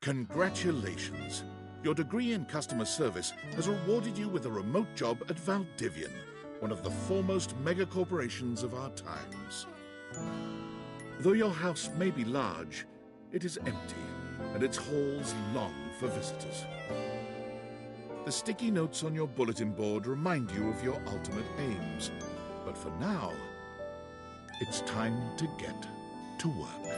Congratulations. Your degree in customer service has rewarded you with a remote job at Valdivian, one of the foremost megacorporations of our times. Though your house may be large, it is empty, and its halls long for visitors. The sticky notes on your bulletin board remind you of your ultimate aims, but for now, it's time to get to work.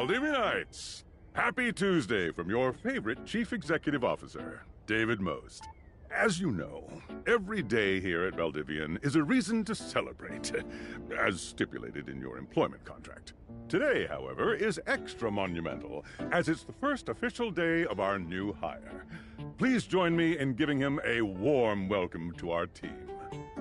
Valdivianites! Happy Tuesday from your favorite Chief Executive Officer, David Most. As you know, every day here at Valdivian is a reason to celebrate, as stipulated in your employment contract. Today, however, is extra monumental, as it's the first official day of our new hire. Please join me in giving him a warm welcome to our team.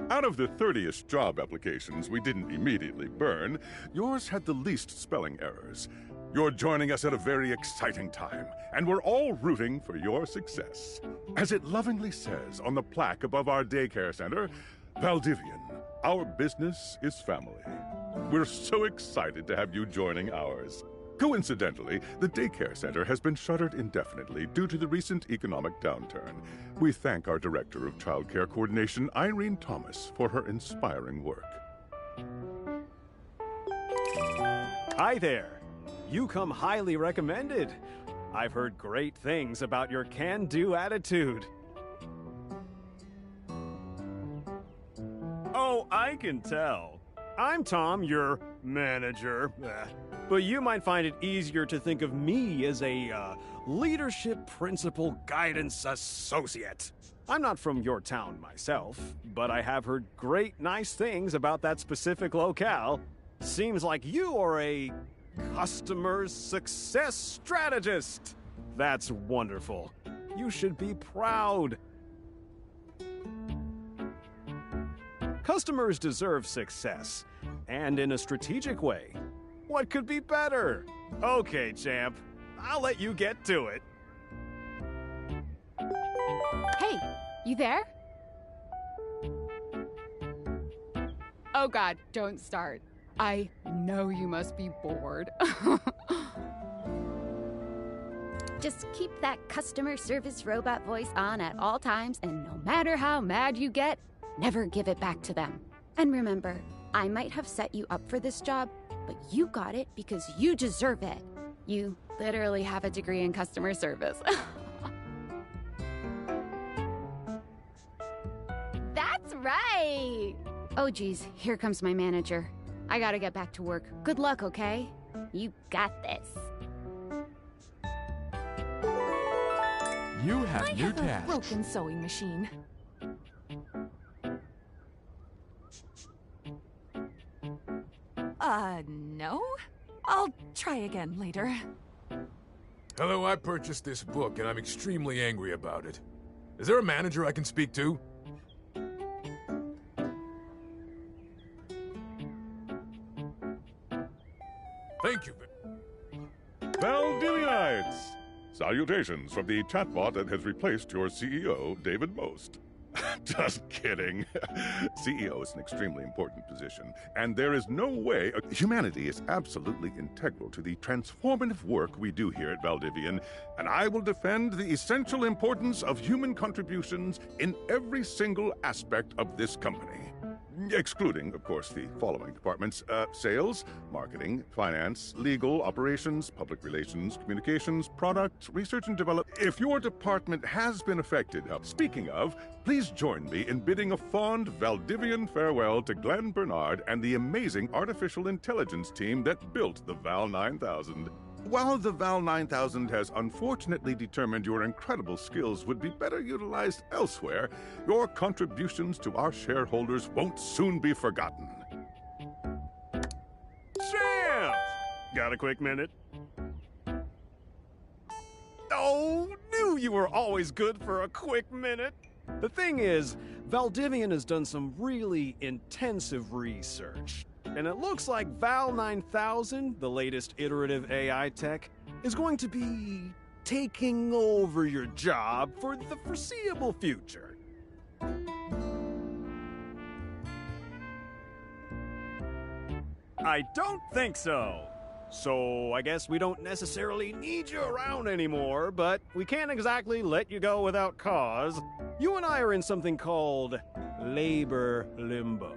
Out of the 30-ish job applications we didn't immediately burn, yours had the least spelling errors. You're joining us at a very exciting time, and we're all rooting for your success. As it lovingly says on the plaque above our daycare center, Valdivian, our business is family. We're so excited to have you joining ours. Coincidentally, the daycare center has been shuttered indefinitely due to the recent economic downturn. We thank our Director of Child Care Coordination, Irene Thomas, for her inspiring work. Hi there. You come highly recommended. I've heard great things about your can-do attitude. Oh, I can tell. I'm Tom, your manager. But you might find it easier to think of me as a leadership principal guidance associate. I'm not from your town myself, but I have heard great nice things about that specific locale. Seems like you are a customer success strategist. That's wonderful. You should be proud. Customers deserve success, and in a strategic way. What could be better? Okay, champ. I'll let you get to it. Hey, you there? Oh God, don't start. I know you must be bored. Just keep that customer service robot voice on at all times, and no matter how mad you get, never give it back to them. And remember, I might have set you up for this job, but you got it because you deserve it. You literally have a degree in customer service. That's right! Oh geez, here comes my manager. I gotta get back to work. Good luck, okay? You got this. You have new I have a tasks. broken sewing machine. No? I'll try again later. Hello, I purchased this book and I'm extremely angry about it. Is there a manager I can speak to? Thank you. Valdivianites! Salutations from the chatbot that has replaced your CEO, David Most. Just kidding. CEO is an extremely important position, and there is no way... Humanity is absolutely integral to the transformative work we do here at Valdivian, and I will defend the essential importance of human contributions in every single aspect of this company. Excluding, of course, the following departments: sales, marketing, finance, legal, operations, public relations, communications, product, research and development. If your department has been affected, speaking of, please join me in bidding a fond Valdivian farewell to Glenn Bernard and the amazing artificial intelligence team that built the Val 9000. While the Val 9000 has unfortunately determined your incredible skills would be better utilized elsewhere, your contributions to our shareholders won't soon be forgotten. Champ! Got a quick minute? Oh, knew you were always good for a quick minute. The thing is, Valdivian has done some really intensive research. And it looks like Val 9000, the latest iterative AI tech, is going to be taking over your job for the foreseeable future. I don't think so. So I guess we don't necessarily need you around anymore, but we can't exactly let you go without cause. You and I are in something called labor limbo.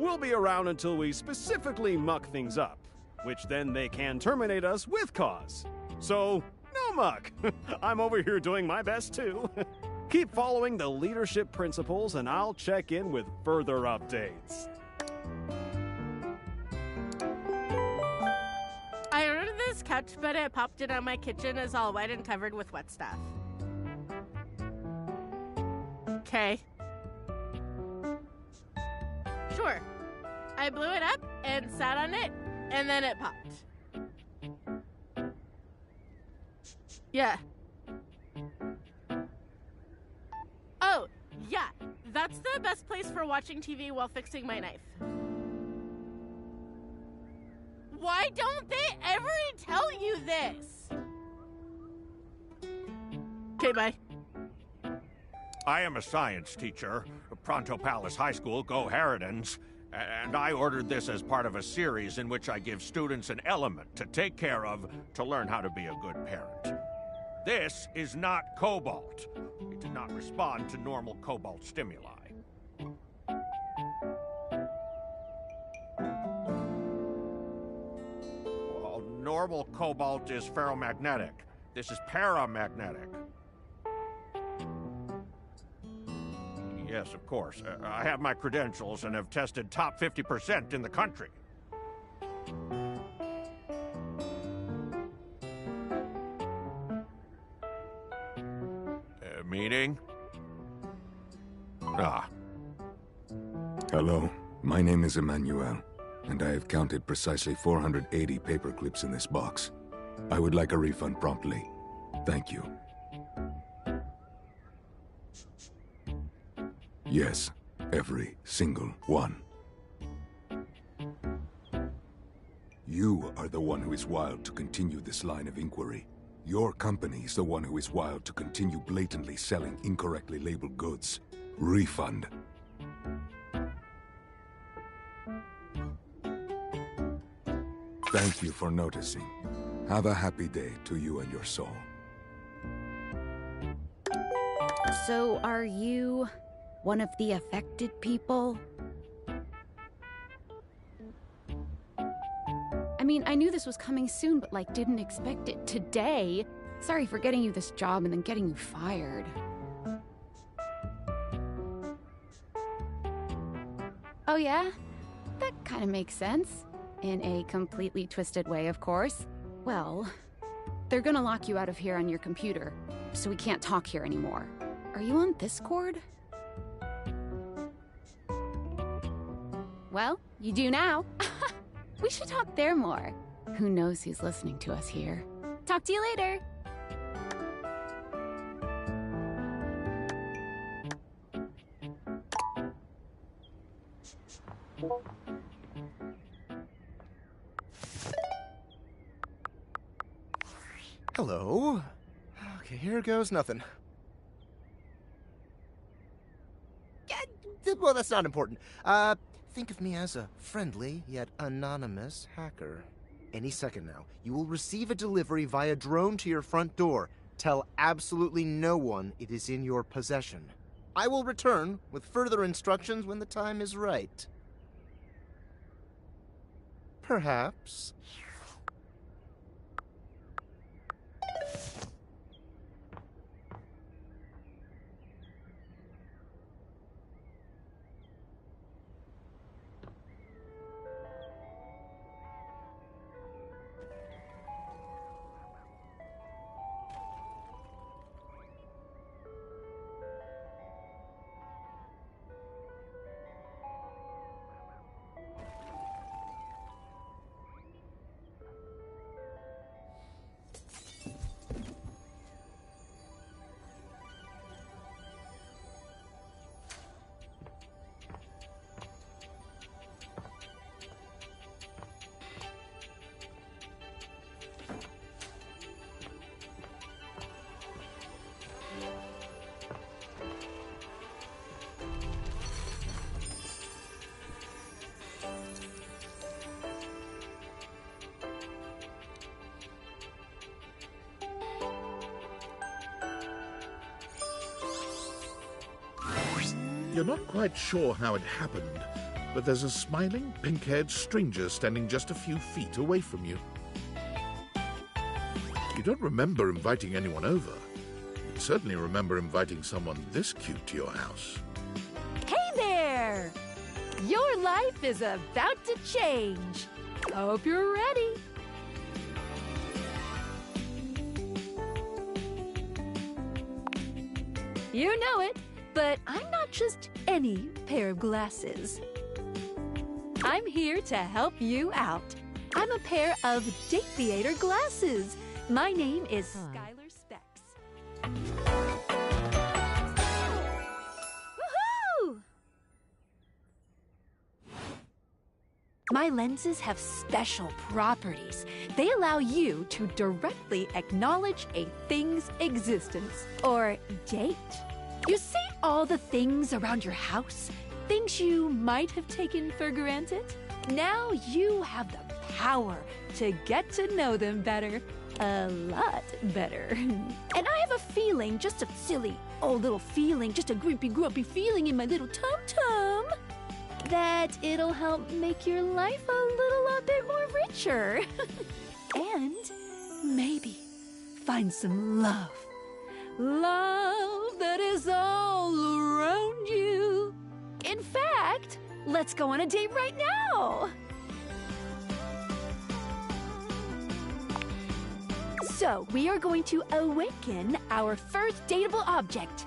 We'll be around until we specifically muck things up, which then they can terminate us with cause. So, no muck. I'm over here doing my best too. Keep following the leadership principles and I'll check in with further updates. I ordered this couch, but it popped in on my kitchen is all wet and covered with wet stuff. Okay. Sure. I blew it up and sat on it, and then it popped. Yeah. Oh, yeah. That's the best place for watching TV while fixing my knife. Why don't they ever tell you this? Okay, bye. I am a science teacher, Pronto Palace High School, Go Harridans, and I ordered this as part of a series in which I give students an element to take care of to learn how to be a good parent. This is not cobalt. It did not respond to normal cobalt stimuli. Well, normal cobalt is ferromagnetic. This is paramagnetic. Yes, of course. I have my credentials and have tested top 50% in the country. Meeting? Ah. Hello, my name is Emmanuel, and I have counted precisely 480 paper clips in this box. I would like a refund promptly. Thank you. Yes, every single one. You are the one who is wild to continue this line of inquiry. Your company is the one who is wild to continue blatantly selling incorrectly labeled goods. Refund. Thank you for noticing. Have a happy day to you and your soul. So, are you one of the affected people? I mean, I knew this was coming soon, but like, didn't expect it today. Sorry for getting you this job and then getting you fired. Oh yeah? That kind of makes sense. In a completely twisted way, of course. Well, they're gonna lock you out of here on your computer, so we can't talk here anymore. Are you on Discord? Well, you do now. We should talk there more. Who knows who's listening to us here? Talk to you later. Hello. Okay, here goes nothing. Well, that's not important. Think of me as a friendly, yet anonymous hacker. Any second now, you will receive a delivery via drone to your front door. Tell absolutely no one it is in your possession. I will return with further instructions when the time is right. Perhaps. You're not quite sure how it happened, but there's a smiling, pink-haired stranger standing just a few feet away from you. You don't remember inviting anyone over. You certainly remember inviting someone this cute to your house. Hey there! Your life is about to change. Hope you're ready. You know it. But I'm not just any pair of glasses. I'm here to help you out. I'm a pair of Date Theater glasses. My name is Skylar Specs. Woohoo! My lenses have special properties. They allow you to directly acknowledge a thing's existence, or date. You see all the things around your house? Things you might have taken for granted? Now you have the power to get to know them better. A lot better. And I have a feeling, just a silly old little feeling, just a grumpy feeling in my little tum-tum, that it'll help make your life a little bit more richer. And maybe find some love. Love that is all around you. In fact, let's go on a date right now. So, we are going to awaken our first dateable object.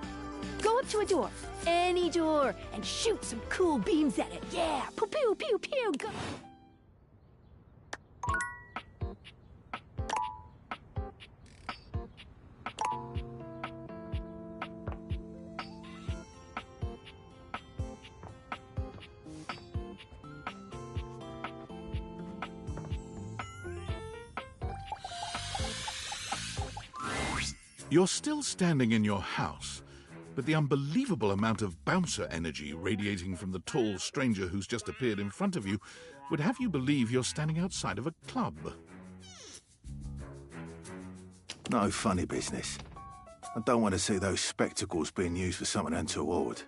Go up to a door, any door, and shoot some cool beams at it. Yeah, pew pew pew pew, go. You're still standing in your house, but the unbelievable amount of bouncer energy radiating from the tall stranger who's just appeared in front of you would have you believe you're standing outside of a club. No funny business. I don't want to see those spectacles being used for something untoward.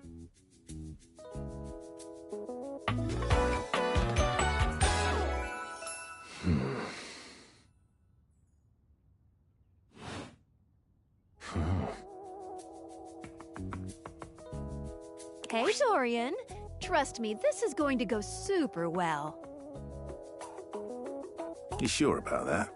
Hey, Dorian. Trust me, this is going to go super well. You sure about that?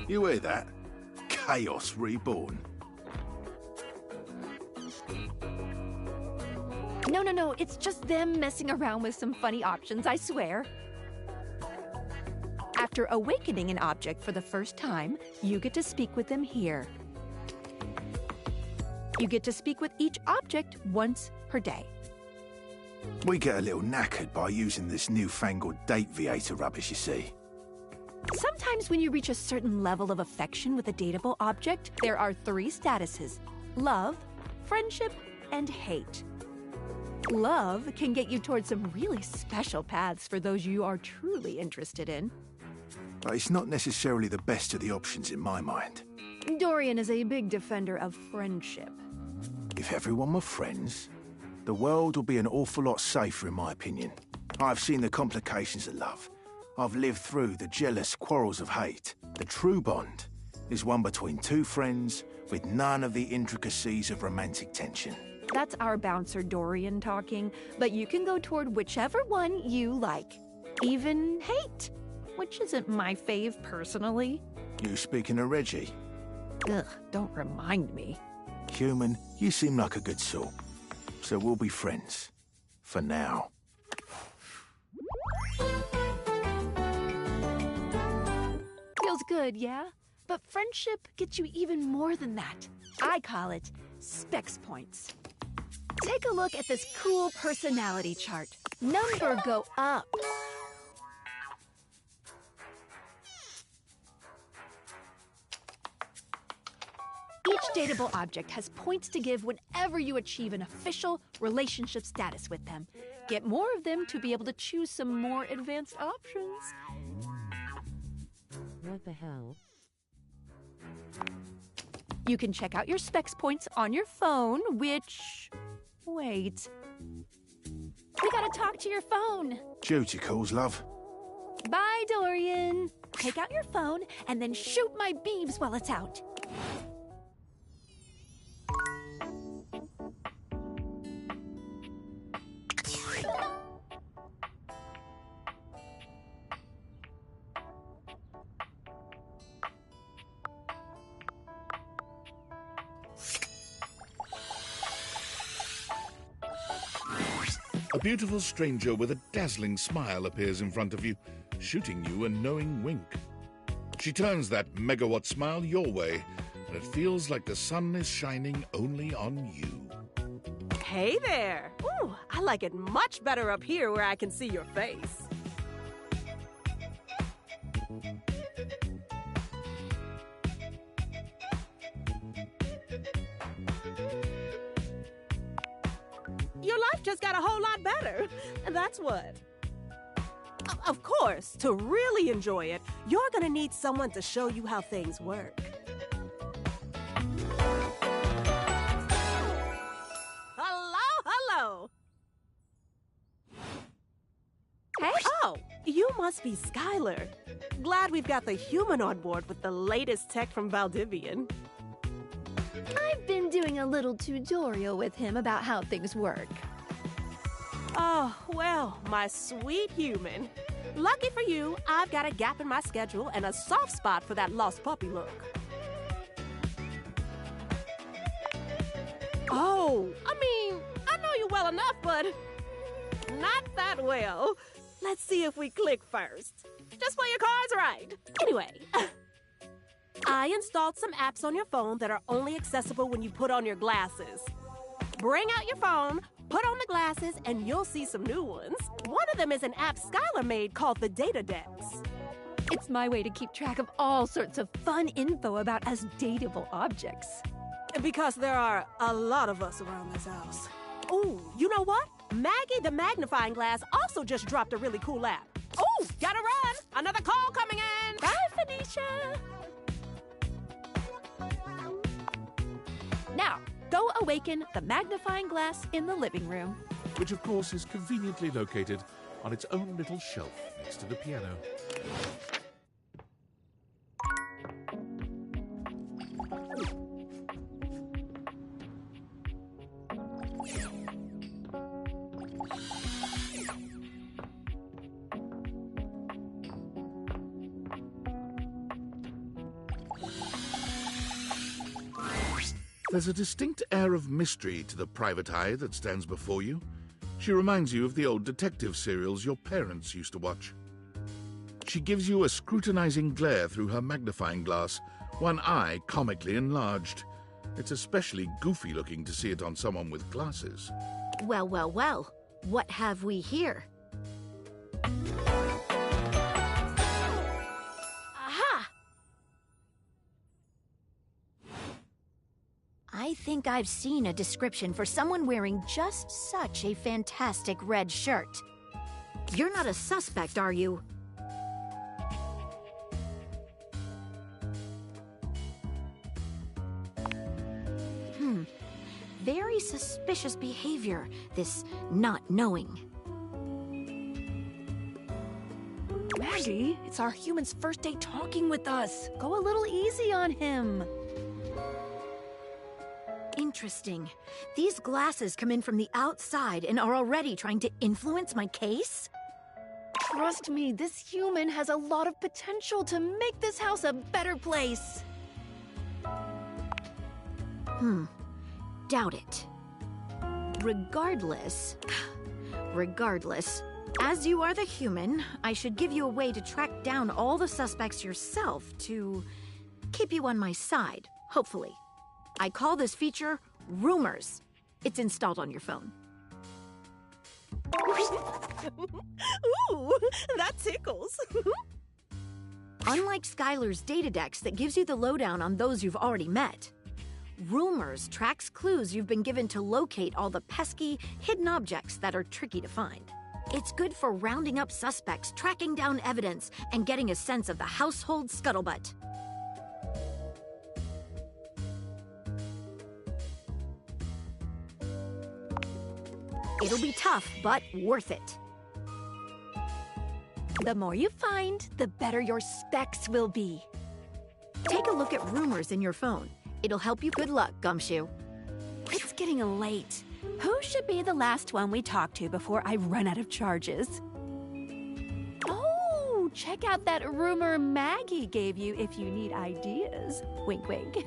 You hear that? Chaos reborn. No, it's just them messing around with some funny options, I swear. After awakening an object for the first time, you get to speak with them here. You get to speak with each object once per day. We get a little knackered by using this newfangled date theater rubbish, you see. Sometimes when you reach a certain level of affection with a dateable object, there are 3 statuses: love, friendship, and hate. Love can get you towards some really special paths for those you are truly interested in. But it's not necessarily the best of the options in my mind. Dorian is a big defender of friendship. If everyone were friends, the world would be an awful lot safer, in my opinion. I've seen the complications of love. I've lived through the jealous quarrels of hate. The true bond is one between 2 friends with none of the intricacies of romantic tension. That's our bouncer Dorian talking, but you can go toward whichever one you like. Even hate, which isn't my fave personally. You speaking of Reggie? Ugh, don't remind me. Human, you seem like a good sort. So we'll be friends. For now. Feels good, yeah? But friendship gets you even more than that. I call it Specs Points. Take a look at this cool personality chart. Number go up. Each dateable object has points to give whenever you achieve an official relationship status with them. Get more of them to be able to choose some more advanced options. What the hell? You can check out your Specs Points on your phone, which... Wait. We gotta talk to your phone. Duty calls, love. Bye, Dorian. Take out your phone and then shoot my beams while it's out. A beautiful stranger with a dazzling smile appears in front of you, shooting you a knowing wink. She turns that megawatt smile your way, and it feels like the sun is shining only on you. Hey there! Ooh, I like it much better up here where I can see your face. Your life just got a whole lot better. And that's what. Of course, to really enjoy it, you're gonna need someone to show you how things work. Hello! Hey! Oh, you must be Skylar. Glad we've got the human on board with the latest tech from Valdivian. I've been doing a little tutorial with him about how things work. Oh, well, my sweet human. Lucky for you, I've got a gap in my schedule and a soft spot for that lost puppy look. Oh, I mean, I know you well enough, but not that well. Let's see if we click first. Just play your cards right. Anyway, I installed some apps on your phone that are only accessible when you put on your glasses. Bring out your phone, put on the glasses, and you'll see some new ones. One of them is an app Skylar made called the Data Dex. It's my way to keep track of all sorts of fun info about us dateable objects. Because there are a lot of us around this house. Ooh, you know what? Maggie the Magnifying Glass also just dropped a really cool app. Ooh, gotta run! Another call coming in! Bye, Phoenicia! Now, go awaken the magnifying glass in the living room. Which, of course, is conveniently located on its own little shelf next to the piano. There's a distinct air of mystery to the private eye that stands before you. She reminds you of the old detective serials your parents used to watch. She gives you a scrutinizing glare through her magnifying glass, one eye comically enlarged. It's especially goofy looking to see it on someone with glasses. Well, well, well. What have we here? Aha! I think I've seen a description for someone wearing just such a fantastic red shirt. You're not a suspect, are you? Very suspicious behavior, this not knowing. Maggie, it's our human's first day talking with us. Go a little easy on him. Interesting. These glasses come in from the outside and are already trying to influence my case? Trust me, this human has a lot of potential to make this house a better place. Doubt it. Regardless, as you are the human, I should give you a way to track down all the suspects yourself to keep you on my side, hopefully. I call this feature Rumors. It's installed on your phone. Ooh, that tickles. Unlike Skylar's Data Dex that gives you the lowdown on those you've already met, Rumors tracks clues you've been given to locate all the pesky, hidden objects that are tricky to find. It's good for rounding up suspects, tracking down evidence, and getting a sense of the household scuttlebutt. It'll be tough, but worth it. The more you find, the better your specs will be. Take a look at Rumors in your phone. It'll help you. Good luck, Gumshoe. It's getting late. Who should be the last one we talk to before I run out of charges? Oh, check out that rumor Maggie gave you if you need ideas. Wink, wink.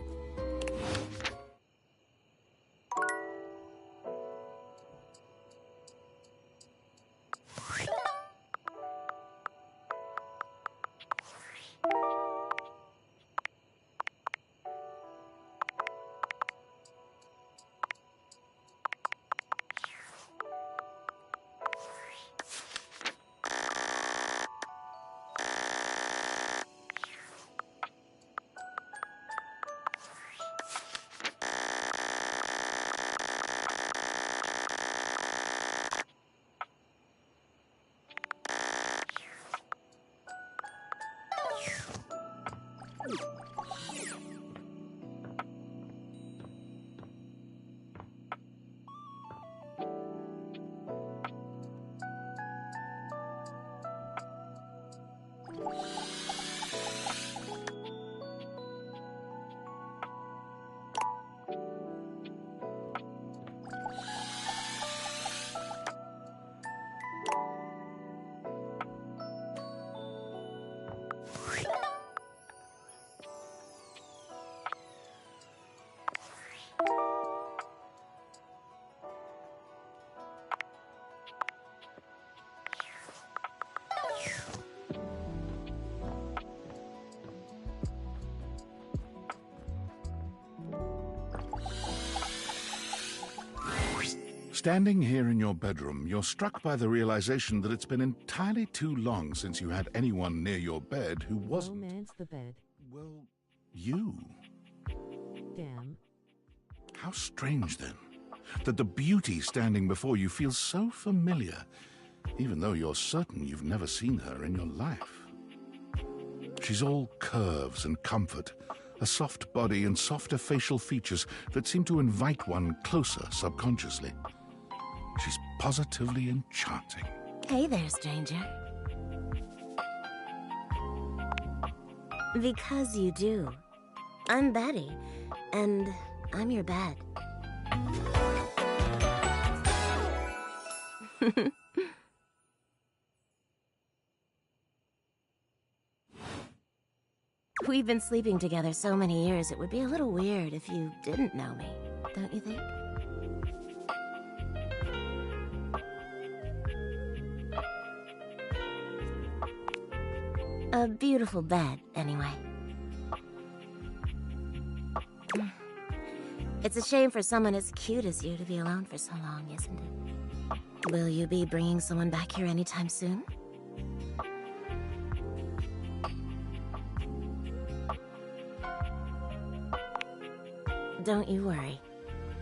Standing here in your bedroom, you're struck by the realization that it's been entirely too long since you had anyone near your bed who wasn't... Romance the bed. Well, you. Damn. How strange, then, that the beauty standing before you feels so familiar, even though you're certain you've never seen her in your life. She's all curves and comfort, a soft body and softer facial features that seem to invite one closer subconsciously. She's positively enchanting. Hey there, stranger. Because you do. I'm Betty, and I'm your bed. We've been sleeping together so many years, it would be a little weird if you didn't know me, don't you think? A beautiful bed, anyway. It's a shame for someone as cute as you to be alone for so long, isn't it? Will you be bringing someone back here anytime soon? Don't you worry.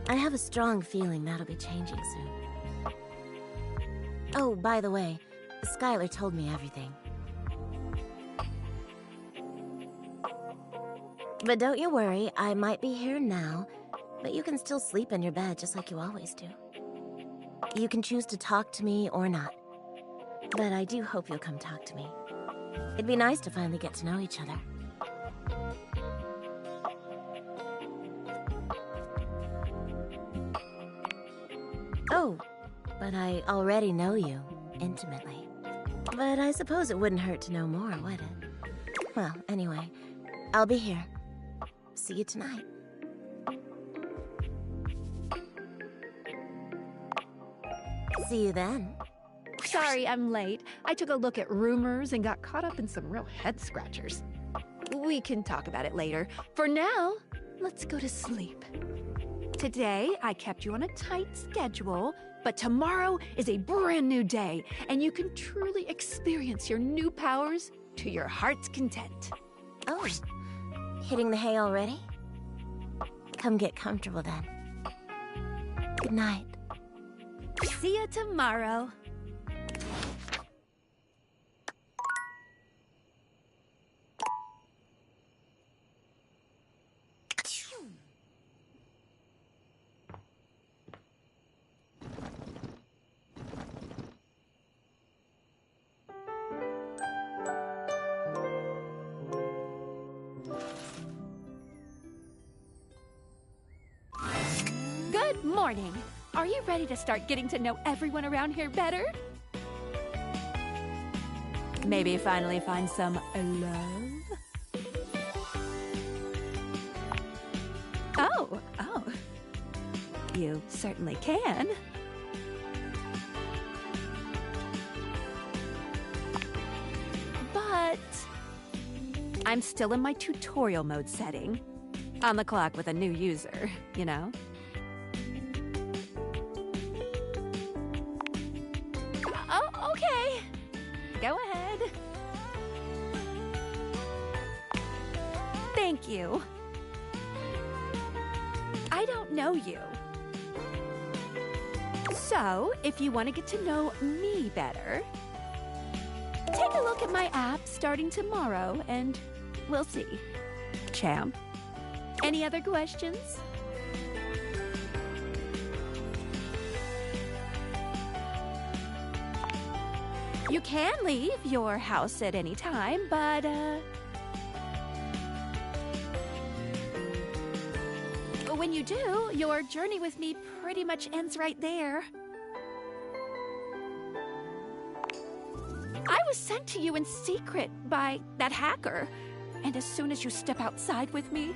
I have a strong feeling that'll be changing soon. Oh, by the way, Skylar told me everything. But don't you worry, I might be here now, but you can still sleep in your bed just like you always do. You can choose to talk to me or not, but I do hope you'll come talk to me. It'd be nice to finally get to know each other. Oh, but I already know you, intimately. But I suppose it wouldn't hurt to know more, would it? Well, anyway, I'll be here. See you tonight. See you then. Sorry I'm late. I took a look at rumors and got caught up in some real head scratchers. We can talk about it later. For now, let's go to sleep. Today, I kept you on a tight schedule, but tomorrow is a brand new day, and you can truly experience your new powers to your heart's content. Oh, hitting the hay already? Come get comfortable then. Good night. See you tomorrow. Good morning. Are you ready to start getting to know everyone around here better? Maybe finally find some love? Oh. You certainly can. But I'm still in my tutorial mode setting. On the clock with a new user, you know? Oh, okay. Go ahead. Thank you. I don't know you. So, if you want to get to know me better, take a look at my app starting tomorrow and we'll see. Champ. Any other questions? You can leave your house at any time, but, when you do, your journey with me pretty much ends right there. I was sent to you in secret by that hacker, and as soon as you step outside with me,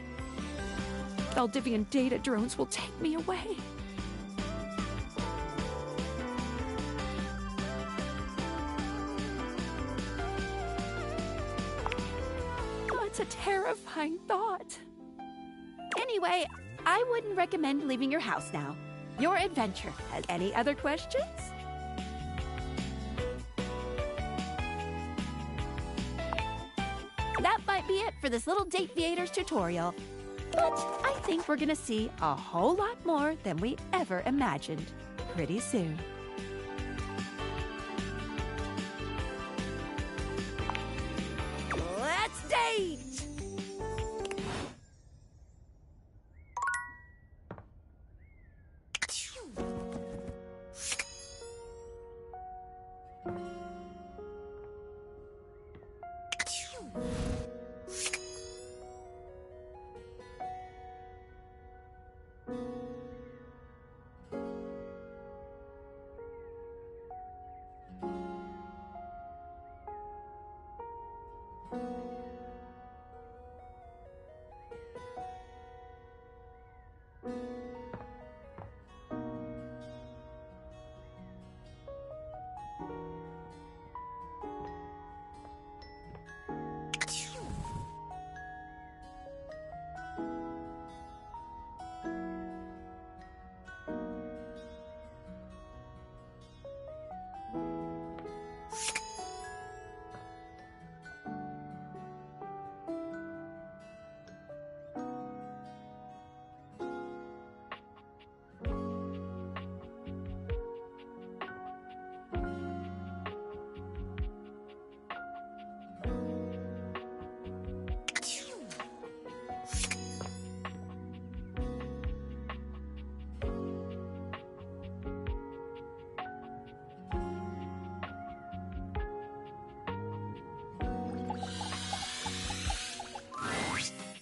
Valdivian data drones will take me away. Oh, it's a terrifying thought. Anyway, I wouldn't recommend leaving your house now. Your adventure. Any other questions? That might be it for this little Date Theaters tutorial. But I think we're gonna see a whole lot more than we ever imagined pretty soon. Let's date!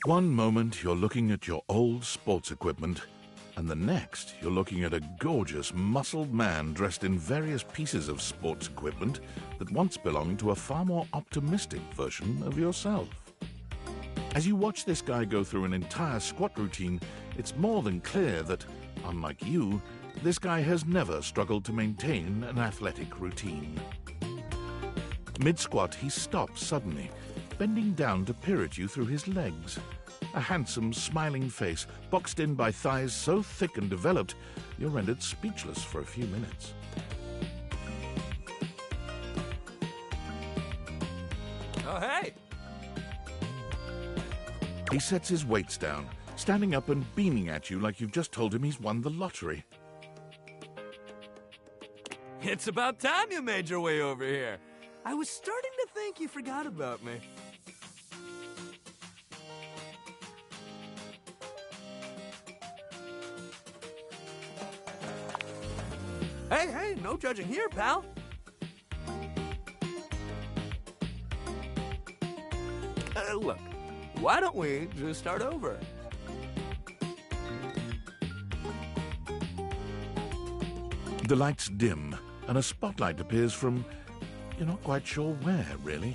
One moment you're looking at your old sports equipment, and the next you're looking at a gorgeous, muscled man dressed in various pieces of sports equipment that once belonged to a far more optimistic version of yourself. As you watch this guy go through an entire squat routine, it's more than clear that, unlike you, this guy has never struggled to maintain an athletic routine. Mid-squat, he stops suddenly, bending down to peer at you through his legs. A handsome, smiling face, boxed in by thighs so thick and developed, you're rendered speechless for a few minutes. Oh, hey! He sets his weights down, standing up and beaming at you like you've just told him he's won the lottery. It's about time you made your way over here. I was starting to think you forgot about me. Hey, no judging here, pal. Look, why don't we just start over? The lights dim, and a spotlight appears from... you're not quite sure where, really.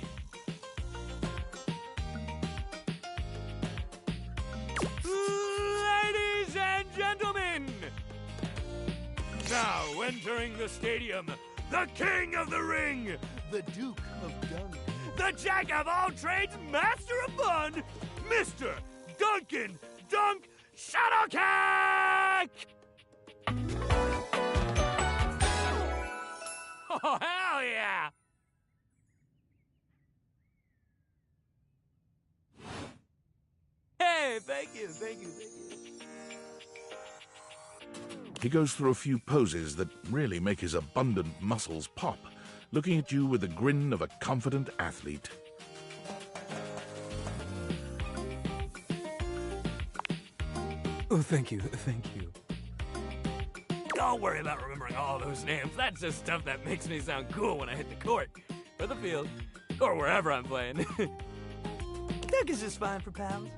Ladies and gentlemen! Now entering the stadium, the king of the ring, The Duke of Dunk. the jack of all trades, master of fun, Mr. Duncan Dunk Shuttlecock! Oh, hell yeah! Hey, thank you. He goes through a few poses that really make his abundant muscles pop, looking at you with the grin of a confident athlete. Oh, thank you. Don't worry about remembering all those names. That's just stuff that makes me sound cool when I hit the court. the field. Or wherever I'm playing. Duck is just fine for pals.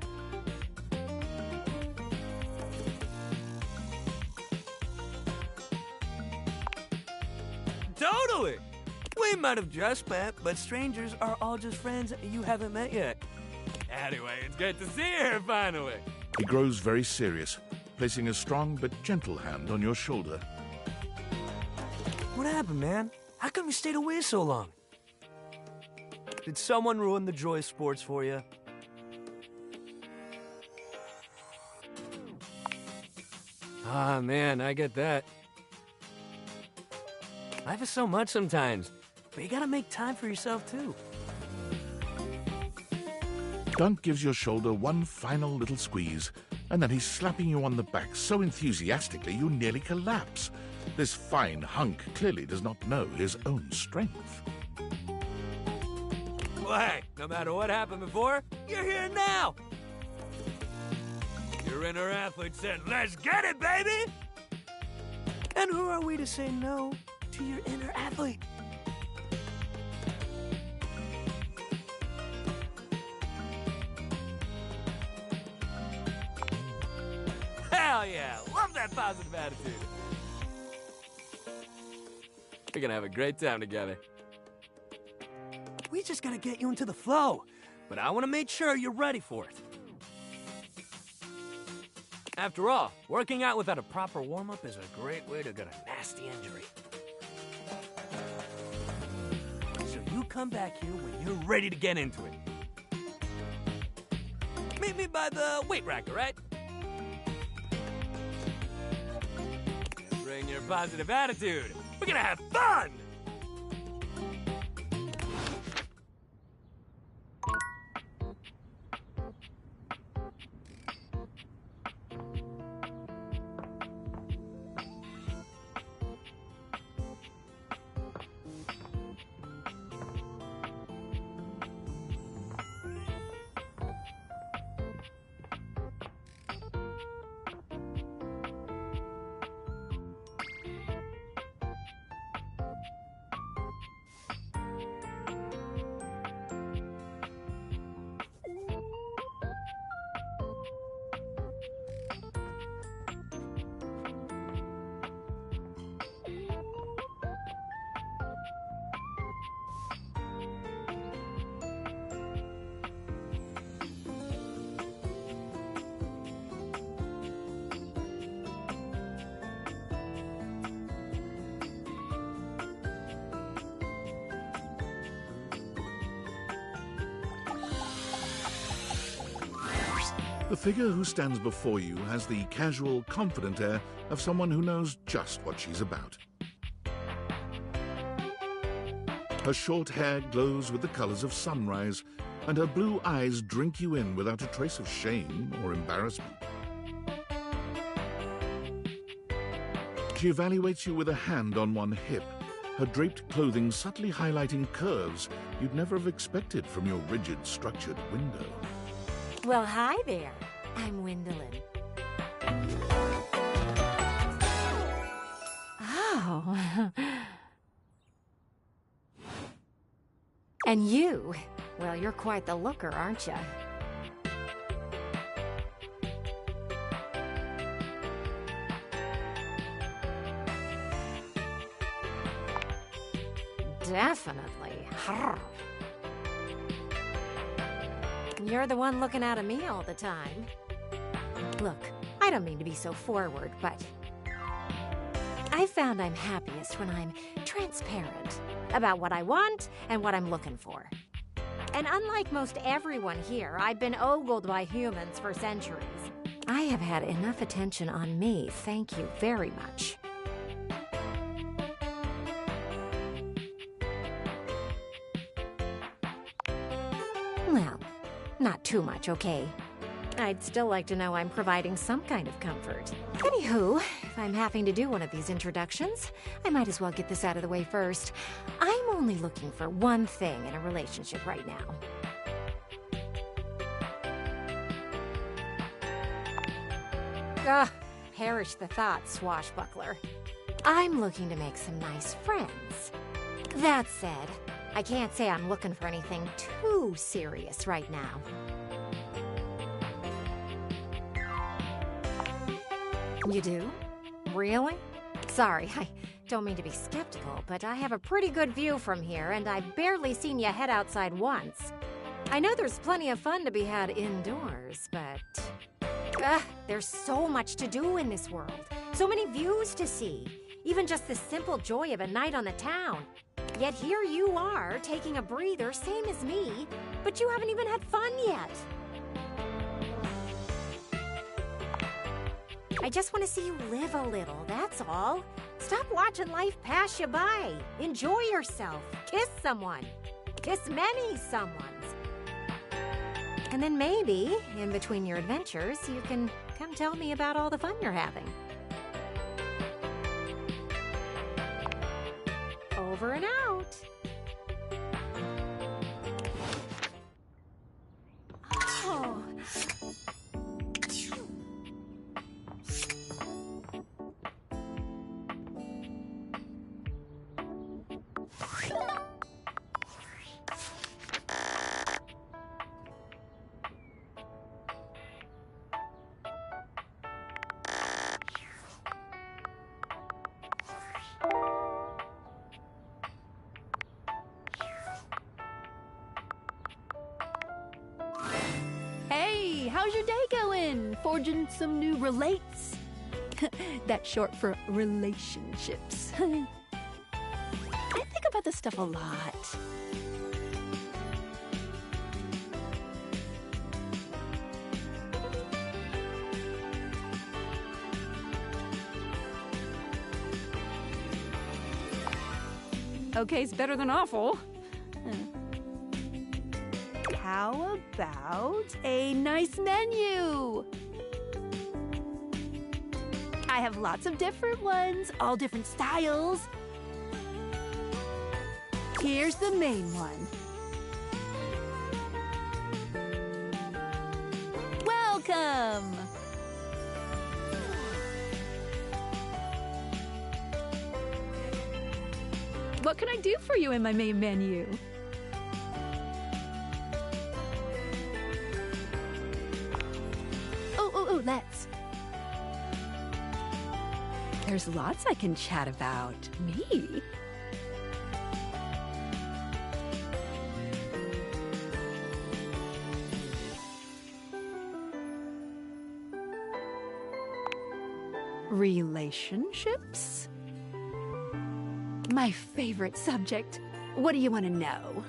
Totally! We might have just met, but strangers are all just friends you haven't met yet. Anyway, it's good to see you here finally. He grows very serious, placing a strong but gentle hand on your shoulder. What happened, man? How come you stayed away so long? Did someone ruin the joy of sports for you? Ah, man, I get that. Life is so much sometimes, but you gotta make time for yourself, too. Dunk gives your shoulder one final little squeeze, and then he's slapping you on the back so enthusiastically you nearly collapse. This fine hunk clearly does not know his own strength. Well, hey, no matter what happened before, you're here now! Your inner athlete said, "Let's get it, baby!" And who are we to say no to your inner athlete? Hell yeah! Love that positive attitude! We're gonna have a great time together. We just gotta get you into the flow, but I wanna make sure you're ready for it. After all, working out without a proper warm-up is a great way to get a nasty injury. So you come back here when you're ready to get into it. Meet me by the weight rack, all right? Bring your positive attitude. We're gonna have fun! The figure who stands before you has the casual, confident air of someone who knows just what she's about. Her short hair glows with the colors of sunrise, and her blue eyes drink you in without a trace of shame or embarrassment. She evaluates you with a hand on one hip, her draped clothing subtly highlighting curves you'd never have expected from your rigid, structured window. Well, hi there. I'm Gwendolyn. Oh. And you? Well, you're quite the looker, aren't you? Definitely. You're the one looking out at me all the time. Look, I don't mean to be so forward, but I found I'm happiest when I'm transparent about what I want and what I'm looking for. And unlike most everyone here, I've been ogled by humans for centuries. I have had enough attention on me, thank you very much. Well, not too much, okay? I'd still like to know I'm providing some kind of comfort. Anywho, if I'm having to do one of these introductions, I might as well get this out of the way first. I'm only looking for one thing in a relationship right now. Ugh, perish the thought, swashbuckler. I'm looking to make some nice friends. That said, I can't say I'm looking for anything too serious right now. You do? Really? Sorry, I don't mean to be skeptical, but I have a pretty good view from here, and I've barely seen you head outside once. I know there's plenty of fun to be had indoors, but there's so much to do in this world. So many views to see. Even just the simple joy of a night on the town. Yet here you are, taking a breather, same as me, but you haven't even had fun yet. I just want to see you live a little, that's all. Stop watching life pass you by. Enjoy yourself. Kiss someone. Kiss many someones. And then maybe, in between your adventures, you can come tell me about all the fun you're having. Over and out. Oh. Hey, how's your day going? Forging some new relates? That's short for relationships. I think about this stuff a lot. Okay's better than awful. How about a nice menu? I have lots of different ones, all different styles. Here's the main one. Welcome! What can I do for you in my main menu? Let's. There's lots I can chat about. Me? Relationships? My favorite subject. What do you want to know?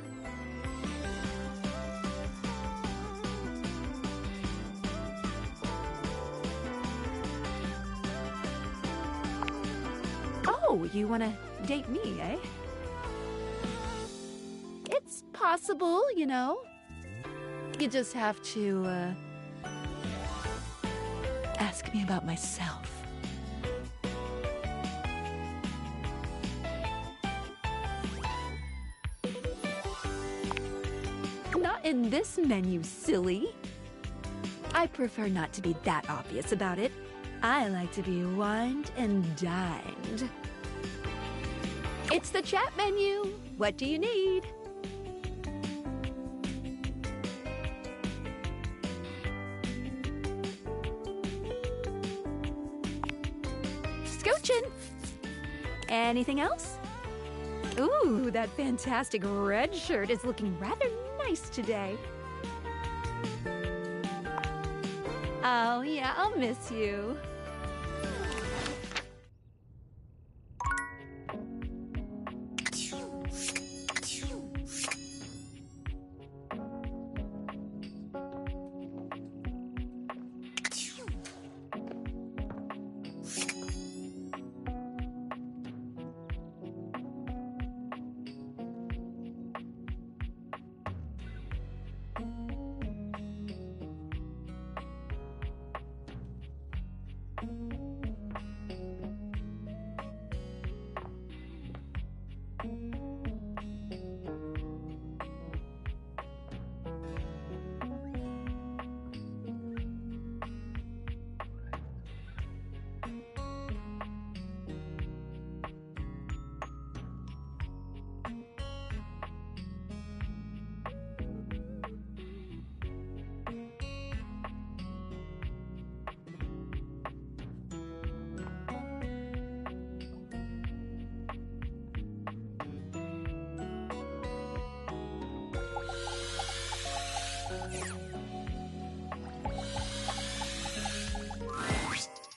Oh, you want to date me, eh? It's possible, you know. You just have to, ask me about myself. Not in this menu, silly. I prefer not to be that obvious about it. I like to be wined and dined. It's the chat menu. What do you need? Scoochin'. Anything else? Ooh, that fantastic red shirt is looking rather nice today. Oh, yeah, I'll miss you.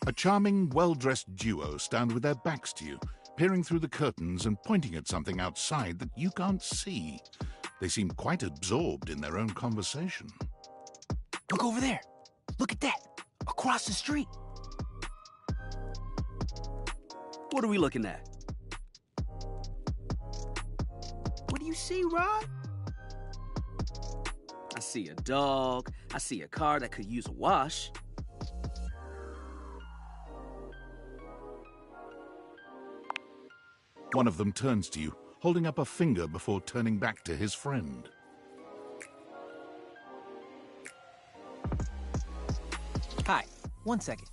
A charming, well-dressed duo stand with their backs to you, peering through the curtains and pointing at something outside that you can't see. They seem quite absorbed in their own conversation. Look over there. Look at that. Across the street. What are we looking at? What do you see, Rod? I see a dog. I see a car that could use a wash. One of them turns to you, holding up a finger before turning back to his friend. Hi, 1 second.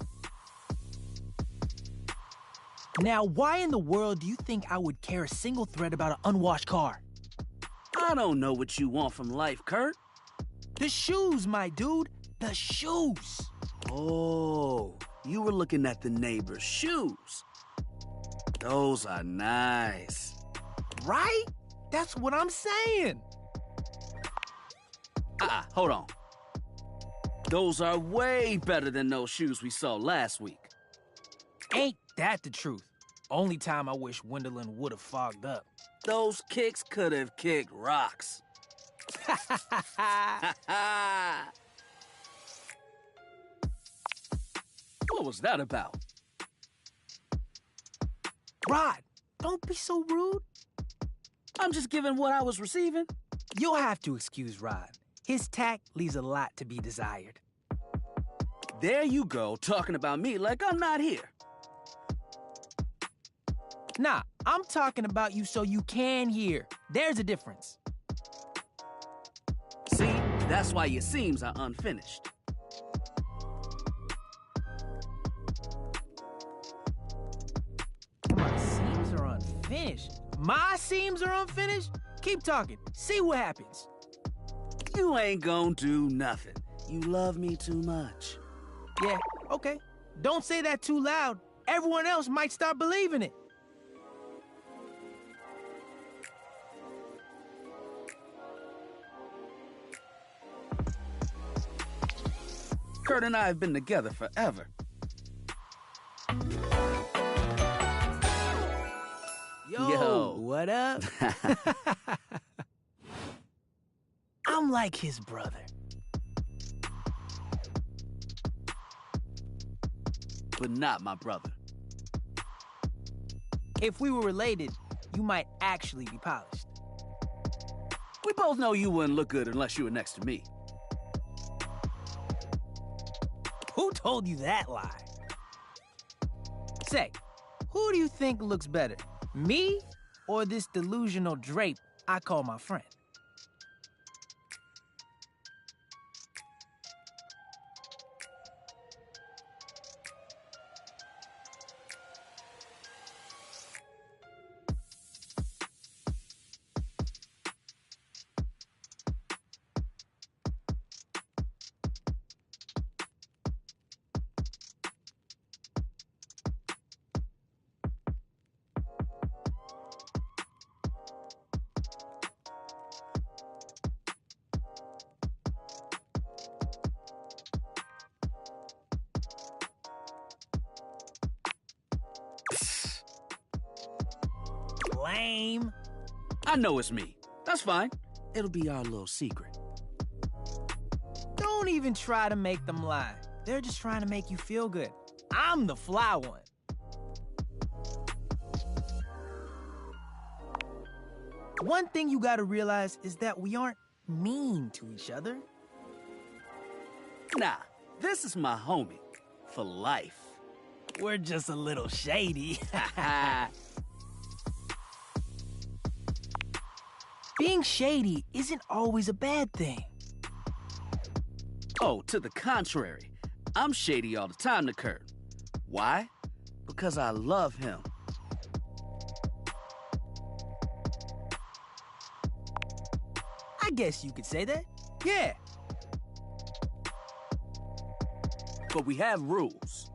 Now, why in the world do you think I would care a single thread about an unwashed car? I don't know what you want from life, Kurt. The shoes, my dude. The shoes. Oh, you were looking at the neighbor's shoes. Those are nice. Right? That's what I'm saying. Hold on. Those are way better than those shoes we saw last week. Ain't that the truth? Only time I wish Wendelin would have fogged up. Those kicks could have kicked rocks. What was that about? Rod, don't be so rude. I'm just giving what I was receiving. You'll have to excuse Rod. His tact leaves a lot to be desired. There you go, talking about me like I'm not here. Nah, I'm talking about you so you can hear. There's a difference. See, that's why your seams are unfinished. My seams are unfinished. My seams are unfinished? Keep talking. See what happens. You ain't gonna do nothing. You love me too much. Yeah, okay. Don't say that too loud. Everyone else might start believing it. Kurt and I have been together forever. Yo, what up? I'm like his brother. But not my brother. If we were related, you might actually be polished. We both know you wouldn't look good unless you were next to me. Who told you that lie? Say, who do you think looks better? Me or this delusional drape I call my friend? Lame. I know it's me. That's fine. It'll be our little secret. Don't even try to make them lie. They're just trying to make you feel good. I'm the fly one. One thing you gotta realize is that we aren't mean to each other. Nah, this is my homie. For life. We're just a little shady. Being shady isn't always a bad thing. Oh, to the contrary. I'm shady all the time to Kurt. Why? Because I love him. I guess you could say that. Yeah. But we have rules.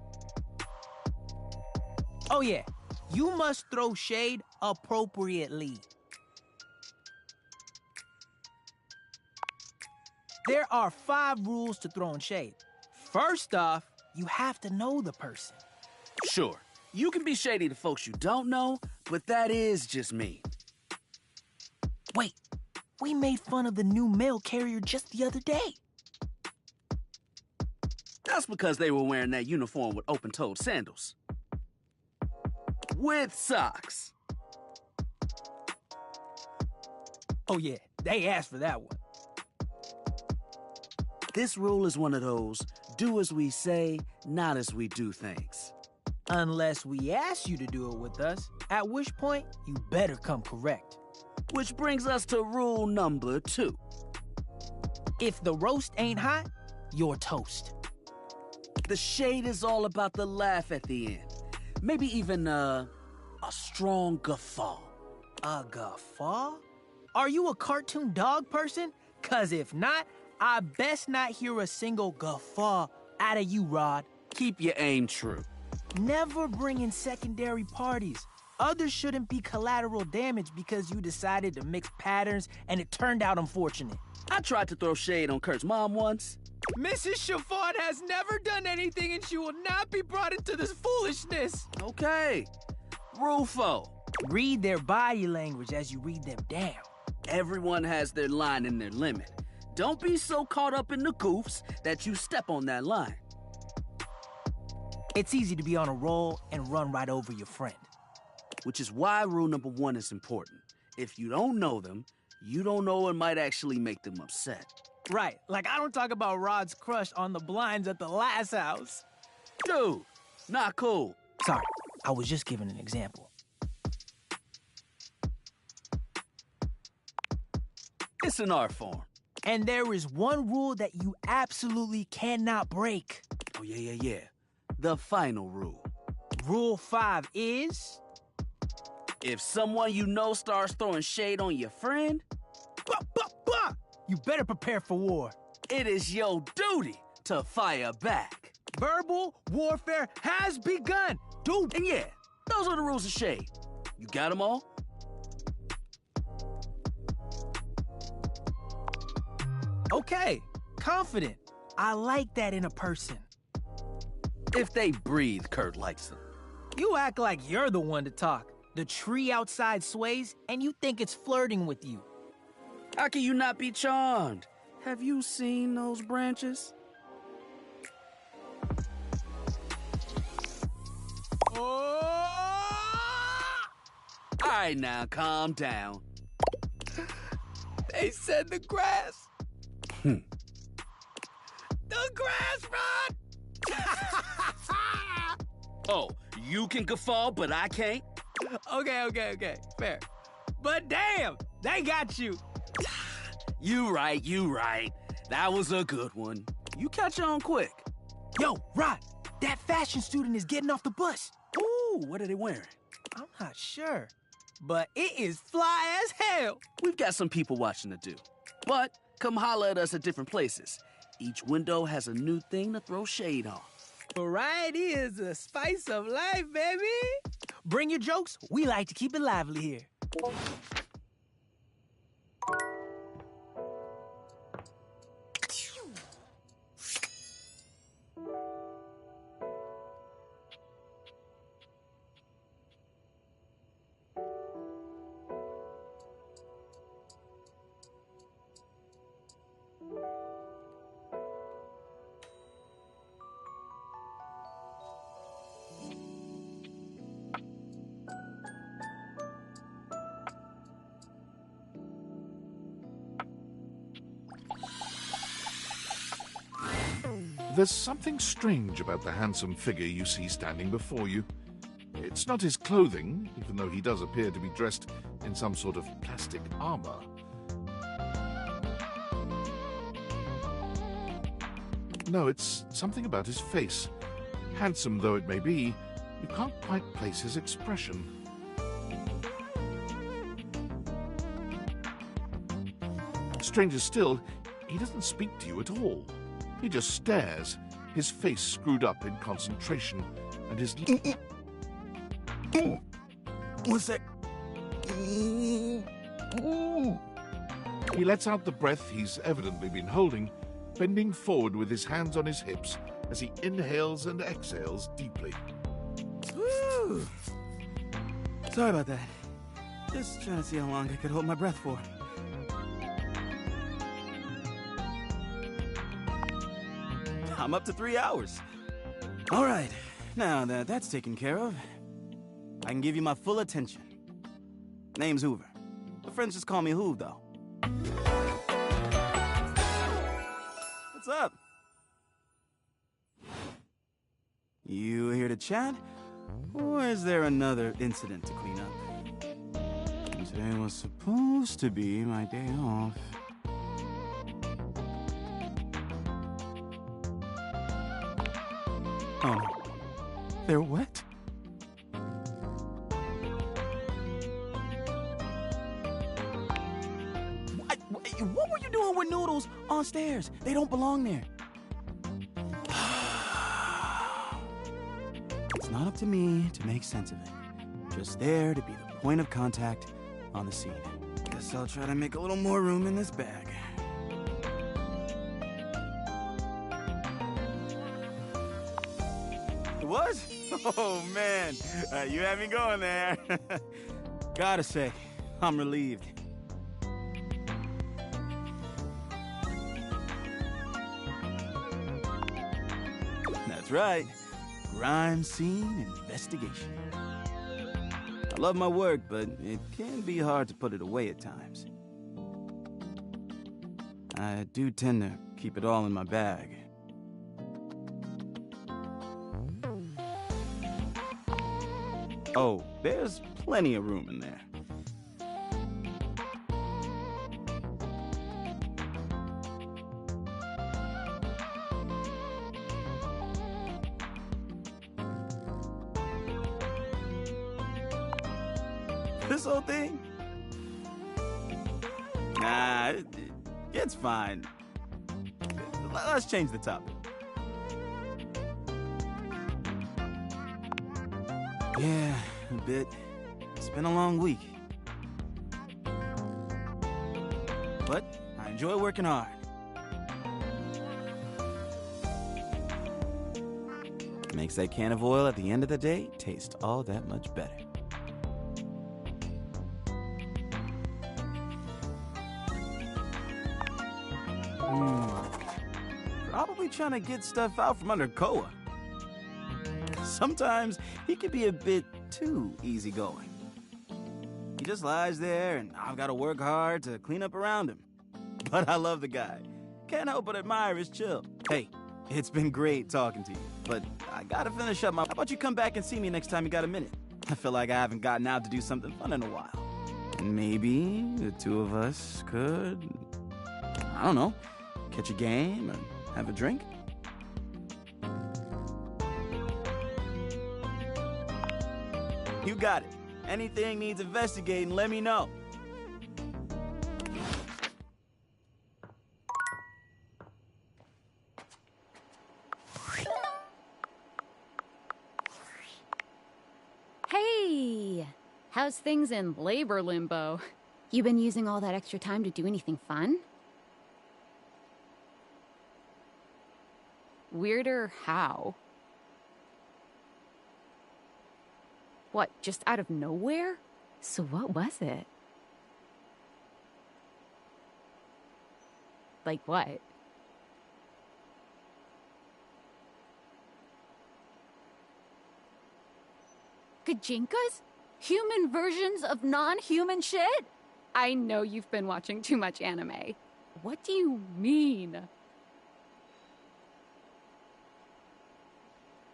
Oh yeah, you must throw shade appropriately. There are 5 rules to throwing shade. First off, you have to know the person. Sure, you can be shady to folks you don't know, but that is just me. Wait, we made fun of the new mail carrier just the other day. That's because they were wearing that uniform with open-toed sandals. With socks. Oh yeah, they asked for that one. This rule is one of those do as we say, not as we do things. Unless we ask you to do it with us, at which point you better come correct. Which brings us to rule number 2. If the roast ain't hot, you're toast. The shade is all about the laugh at the end. Maybe even a strong guffaw. A guffaw? Are you a cartoon dog person? 'Cause if not, I best not hear a single guffaw out of you, Rod. Keep your aim true. Never bring in secondary parties. Others shouldn't be collateral damage because you decided to mix patterns and it turned out unfortunate. I tried to throw shade on Kurt's mom once. Mrs. Chiffon has never done anything and she will not be brought into this foolishness. Okay. Rule 4. Read their body language as you read them down. Everyone has their line and their limit. Don't be so caught up in the goofs that you step on that line. It's easy to be on a roll and run right over your friend. Which is why rule number 1 is important. If you don't know them, you don't know what might actually make them upset. Right, like I don't talk about Rod's crush on the blinds at the last house. Dude, not cool. Sorry, I was just giving an example. It's an art form. And there is one rule that you absolutely cannot break. Oh, yeah. The final rule. Rule 5 is... If someone you know starts throwing shade on your friend... You better prepare for war. It is your duty to fire back. Verbal warfare has begun. Dude. And yeah, those are the rules of shade. You got them all? Okay, confident. I like that in a person. If they breathe, Kurt likes them. You act like you're the one to talk. The tree outside sways, and you think it's flirting with you. How can you not be charmed? Have you seen those branches? All right, now, calm down. They said the grass. The grass, Rod! Oh, you can guffaw, but I can't? Okay. Fair. But damn, they got you. You right. That was a good one. You catch on quick. Yo, Rod, that fashion student is getting off the bus. Ooh, what are they wearing? I'm not sure, but it is fly as hell. We've got some people watching to do. But come holler at us at different places. Each window has a new thing to throw shade on. Variety is the spice of life, baby. Bring your jokes. We like to keep it lively here. There's something strange about the handsome figure you see standing before you. It's not his clothing, even though he does appear to be dressed in some sort of plastic armor. No, it's something about his face. Handsome though it may be, you can't quite place his expression. Stranger still, he doesn't speak to you at all. He just stares, his face screwed up in concentration, and his... One sec. He lets out the breath he's evidently been holding, bending forward with his hands on his hips as he inhales and exhales deeply. Woo! Sorry about that. Just trying to see how long I could hold my breath for. I'm up to 3 hours. All right, now that that's taken care of, I can give you my full attention. Name's Hoover. My friends just call me Hoov, though. What's up? You here to chat? Or is there another incident to clean up? Today was supposed to be my day off. Oh no. They're wet? What were you doing with noodles on stairs? They don't belong there. It's not up to me to make sense of it. Just there to be the point of contact on the scene. Guess I'll try to make a little more room in this bag. It was? Oh, man. You had me going there. Gotta say, I'm relieved. That's right. Crime scene investigation. I love my work, but it can be hard to put it away at times. I do tend to keep it all in my bag. Oh, there's plenty of room in there. This whole thing? Nah, it's fine. Let's change the topic. Yeah, a bit. It's been a long week. But I enjoy working hard. Makes that can of oil at the end of the day taste all that much better. Probably trying to get stuff out from under Koa. Sometimes he can be a bit too easygoing. He just lies there and I've got to work hard to clean up around him. But I love the guy. Can't help but admire his chill. Hey, it's been great talking to you, but I gotta finish up my... How about you come back and see me next time you got a minute? I feel like I haven't gotten out to do something fun in a while. And maybe the two of us could... I don't know, catch a game and have a drink? You got it. Anything needs investigating, let me know. Hey! How's things in labor limbo? You been using all that extra time to do anything fun? Weirder how? What, just out of nowhere? So what was it? Like what? Gajinkas? Human versions of non-human shit? I know you've been watching too much anime. What do you mean?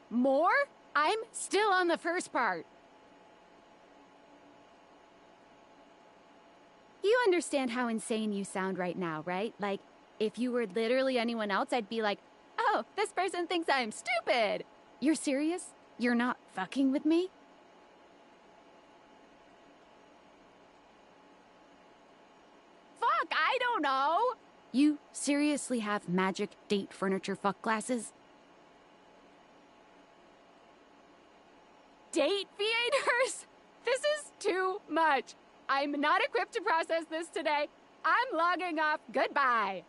More? I'm still on the first part. You understand how insane you sound right now, right? Like, if you were literally anyone else, I'd be like, oh, this person thinks I'm stupid. You're serious? You're not fucking with me? Fuck, I don't know. You seriously have magic date furniture fuck glasses? Date theaters? This is too much. I'm not equipped to process this today. I'm logging off. Goodbye.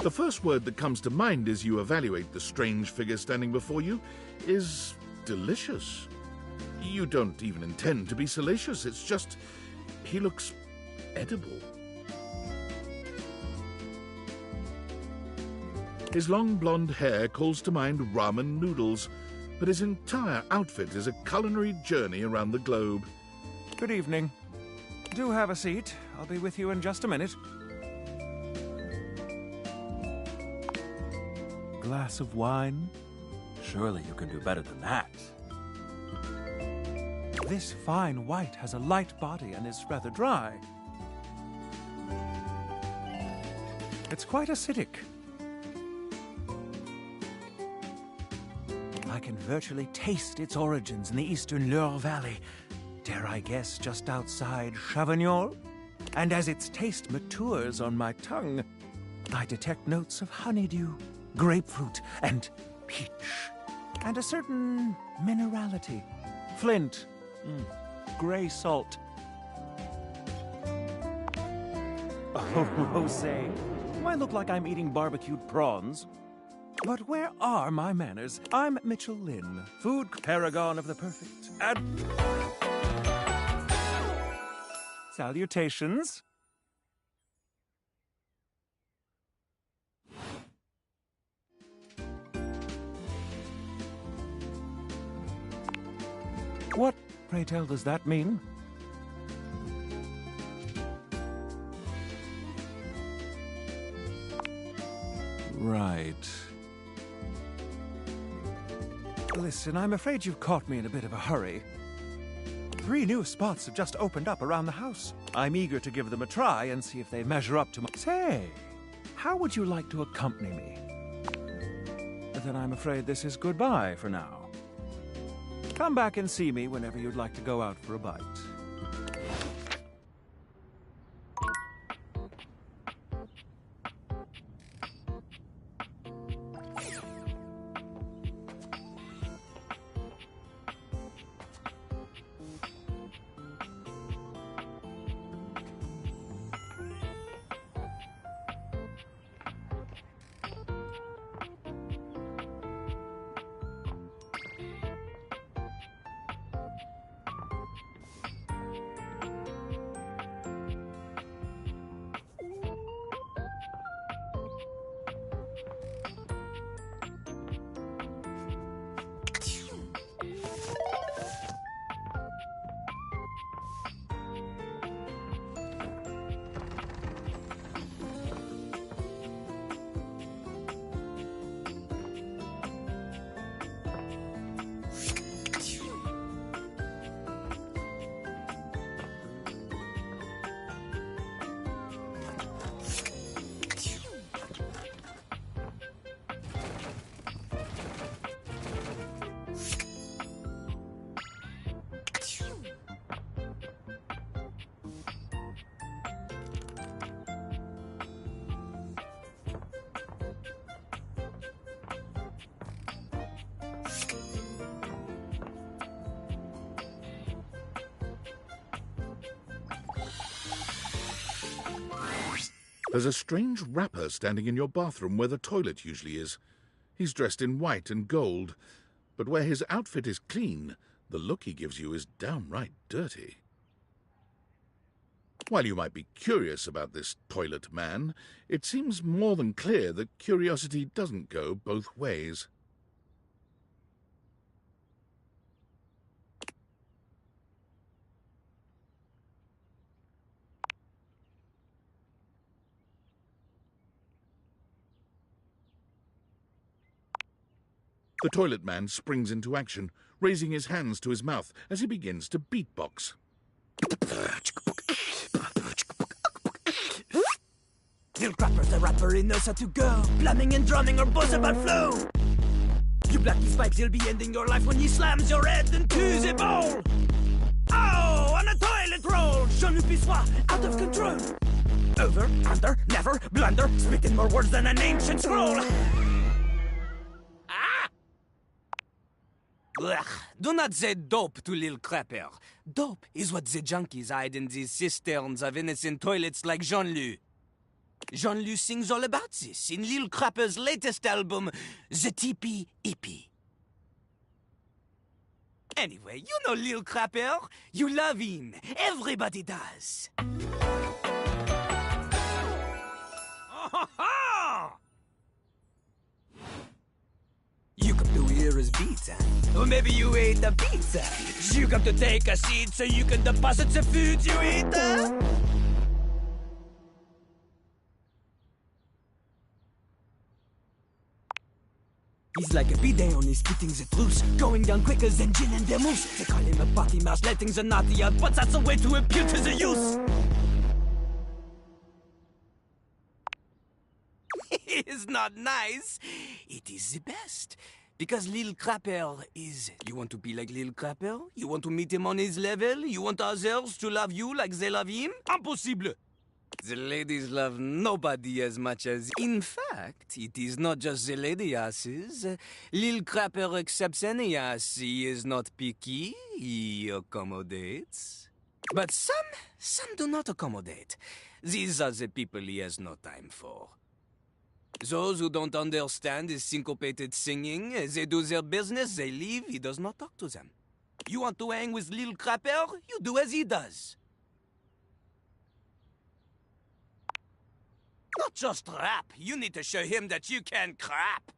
The first word that comes to mind as you evaluate the strange figure standing before you is delicious. You don't even intend to be salacious, it's just he looks edible. His long blonde hair calls to mind ramen noodles, but his entire outfit is a culinary journey around the globe. Good evening. Do have a seat. I'll be with you in just a minute. Glass of wine? Surely you can do better than that. This fine white has a light body and is rather dry. It's quite acidic. I can virtually taste its origins in the eastern Loire Valley. Dare I guess just outside Chavagnon? And as its taste matures on my tongue, I detect notes of honeydew, grapefruit, and peach. And a certain minerality. Flint. Gray salt. Oh, Jose, do I look like I'm eating barbecued prawns? But where are my manners? I'm Mitchell Lynn, food paragon of the perfect and... Salutations. What, pray tell, does that mean? Right. Listen, I'm afraid you've caught me in a bit of a hurry. 3 new spots have just opened up around the house. I'm eager to give them a try and see if they measure up to my... Say, how would you like to accompany me? then I'm afraid this is goodbye for now. Come back and see me whenever you'd like to go out for a bite. There's a strange rapper standing in your bathroom where the toilet usually is. He's dressed in white and gold, but where his outfit is clean, the look he gives you is downright dirty. While you might be curious about this toilet man, it seems more than clear that curiosity doesn't go both ways. The toilet man springs into action, raising his hands to his mouth as he begins to beatbox. Lil Crapper, the rapper, he knows how to go. Plumbing and drumming are both about flow. You block his pipes, he'll be ending your life when he slams your head into the bowl. Oh, on a toilet roll, Jean-Luc Pissoir, out of control. Over, under, never, blunder, spitting more words than an ancient scroll. Ugh. Do not say dope to Lil Crapper. Dope is what the junkies hide in these cisterns of innocent toilets like Jean-Luc. Jean-Luc sings all about this in Lil Crapper's latest album, The Teepee Hippie. Anyway, you know Lil Crapper. You love him. Everybody does. You come to hear his beats, or maybe you ate the pizza. You come to take a seat so you can deposit the food you eat. He's like a bidet on his spitting the truth, going down quicker than gin and vermouth. They call him a potty mouse, letting the naughty out, but that's a way to appeal to the youth. It is not nice. It is the best. Because Lil Crapper is... You want to be like Lil Crapper? You want to meet him on his level? You want others to love you like they love him? Impossible! The ladies love nobody as much as... In fact, it is not just the lady asses. Lil Crapper accepts any ass. He is not picky. He accommodates. But some do not accommodate. These are the people he has no time for. Those who don't understand his syncopated singing, they do their business, they leave, he does not talk to them. You want to hang with Lil Crapper? You do as he does. Not just rap, you need to show him that you can crap.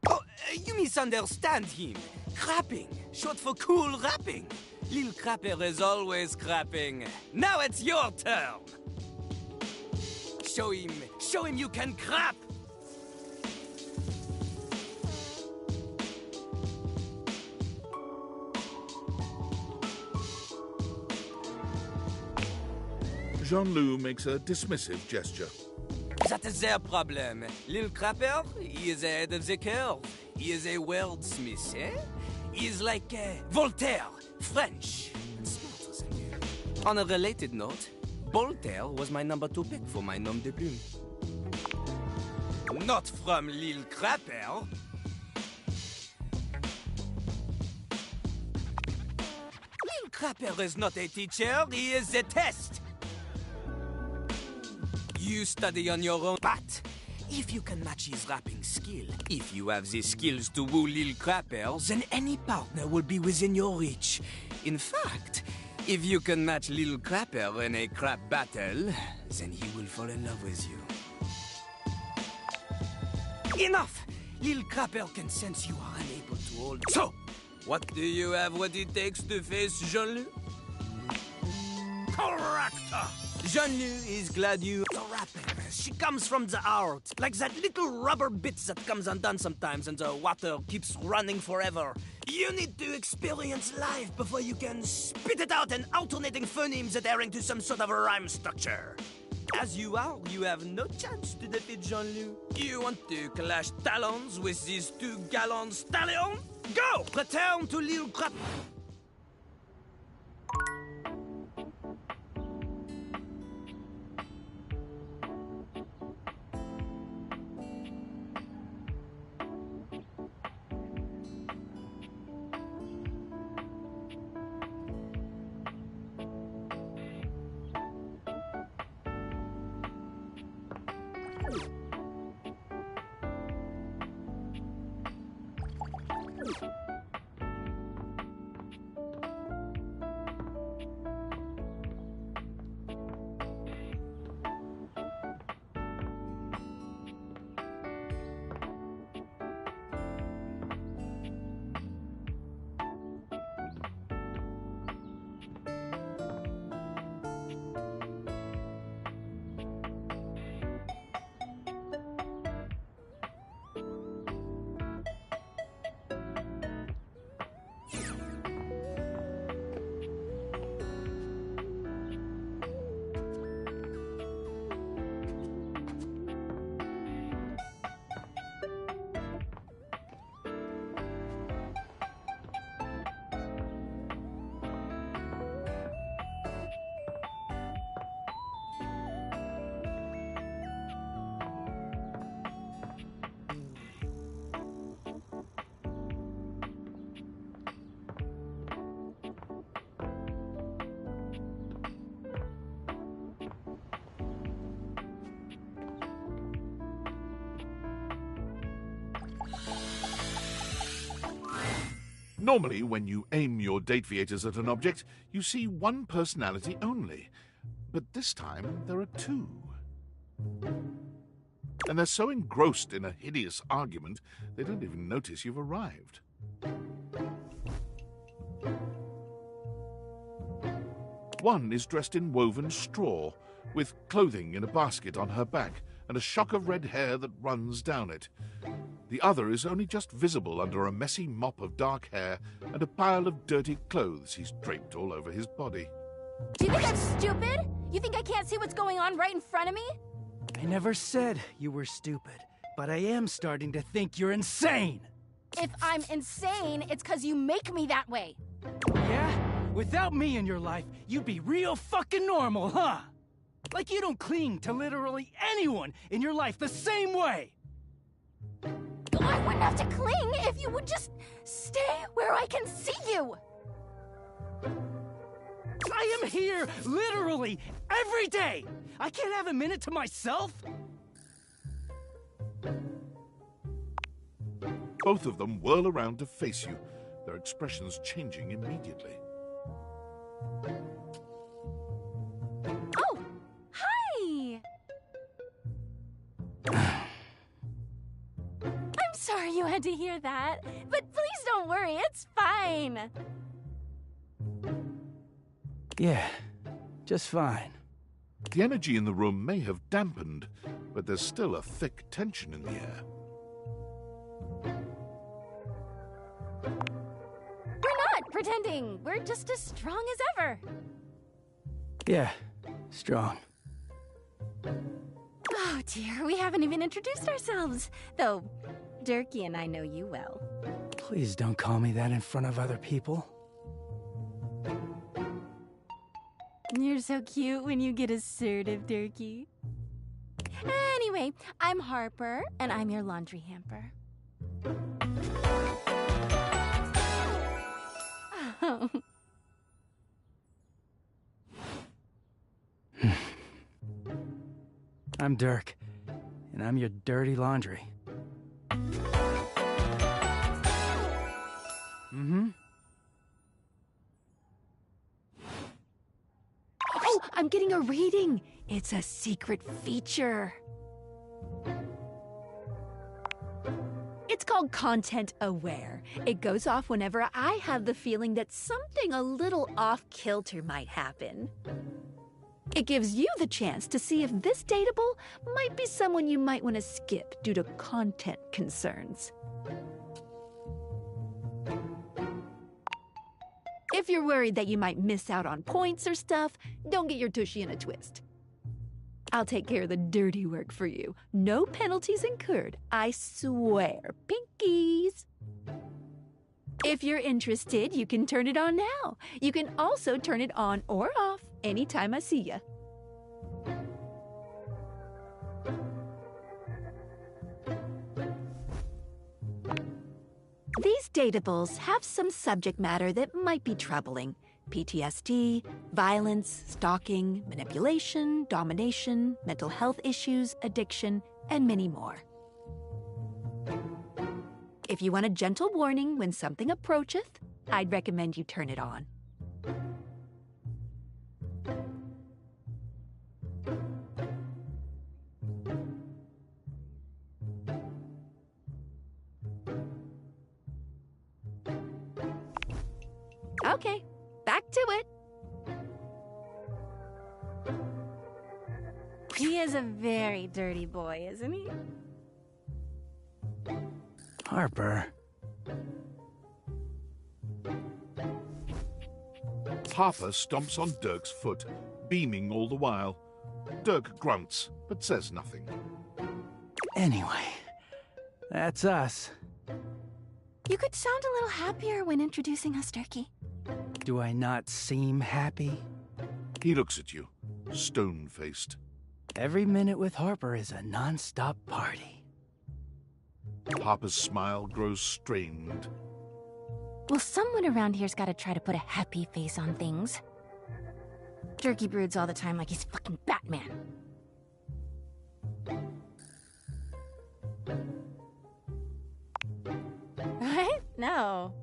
Oh, you misunderstand him. Crapping, short for cool rapping. Lil Crapper is always crapping. Now it's your turn. Show him you can crap. Jean-Luc makes a dismissive gesture. That's their problem. Little Crapper, he is ahead of the curve. He is a wordsmith, eh? He is like Voltaire, French, and smarter than you. On a related note, Voltaire was my number 2 pick for my nom de plume. Not from Lil Crapper. Lil Crapper is not a teacher, he is a test. You study on your own, but if you can match his rapping skill, if you have the skills to woo Lil Crapper, then any partner will be within your reach. In fact, if you can match Lil Crapper in a crap battle, then he will fall in love with you. Enough! Lil Crapper can sense you are unable to hold. So, what do you have what it takes to face Jean-Luc? Correct! Jean-Luc is glad you are rapping. She comes from the art, like that little rubber bit that comes undone sometimes and the water keeps running forever. You need to experience life before you can spit it out in alternating phonemes adhering to some sort of a rhyme structure. As you are, you have no chance to defeat Jean-Luc. You want to clash talons with these 2 gallant stallions? Go! Return to Lil Crap. Normally, when you aim your Dateviators at an object, you see one personality only. But this time, there are 2. And they're so engrossed in a hideous argument, they don't even notice you've arrived. One is dressed in woven straw, with clothing in a basket on her back, and a shock of red hair that runs down it. The other is only just visible under a messy mop of dark hair and a pile of dirty clothes he's draped all over his body. Do you think I'm stupid? You think I can't see what's going on right in front of me? I never said you were stupid, but I am starting to think you're insane. If I'm insane, it's because you make me that way. Yeah? Without me in your life, you'd be real fucking normal, huh? Like you don't cling to literally anyone in your life the same way. I wouldn't have to cling if you would just stay where I can see you. I am here literally every day. I can't have a minute to myself. Both of them whirl around to face you, their expressions changing immediately. Oh, hi! I'm sorry you had to hear that, but please don't worry, it's fine. Yeah, just fine. The energy in the room may have dampened, but there's still a thick tension in the air. We're not pretending. We're just as strong as ever. Yeah, strong. Oh dear, we haven't even introduced ourselves. Though, Durkee and I know you well. Please don't call me that in front of other people. You're so cute when you get assertive, Durkee. Anyway, I'm Harper, and I'm your laundry hamper. Oh. I'm Dirk, and I'm your dirty laundry. Mm-hmm. Oh, I'm getting a reading. It's a secret feature. It's called Content Aware. It goes off whenever I have the feeling that something a little off-kilter might happen. It gives you the chance to see if this dateable might be someone you might want to skip due to content concerns. If you're worried that you might miss out on points or stuff, don't get your tushy in a twist. I'll take care of the dirty work for you. No penalties incurred, I swear. Pinkies! If you're interested, you can turn it on now. You can also turn it on or off anytime I see ya. These datables have some subject matter that might be troubling. PTSD, violence, stalking, manipulation, domination, mental health issues, addiction, and many more. If you want a gentle warning when something approacheth, I'd recommend you turn it on. Okay, back to it. He is a very dirty boy, isn't he? Harper. Harper stomps on Dirk's foot, beaming all the while. Dirk grunts, but says nothing. Anyway, that's us. You could sound a little happier when introducing us, Durkee. Do I not seem happy? He looks at you, stone-faced. Every minute with Harper is a non-stop party. Harper's smile grows strained. Well, someone around here's got to try to put a happy face on things. Durkee broods all the time like he's fucking Batman. Right? No.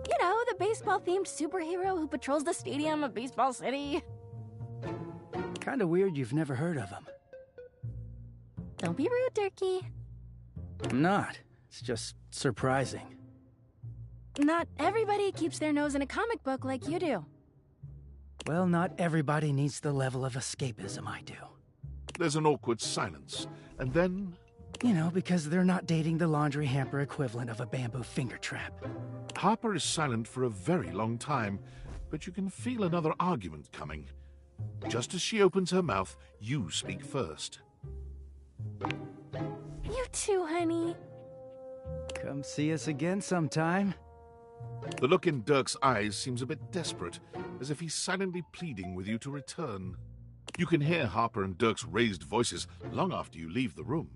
You know, the baseball-themed superhero who patrols the stadium of Baseball City. Kinda weird you've never heard of him. Don't be rude, Durkee. I'm not. It's just surprising. Not everybody keeps their nose in a comic book like you do. Well, not everybody needs the level of escapism I do. There's an awkward silence, and then... You know, because they're not dating the laundry hamper equivalent of a bamboo finger trap. Harper is silent for a very long time, but you can feel another argument coming. Just as she opens her mouth, you speak first. You too, honey. Come see us again sometime. The look in Dirk's eyes seems a bit desperate, as if he's silently pleading with you to return. You can hear Harper and Dirk's raised voices long after you leave the room.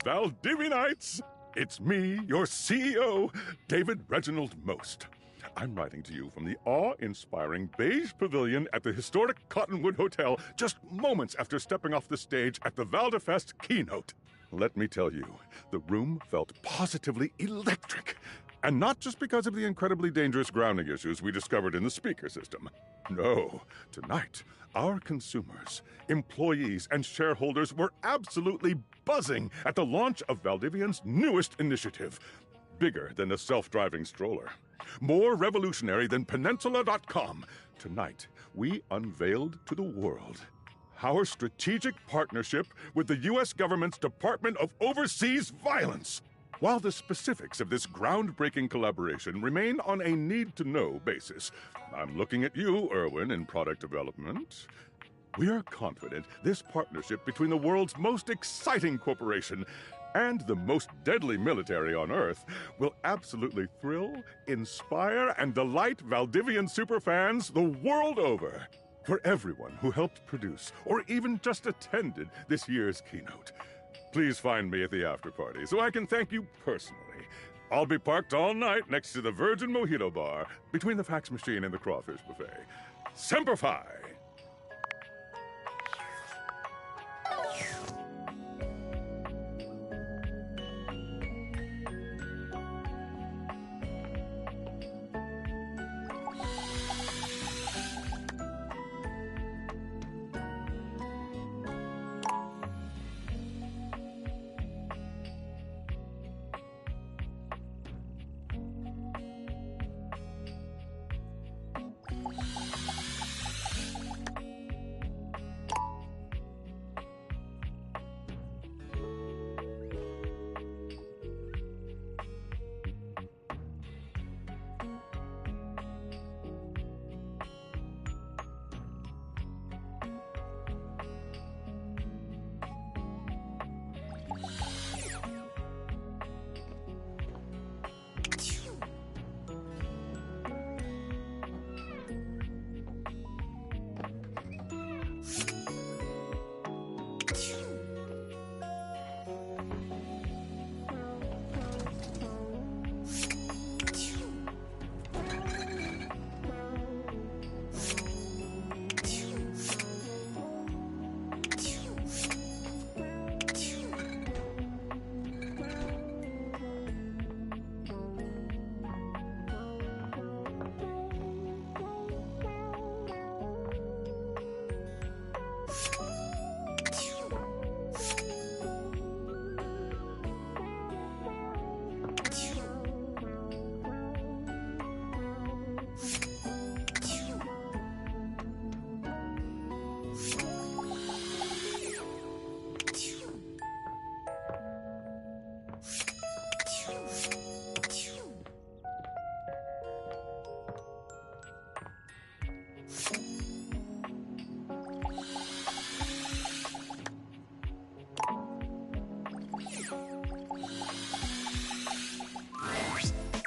Valdivianites! It's me, your CEO, David Reginald Most. I'm writing to you from the awe-inspiring beige pavilion at the historic Cottonwood Hotel just moments after stepping off the stage at the Valdefest keynote. Let me tell you, the room felt positively electric. And not just because of the incredibly dangerous grounding issues we discovered in the speaker system. No, tonight, our consumers, employees, and shareholders were absolutely buzzing at the launch of Valdivian's newest initiative. Bigger than a self-driving stroller. More revolutionary than Peninsula.com. Tonight, we unveiled to the world our strategic partnership with the U.S. government's Department of Overseas Violence. While the specifics of this groundbreaking collaboration remain on a need-to-know basis, I'm looking at you, Erwin, in product development. We are confident this partnership between the world's most exciting corporation and the most deadly military on Earth will absolutely thrill, inspire, and delight Valdivian superfans the world over. For everyone who helped produce or even just attended this year's keynote, please find me at the after-party so I can thank you personally. I'll be parked all night next to the Virgin Mojito Bar between the fax machine and the crawfish buffet. Semper Fi!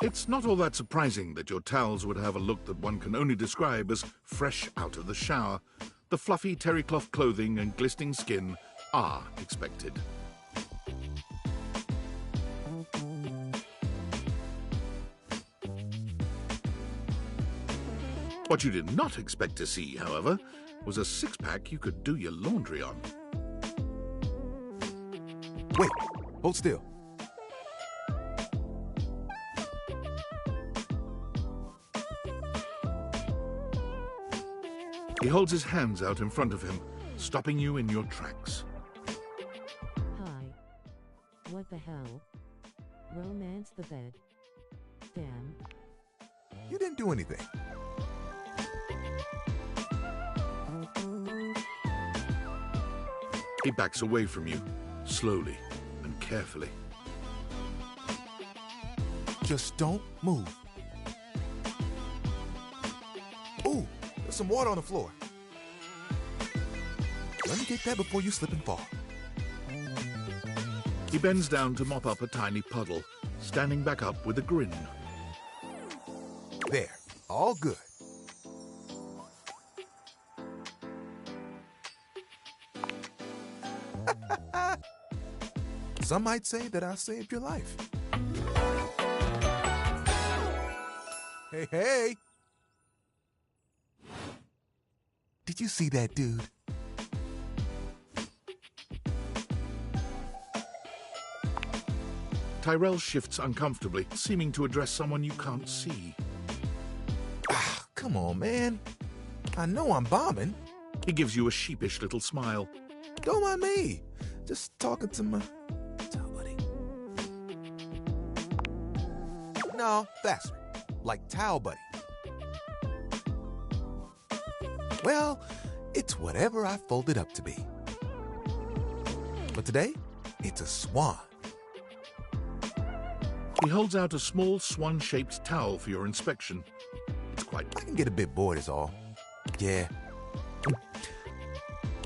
It's not all that surprising that your towels would have a look that one can only describe as fresh out of the shower. The fluffy terry cloth clothing and glistening skin are expected. What you did not expect to see, however, was a six-pack you could do your laundry on. Wait, hold still. He holds his hands out in front of him, stopping you in your tracks. Hi. What the hell? Romance the bed. Damn. You didn't do anything. He backs away from you, slowly and carefully. Just don't move. Ooh, there's some water on the floor. Let me get that before you slip and fall. He bends down to mop up a tiny puddle, standing back up with a grin. There, all good. Some might say that I saved your life. Hey, hey! Did you see that dude? Tyrell shifts uncomfortably, seeming to address someone you can't see. Ah, come on, man. I know I'm bombing. He gives you a sheepish little smile. Don't mind me. Just talking to my... No, faster. Like Towel Buddy. Well, it's whatever I fold it up to be. But today, it's a swan. He holds out a small swan-shaped towel for your inspection. It's quite... I can get a bit bored is all. Yeah.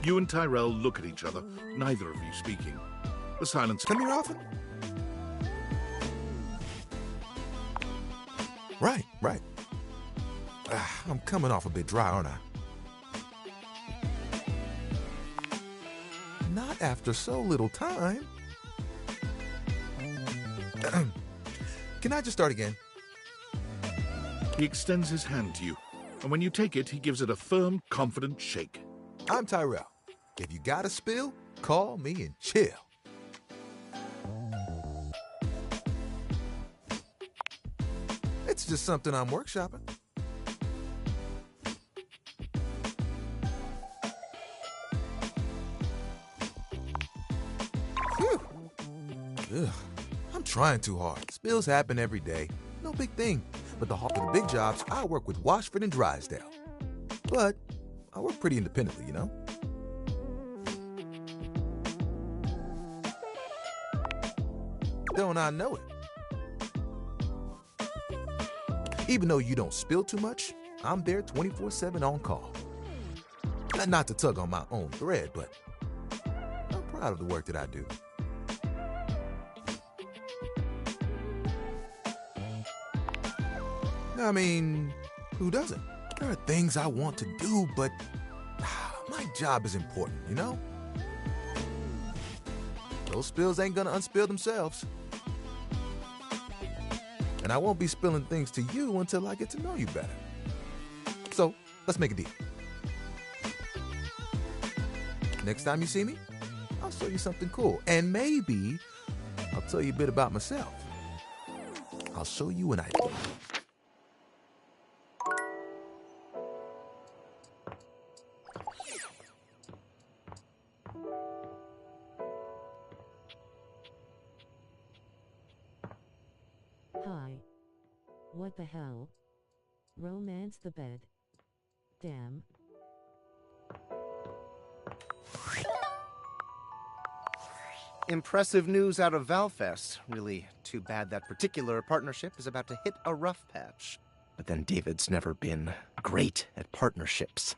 You and Tyrell look at each other, neither of you speaking. The silence... Come here often? Right. I'm coming off a bit dry, aren't I? Not after so little time. Can I just start again? He extends his hand to you, and when you take it, he gives it a firm, confident shake. I'm Tyrell. If you got a spill, call me and chill. It's just something I'm workshopping. Phew. Ugh. I'm trying too hard. Spills happen every day. No big thing. But for the big jobs, I work with Washford and Drysdale. But I work pretty independently, you know? Don't I know it? Even though you don't spill too much, I'm there 24/7 on call. Not to tug on my own thread, but I'm proud of the work that I do. I mean, who doesn't? There are things I want to do, but my job is important, you know? Those spills ain't gonna unspill themselves. And I won't be spilling things to you until I get to know you better. So, let's make a deal. Next time you see me, I'll show you something cool. And maybe I'll tell you a bit about myself. I'll show you an idea. Hi. What the hell? Romance the bed. Damn. Impressive news out of Valfest. Really too bad that particular partnership is about to hit a rough patch. But then David's never been great at partnerships.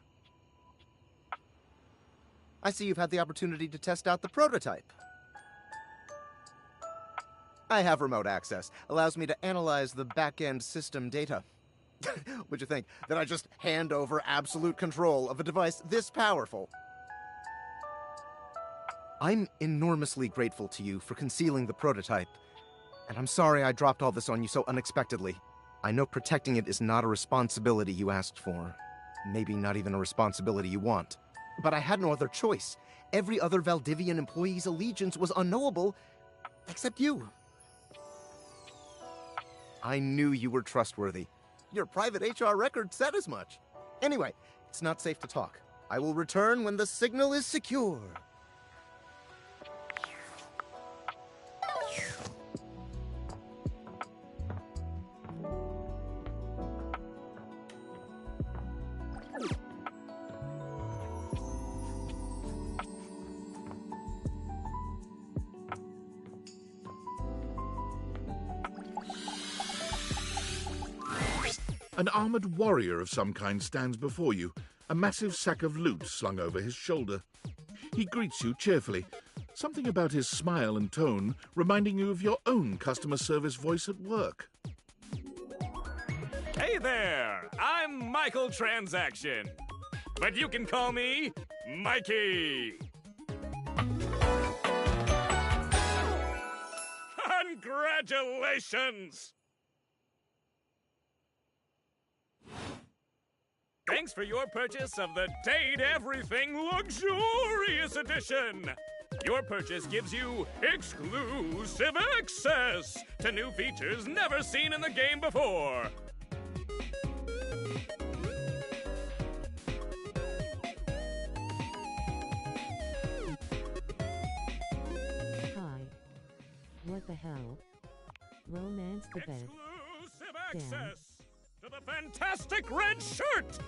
I see you've had the opportunity to test out the prototype. I have remote access. Allows me to analyze the back-end system data. What'd you think? That I just hand over absolute control of a device this powerful? I'm enormously grateful to you for concealing the prototype, and I'm sorry I dropped all this on you so unexpectedly. I know protecting it is not a responsibility you asked for. Maybe not even a responsibility you want. But I had no other choice. Every other Valdivian employee's allegiance was unknowable, except you. I knew you were trustworthy. Your private HR record said as much. Anyway, it's not safe to talk. I will return when the signal is secure. An armored warrior of some kind stands before you, a massive sack of loot slung over his shoulder. He greets you cheerfully, something about his smile and tone reminding you of your own customer service voice at work. Hey there! I'm Michael Transaction, but you can call me Mikey! Congratulations! Thanks for your purchase of the Date Everything Luxurious Edition! Your purchase gives you exclusive access to new features never seen in the game before! Hi. What the hell? Romance the bed. Exclusive access to the fantastic red shirt!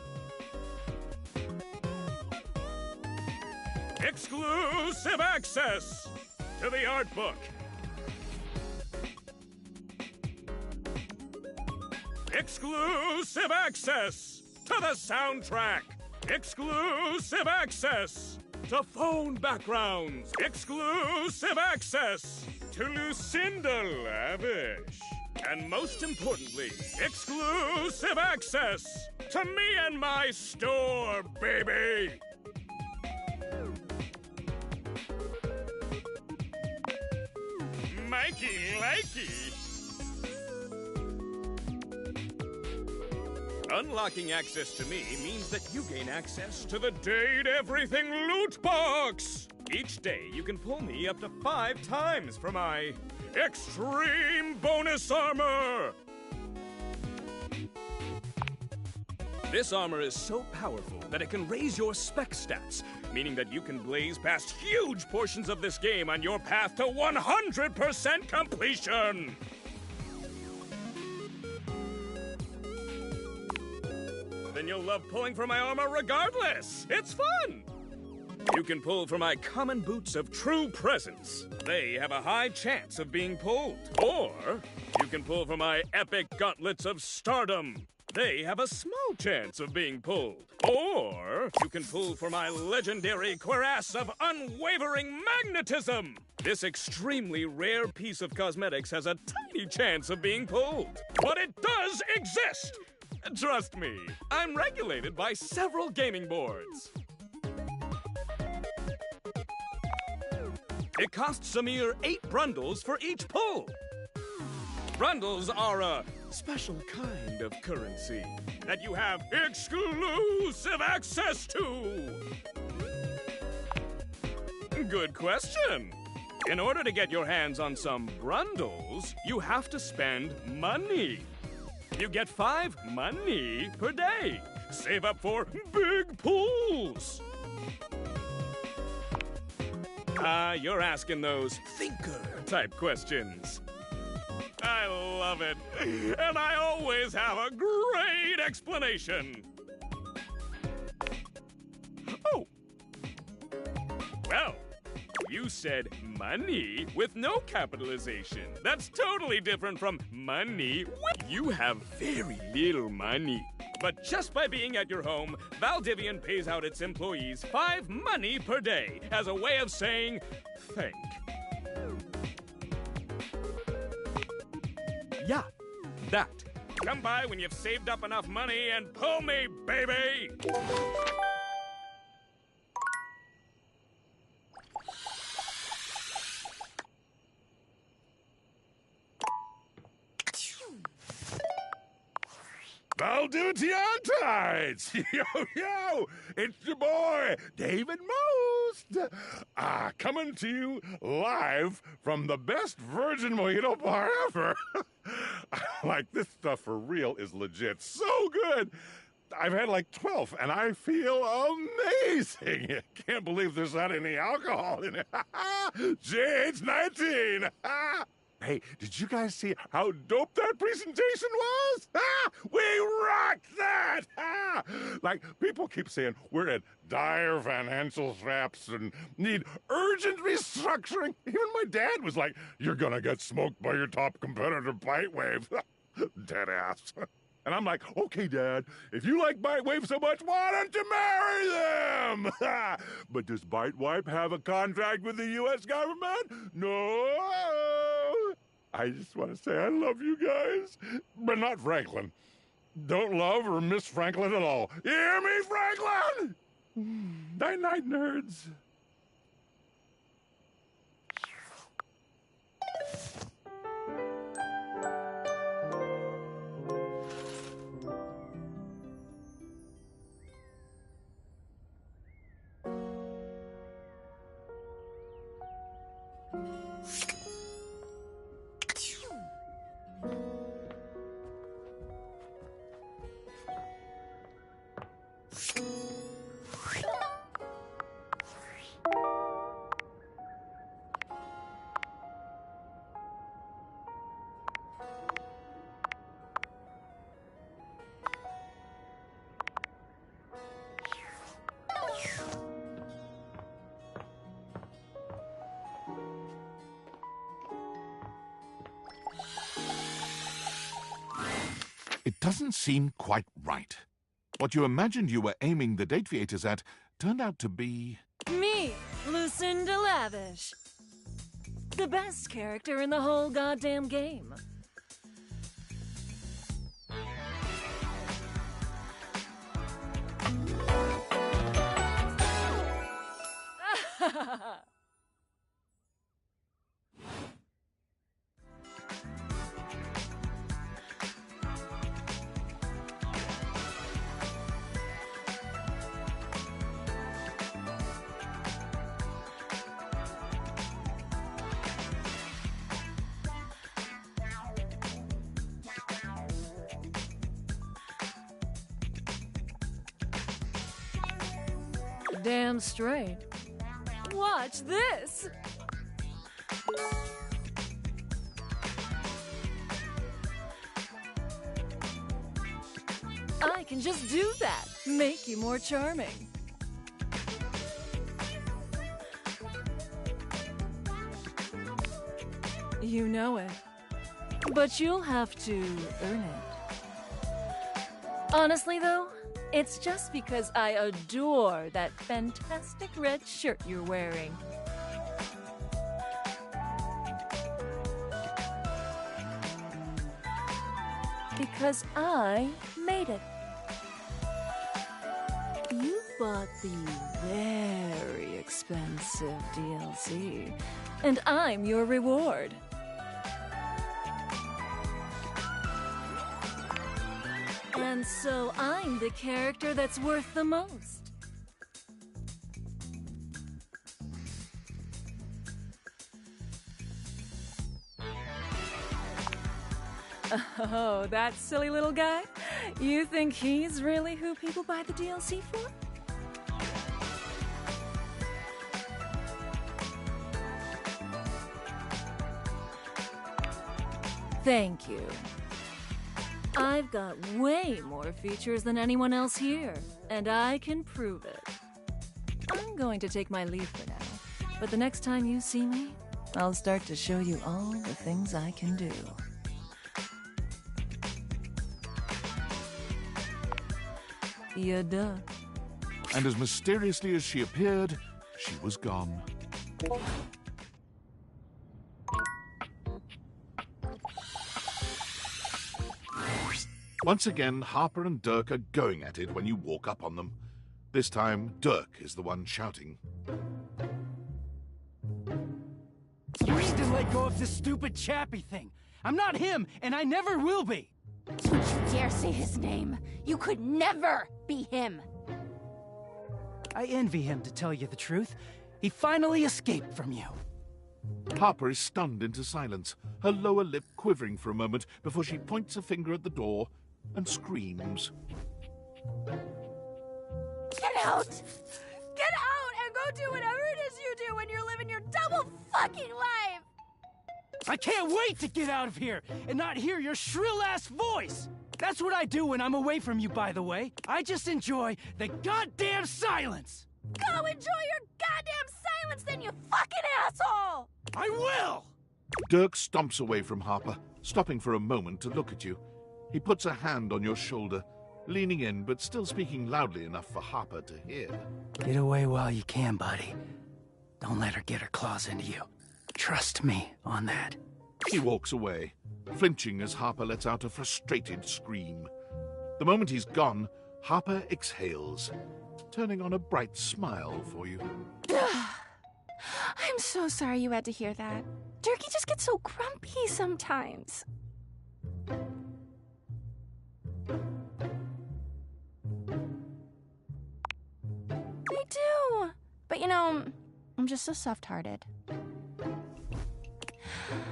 Exclusive access to the art book! Exclusive access to the soundtrack. Exclusive access to phone backgrounds. Exclusive access to Lucinda Lavish. And most importantly, exclusive access to me and my store, baby! Mikey likey! Unlocking access to me means that you gain access to the Date Everything Loot Box! Each day, you can pull me up to 5 times for my Extreme Bonus Armor! This armor is so powerful that it can raise your spec stats, meaning that you can blaze past huge portions of this game on your path to 100% completion! Then you'll love pulling for my armor regardless! It's fun! You can pull for my common boots of true presence. They have a high chance of being pulled. Or you can pull for my epic gauntlets of stardom. They have a small chance of being pulled. Or you can pull for my legendary cuirass of unwavering magnetism. This extremely rare piece of cosmetics has a tiny chance of being pulled. But it does exist! Trust me, I'm regulated by several gaming boards. It costs a mere 8 brundles for each pull. Brundles are a special kind of currency that you have exclusive access to. Good question. In order to get your hands on some brundles, you have to spend money. You get 5 money per day. Save up for big pulls. You're asking those thinker-type questions. I love it, and I always have a great explanation. Oh. Well, you said money with no capitalization. That's totally different from money. You have very little money. But just by being at your home, Valdivian pays out its employees 5 money per day as a way of saying thank. Yeah, that. Come by when you've saved up enough money and pull me, baby! Valdutiantites! Yo, it's your boy, David Most! Coming to you live from the best virgin mojito bar ever. Like, this stuff for real is legit so good. I've had like 12, and I feel amazing. Can't believe there's not any alcohol in it. JH19! Hey, did you guys see how dope that presentation was? We rocked that! Like, people keep saying we're in dire financial straps and need urgent restructuring. Even my dad was like, you're gonna get smoked by your top competitor, Bitewave. Dead ass. And I'm like, okay, Dad, if you like Bitewave so much, why don't you marry them? But does Bitewave have a contract with the U.S. government? No. I just want to say I love you guys, but not Franklin. Don't love or miss Franklin at all. You hear me, Franklin? Night-night, nerds. doesn't seem quite right. What you imagined you were aiming the date theaters at turned out to be... Me, Lucinda Lavish. The best character in the whole goddamn game. Damn straight. Watch this! I can just do that. Make you more charming. You know it. But you'll have to earn it. Honestly, though, it's just because I adore that fantastic red shirt you're wearing. Because I made it. You bought the very expensive DLC, and I'm your reward. And so I'm the character that's worth the most. Oh, that silly little guy? You think he's really who people buy the DLC for? Thank you. I've got way more features than anyone else here, and I can prove it. I'm going to take my leave for now, but the next time you see me, I'll start to show you all the things I can do. Yeah, duh. And as mysteriously as she appeared, she was gone. Once again, Harper and Dirk are going at it when you walk up on them. This time, Dirk is the one shouting. You need to let go of this stupid Chappie thing. I'm not him, and I never will be. Don't you dare say his name. You could never be him. I envy him, to tell you the truth. He finally escaped from you. Harper is stunned into silence, her lower lip quivering for a moment before she points a finger at the door and screams. Get out! Get out and go do whatever it is you do when you're living your double fucking life! I can't wait to get out of here and not hear your shrill-ass voice! That's what I do when I'm away from you, by the way. I just enjoy the goddamn silence! Go enjoy your goddamn silence then, you fucking asshole! I will! Dirk stomps away from Harper, stopping for a moment to look at you. He puts a hand on your shoulder, leaning in but still speaking loudly enough for Harper to hear. Get away while you can, buddy. Don't let her get her claws into you. Trust me on that. He walks away, flinching as Harper lets out a frustrated scream. The moment he's gone, Harper exhales, turning on a bright smile for you. I'm so sorry you had to hear that. Durkee just gets so grumpy sometimes. I do. But you know, I'm just so soft-hearted.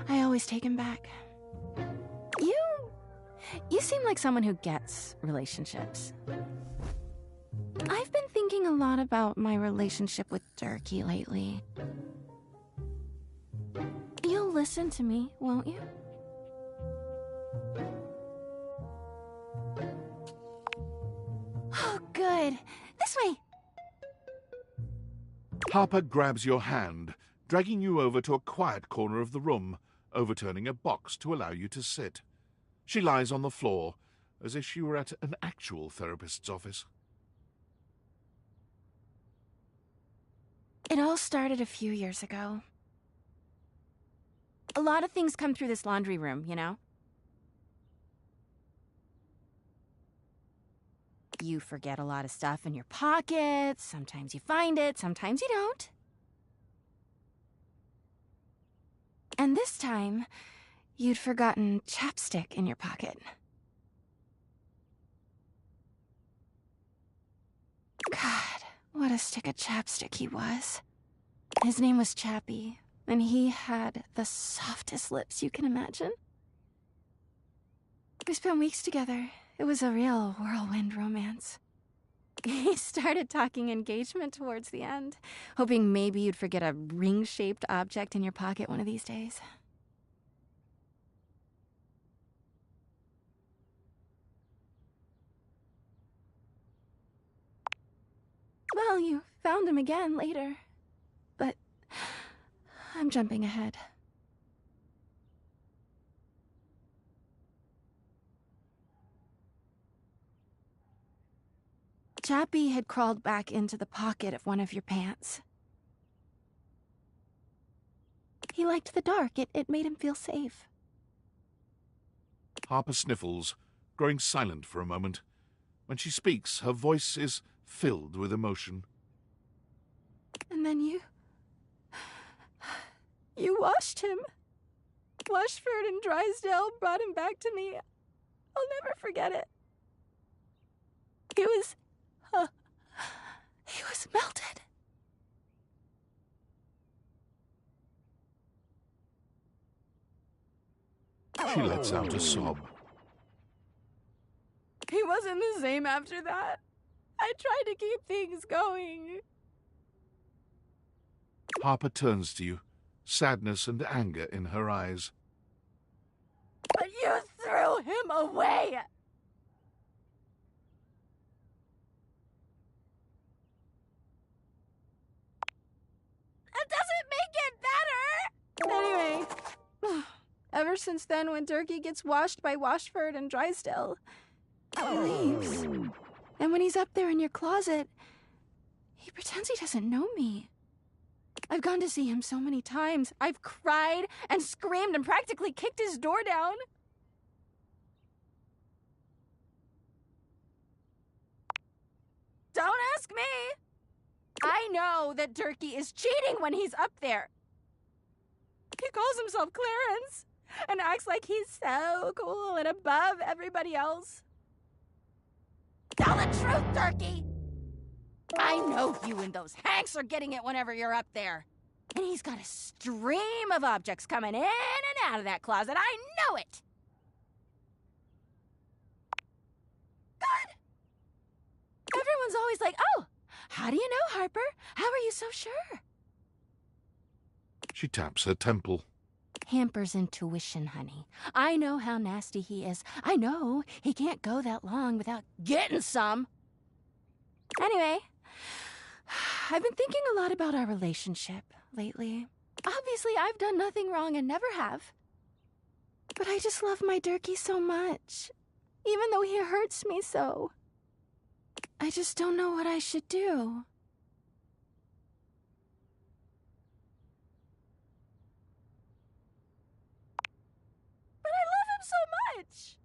I always take him back. You seem like someone who gets relationships. I've been thinking a lot about my relationship with Durkee lately. You'll listen to me, won't you? Oh, good. This way. Harper grabs your hand, dragging you over to a quiet corner of the room, overturning a box to allow you to sit. She lies on the floor, as if she were at an actual therapist's office. It all started a few years ago. A lot of things come through this laundry room, you know? You forget a lot of stuff in your pockets. Sometimes you find it, sometimes you don't. And this time, you'd forgotten chapstick in your pocket. God, what a stick of chapstick he was. His name was Chappie, and he had the softest lips you can imagine. We spent weeks together. It was a real whirlwind romance. He started talking engagement towards the end, hoping maybe you'd forget a ring-shaped object in your pocket one of these days. Well, you found him again later, but I'm jumping ahead. Chappie had crawled back into the pocket of one of your pants. He liked the dark. It made him feel safe. Harper sniffles, growing silent for a moment. When she speaks, her voice is filled with emotion. And then you washed him. Washford and Drysdale brought him back to me. I'll never forget it. He was melted. She lets out a sob. He wasn't the same after that. I tried to keep things going. Harper turns to you, sadness and anger in her eyes. But you threw him away! That doesn't make it better! Anyway, ever since then, when Durkee gets washed by Washford and Drysdale, he leaves. And when he's up there in your closet, he pretends he doesn't know me. I've gone to see him so many times. I've cried and screamed and practically kicked his door down. Don't ask me. I know that Durkee is cheating when he's up there. He calls himself Clarence and acts like he's so cool and above everybody else. Tell the truth, Durkee! I know you and those Hanks are getting it whenever you're up there. And he's got a stream of objects coming in and out of that closet. I know it! Good! Everyone's always like, oh, how do you know, Harper? How are you so sure? She taps her temple. Hamper's intuition, honey. I know how nasty he is. I know he can't go that long without getting some. Anyway, I've been thinking a lot about our relationship lately. Obviously, I've done nothing wrong and never have. But I just love my Durkee so much, even though he hurts me so. I just don't know what I should do. But I love him so much.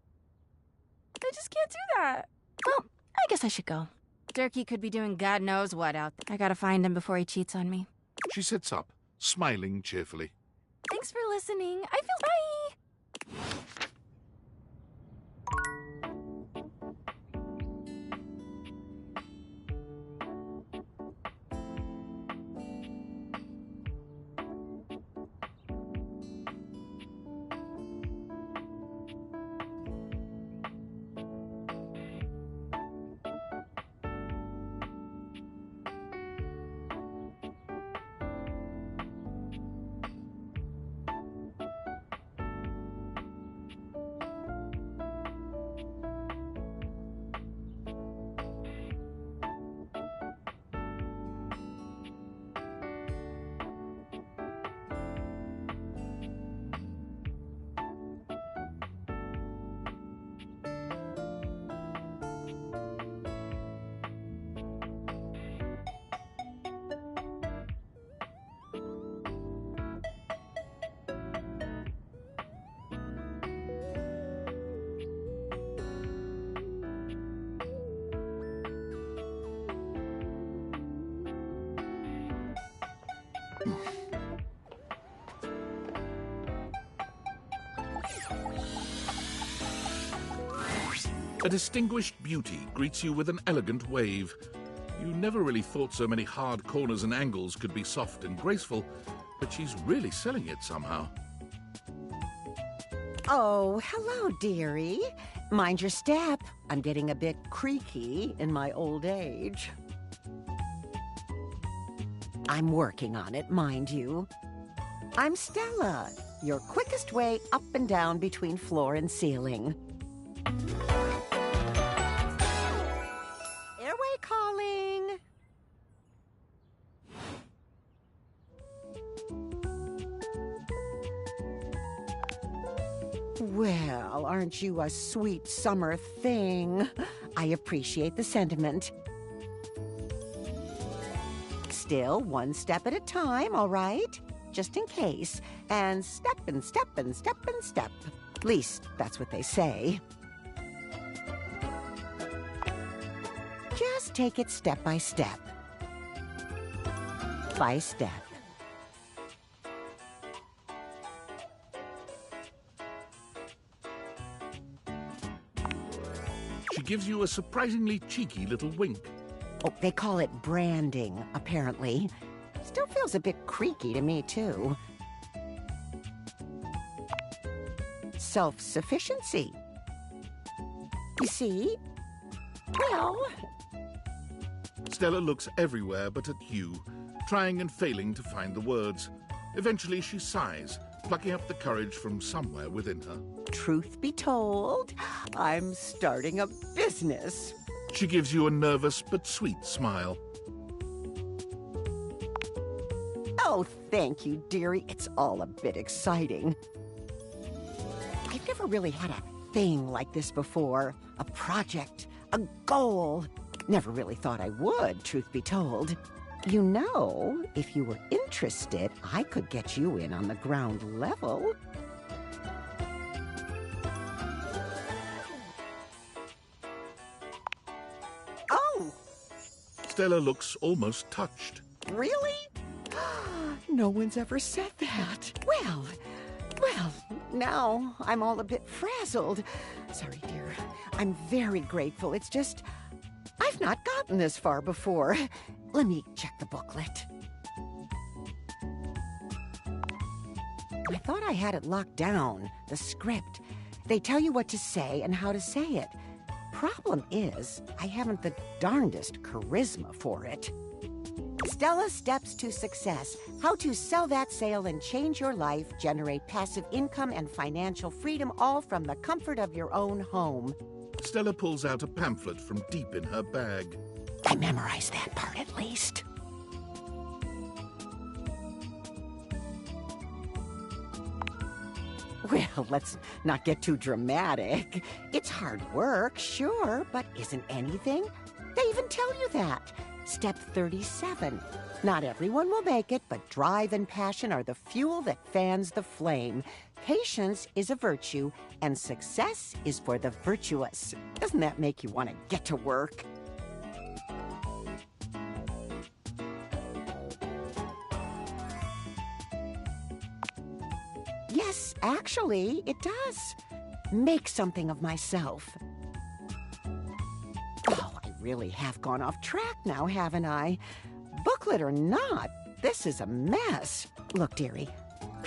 I just can't do that. Well, I guess I should go. Durkee could be doing God knows what out there. I gotta find him before he cheats on me. She sits up, smiling cheerfully. Thanks for listening. I feel bye. A distinguished beauty greets you with an elegant wave. You never really thought so many hard corners and angles could be soft and graceful, but she's really selling it somehow. Oh, hello, dearie. Mind your step. I'm getting a bit creaky in my old age. I'm working on it, mind you. I'm Stella, your quickest way up and down between floor and ceiling. Airway calling. Well, aren't you a sweet summer thing? I appreciate the sentiment. Still, one step at a time, all right? Just in case. And step and step and step and step. At least, that's what they say. Just take it step by step. By step. She gives you a surprisingly cheeky little wink. Oh, they call it branding, apparently. Still feels a bit creaky to me, too. Self-sufficiency. You see? Well... Stella looks everywhere but at you, trying and failing to find the words. Eventually she sighs, plucking up the courage from somewhere within her. Truth be told, I'm starting a business. She gives you a nervous but sweet smile. Oh, thank you, dearie. It's all a bit exciting. I've never really had a thing like this before. A project, a goal. Never really thought I would, truth be told. You know, if you were interested, I could get you in on the ground level. Oh! Stella looks almost touched. Really? No one's ever said that. Well, now I'm all a bit frazzled. Sorry, dear. I'm very grateful. It's just, I've not gotten this far before. Let me check the booklet. I thought I had it locked down, the script. They tell you what to say and how to say it. Problem is, I haven't the darndest charisma for it. Stella Steps to Success. How to sell that sale and change your life, generate passive income and financial freedom, all from the comfort of your own home. Stella pulls out a pamphlet from deep in her bag. I memorized that part at least. Well, let's not get too dramatic. It's hard work, sure, but isn't anything? They even tell you that. Step 37. Not everyone will make it, but drive and passion are the fuel that fans the flame. Patience is a virtue, and success is for the virtuous. Doesn't that make you want to get to work? Yes, actually, it does. Make something of myself. Oh, I really have gone off track now, haven't I? Booklet or not, this is a mess. Look, dearie,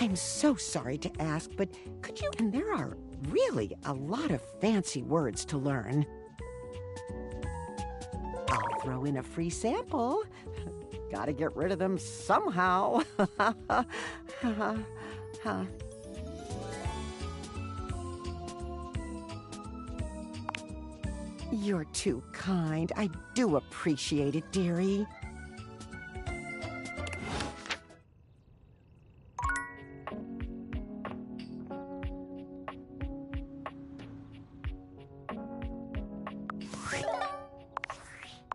I'm so sorry to ask, but could you... And there are really a lot of fancy words to learn. I'll throw in a free sample. Gotta get rid of them somehow. You're too kind. I do appreciate it, dearie.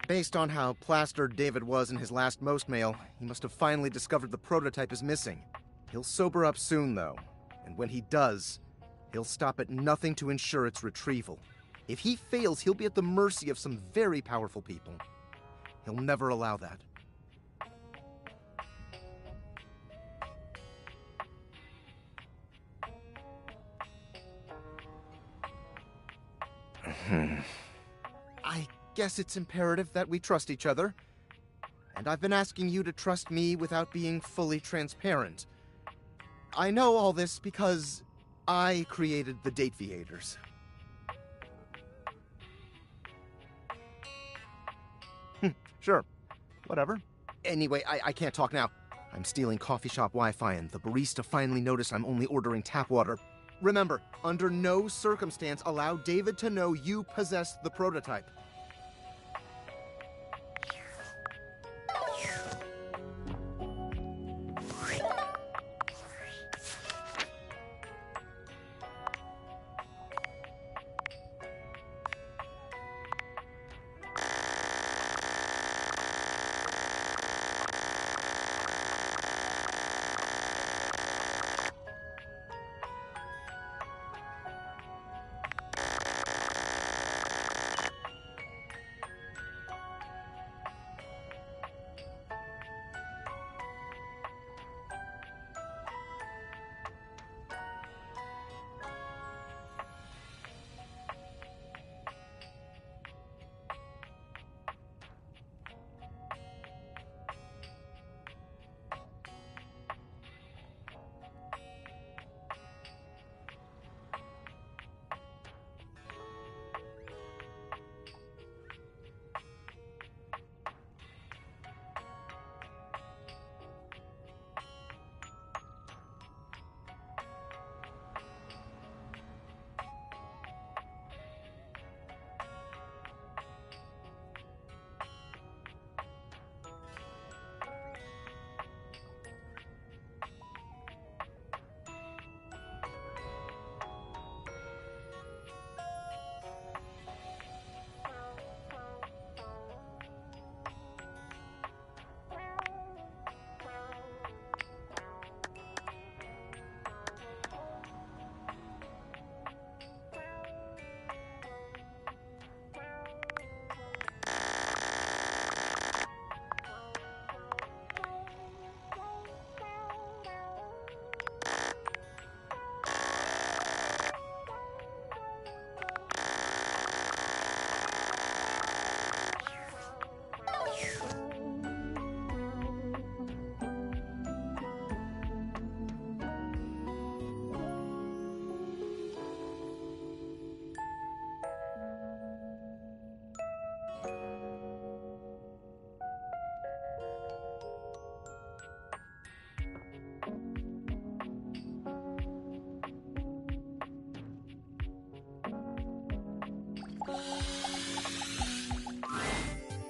Based on how plastered David was in his last Most mail, he must have finally discovered the prototype is missing. He'll sober up soon, though, and when he does, he'll stop at nothing to ensure its retrieval. If he fails, he'll be at the mercy of some very powerful people. He'll never allow that. I guess it's imperative that we trust each other. And I've been asking you to trust me without being fully transparent. I know all this because I created the Dateviators. Sure. Whatever. Anyway, I can't talk now. I'm stealing coffee shop Wi-Fi, and the barista finally noticed I'm only ordering tap water. Remember, under no circumstance allow David to know you possess the prototype.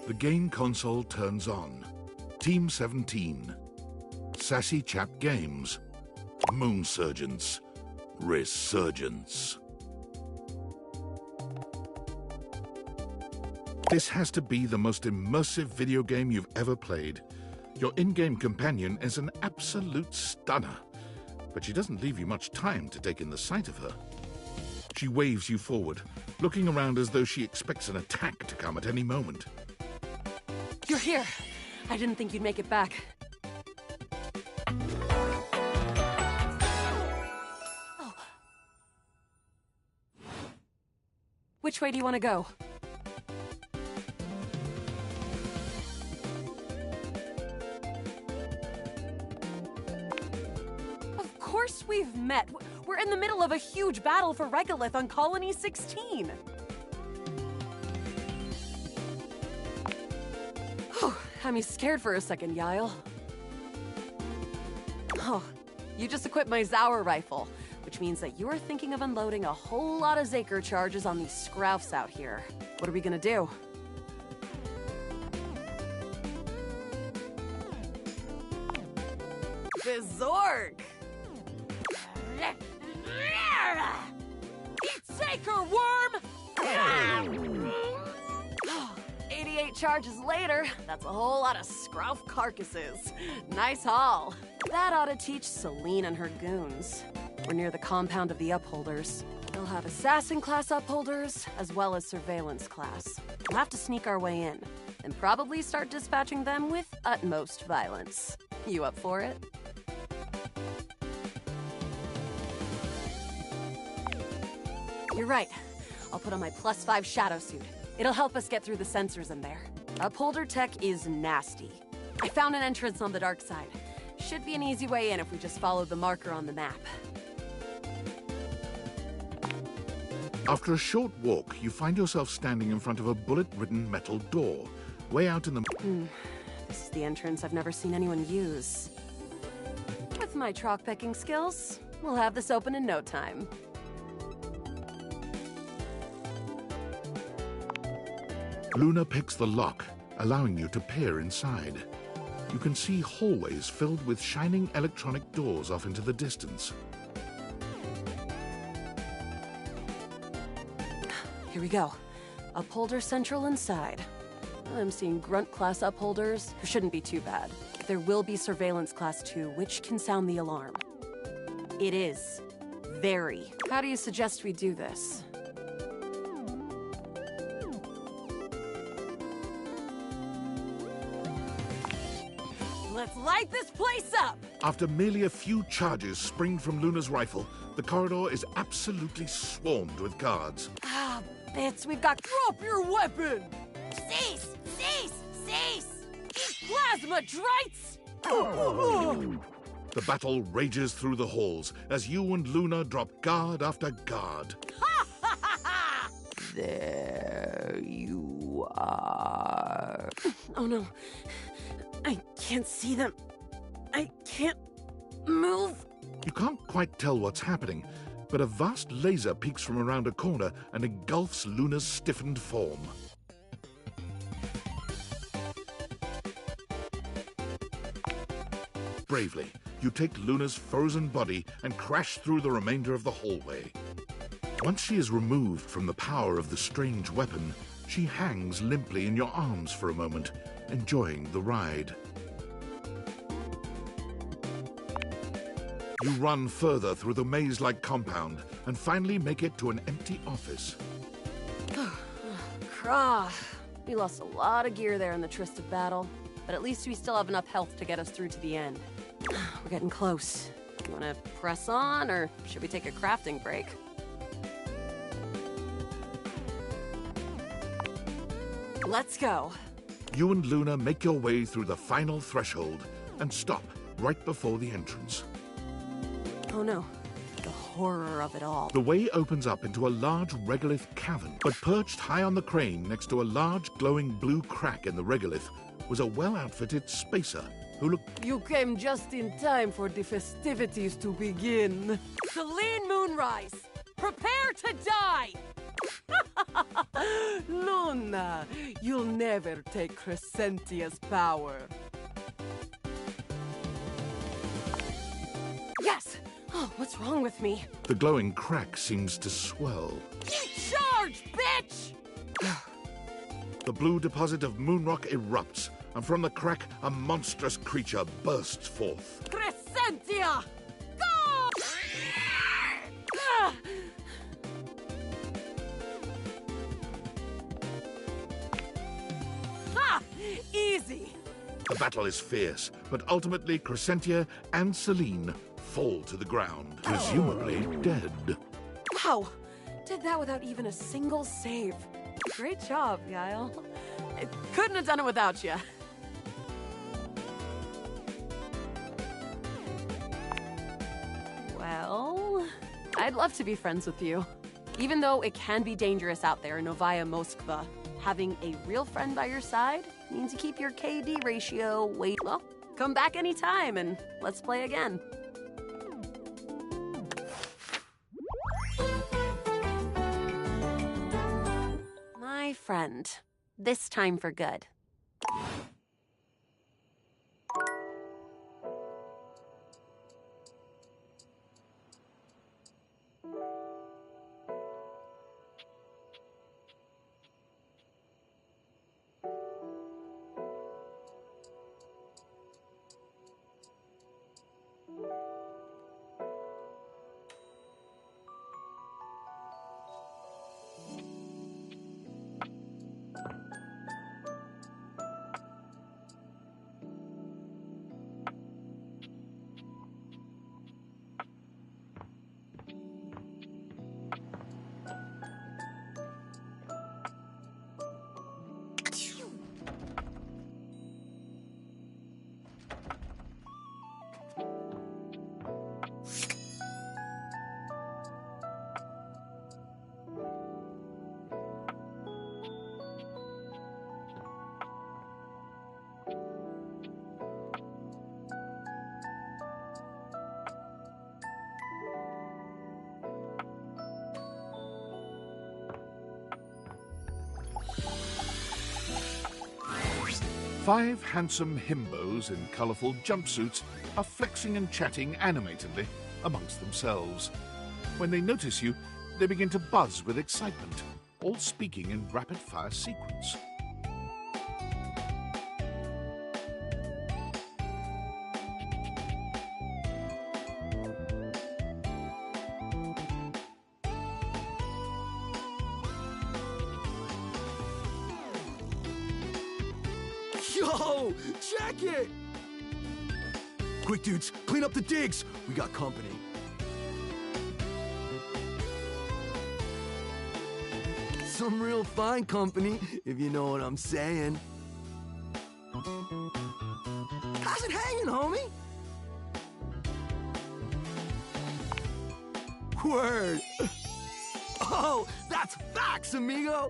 The game console turns on. Team 17. Sassy Chap Games. Moon Surgeons. Resurgence. This has to be the most immersive video game you've ever played. Your in-game companion is an absolute stunner, but she doesn't leave you much time to take in the sight of her. She waves you forward, looking around as though she expects an attack to come at any moment. You're here. I didn't think you'd make it back. Oh. Which way do you want to go? Of course we've met. We're in the middle of a huge battle for Regolith on Colony 16. Had me scared for a second, Yael. Oh, you just equipped my Zauer rifle, which means that you're thinking of unloading a whole lot of Zaker charges on these Scroufs out here. What are we gonna do? The Zork! Eat Zaker, worm! 88 charges later, that's a whole lot of Scrouf carcasses. Nice haul. That ought to teach Celine and her goons. We're near the compound of the Upholders. They'll have assassin class Upholders, as well as surveillance class. We'll have to sneak our way in, and probably start dispatching them with utmost violence. You up for it? You're right. I'll put on my +5 shadow suit. It'll help us get through the sensors in there. Upholder tech is nasty. I found an entrance on the dark side. Should be an easy way in if we just follow the marker on the map. After a short walk, you find yourself standing in front of a bullet-ridden metal door, way out in the... This is the entrance I've never seen anyone use. With my chalk-picking skills, we'll have this open in no time. Luna picks the lock, allowing you to peer inside. You can see hallways filled with shining electronic doors off into the distance. Here we go. Upholder central inside. I'm seeing grunt class upholders, who shouldn't be too bad. There will be surveillance class 2, which can sound the alarm. It is. Very. How do you suggest we do this? Let's light this place up! After merely a few charges springed from Luna's rifle, the corridor is absolutely swarmed with guards. Ah, bits, we've got... Drop your weapon! Cease! Cease! Cease! Eat plasma, drites! The battle rages through the halls as you and Luna drop guard after guard. There you are. Oh no. I can't see them. I can't move. You can't quite tell what's happening, but a vast laser peeks from around a corner and engulfs Luna's stiffened form. Bravely, you take Luna's frozen body and crash through the remainder of the hallway. Once she is removed from the power of the strange weapon, she hangs limply in your arms for a moment, enjoying the ride. You run further through the maze-like compound and finally make it to an empty office. Krah. We lost a lot of gear there in the tryst of battle, but at least we still have enough health to get us through to the end. We're getting close. You want to press on, or should we take a crafting break? Let's go. You and Luna make your way through the final threshold and stop right before the entrance. Oh no, the horror of it all. The way opens up into a large regolith cavern, but perched high on the crane next to a large glowing blue crack in the regolith was a well-outfitted spacer who looked... You came just in time for the festivities to begin. Celine Moonrise, prepare to die! Luna, you'll never take Crescentia's power. Yes! Oh, what's wrong with me? The glowing crack seems to swell. You charge, bitch! The blue deposit of moonrock erupts, and from the crack, a monstrous creature bursts forth. Crescentia! Go! Ha! Easy! The battle is fierce, but ultimately Crescentia and Celine fall to the ground, presumably dead. Wow! Did that without even a single save. Great job, Yael. I couldn't have done it without you. Well, I'd love to be friends with you. Even though it can be dangerous out there in Novaya Moskva, having a real friend by your side means you keep your KD ratio way... Well, come back anytime and let's play again. My friend. This time for good. 5 handsome himbos in colourful jumpsuits are flexing and chatting animatedly amongst themselves. When they notice you, they begin to buzz with excitement, all speaking in rapid-fire sequence. Yo, check it! Quick, dudes, clean up the digs. We got company. Some real fine company, if you know what I'm saying. How's it hanging, homie? Word. Oh, that's facts, amigo.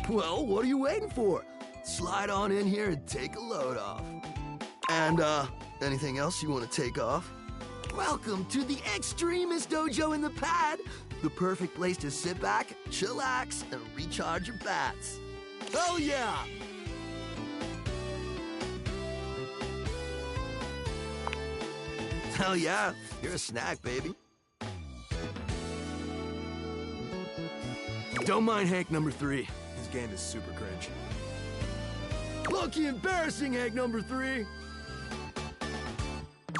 Well, what are you waiting for? Slide on in here and take a load off. And, anything else you want to take off? Welcome to the Extremist Dojo in the Pad, the perfect place to sit back, chillax, and recharge your bats. Hell yeah! Hell yeah, you're a snack, baby. Don't mind Hank number 3. His game is super cringe. Lucky embarrassing, Hank number 3.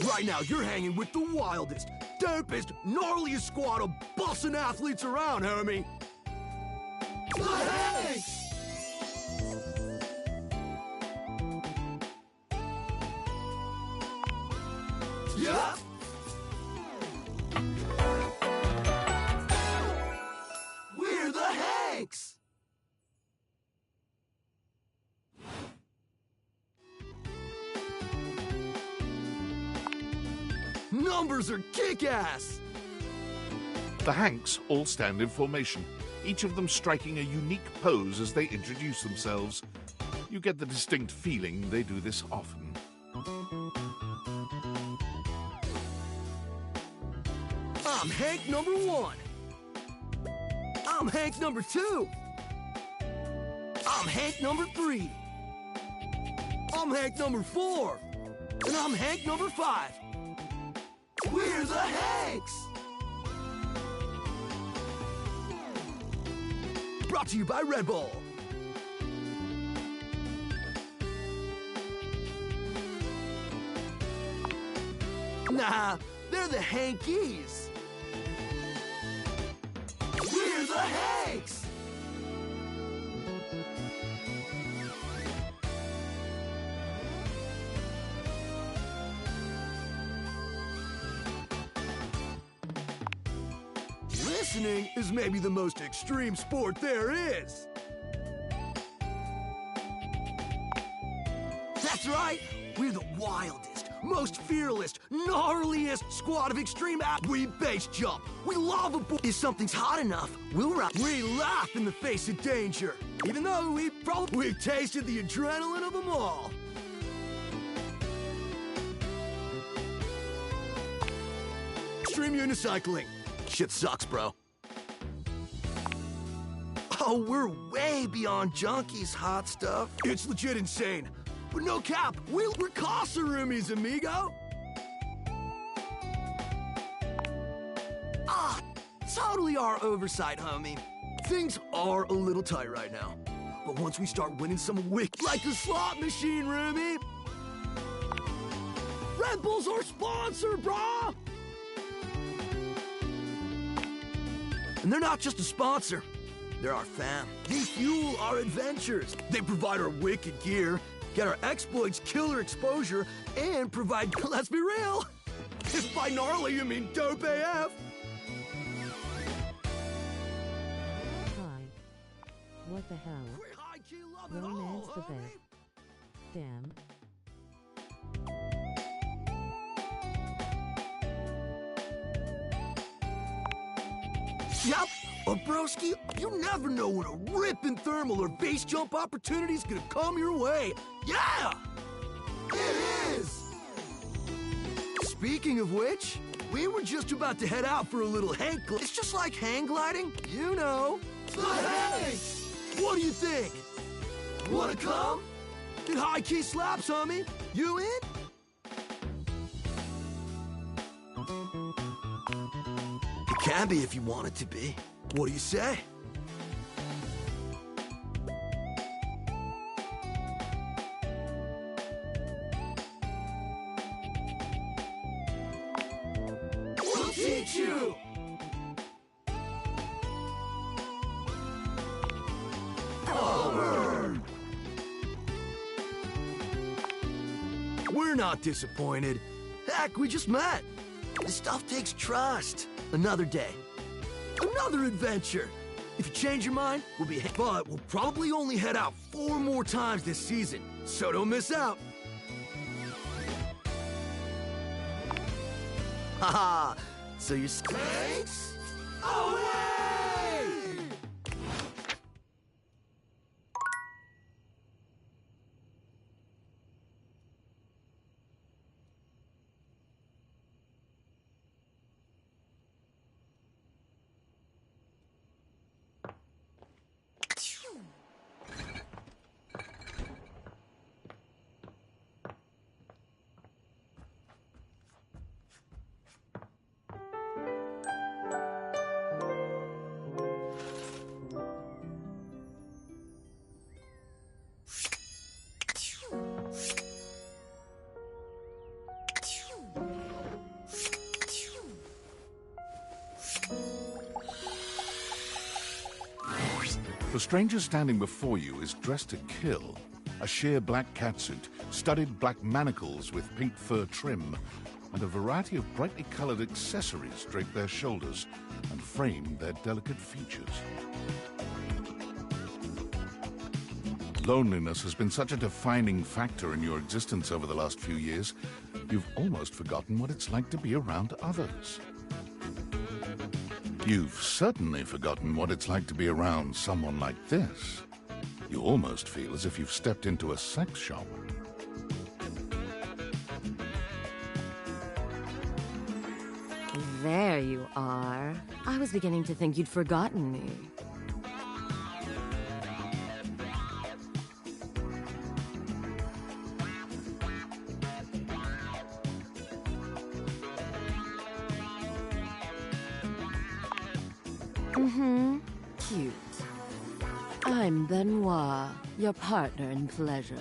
Right now, you're hanging with the wildest, dopest, gnarliest squad of bussin' athletes around, homie. The Hanks! Yeah. We're the Hanks! Numbers are kick-ass! The Hanks all stand in formation, each of them striking a unique pose as they introduce themselves. You get the distinct feeling they do this often. I'm Hank number 1. I'm Hank number 2. I'm Hank number 3. I'm Hank number 4. And I'm Hank number 5. We're the Hanks! Brought to you by Red Bull. Nah, they're the Hankies. We're the Hanks! Listening is maybe the most extreme sport there is. That's right, we're the wildest, most fearless, gnarliest squad of extreme We base jump, we lava board. If something's hot enough, we'll rock. We laugh in the face of danger, even though we've tasted the adrenaline of them all. Extreme unicycling. Shit sucks, bro. Oh, we're way beyond junkies, hot stuff. It's legit insane. But no cap, we're Casa roomies, amigo. Ah, totally our oversight, homie. Things are a little tight right now. But once we start winning some wick like a slot machine, roomie. Red Bull's our sponsor, brah! And they're not just a sponsor, they're our fam. They fuel our adventures. They provide our wicked gear, get our exploits killer exposure, and provide, let's be real, if by gnarly you mean dope AF. Hi. What the hell? Romance the bed. Damn. Yep, broski, you never know when a ripping thermal or base jump opportunity's gonna come your way. Yeah! It is! Speaking of which, we were just about to head out for a little hang glide. It's just like hang gliding, you know. The Hanks! What do you think? Wanna come? Get high key slaps, homie. You in? It can be if you want it to be. What do you say? We'll teach you! Forward! We're not disappointed. Heck, we just met. This stuff takes trust. Another day. Another adventure. If you change your mind, we'll be... But we'll probably only head out 4 more times this season, so don't miss out. Haha, so you're... Thanks? Away! The stranger standing before you is dressed to kill. A sheer black catsuit, studded black manacles with pink fur trim, and a variety of brightly colored accessories drape their shoulders and frame their delicate features. Loneliness has been such a defining factor in your existence over the last few years, you've almost forgotten what it's like to be around others. You've certainly forgotten what it's like to be around someone like this. You almost feel as if you've stepped into a sex shop. There you are. I was beginning to think you'd forgotten me. Cute. I'm Benoit, your partner in pleasure.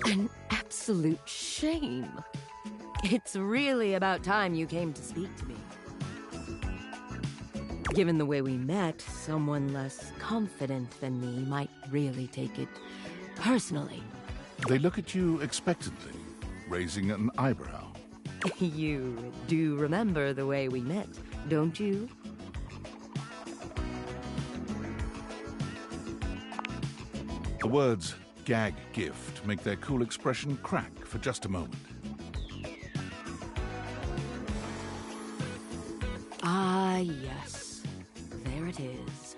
An absolute shame. It's really about time you came to speak to me. Given the way we met, someone less confident than me might really take it personally. They look at you expectantly, raising an eyebrow. You do remember the way we met, don't you? The words gag gift make their cool expression crack for just a moment. Ah, yes. There it is.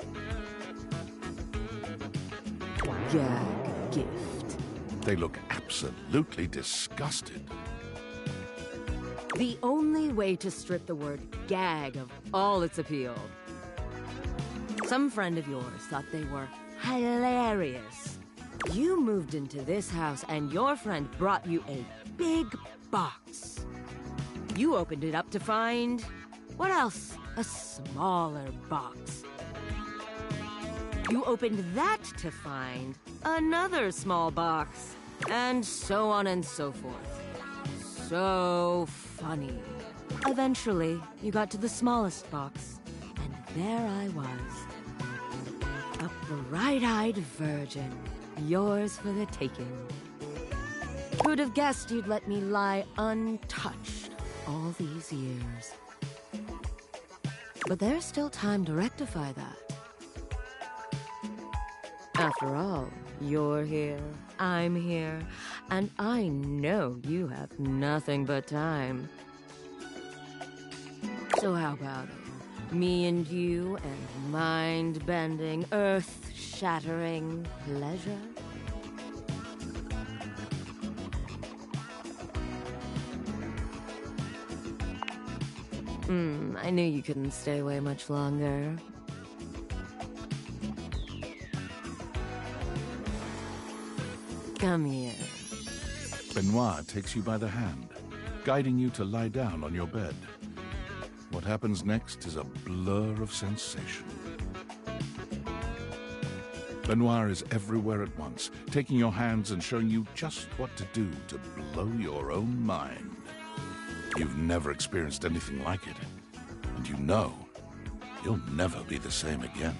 Gag gift. They look absolutely disgusted. The only way to strip the word gag of all its appeal. Some friend of yours thought they were hilarious. You moved into this house and your friend brought you a big box. You opened it up to find... what else? A smaller box. You opened that to find another small box. And so on and so forth. So funny. Eventually, you got to the smallest box. And there I was. A bright-eyed virgin. Yours for the taking. Who'd have guessed you'd let me lie untouched all these years? But there's still time to rectify that. After all, you're here, I'm here, and I know you have nothing but time. So how about it? Me and you and mind-bending, earth-shattering pleasure? I knew you couldn't stay away much longer. Come here. Benoit takes you by the hand, guiding you to lie down on your bed. What happens next is a blur of sensation. Benoit is everywhere at once, taking your hands and showing you just what to do to blow your own mind. You've never experienced anything like it, and you know you'll never be the same again.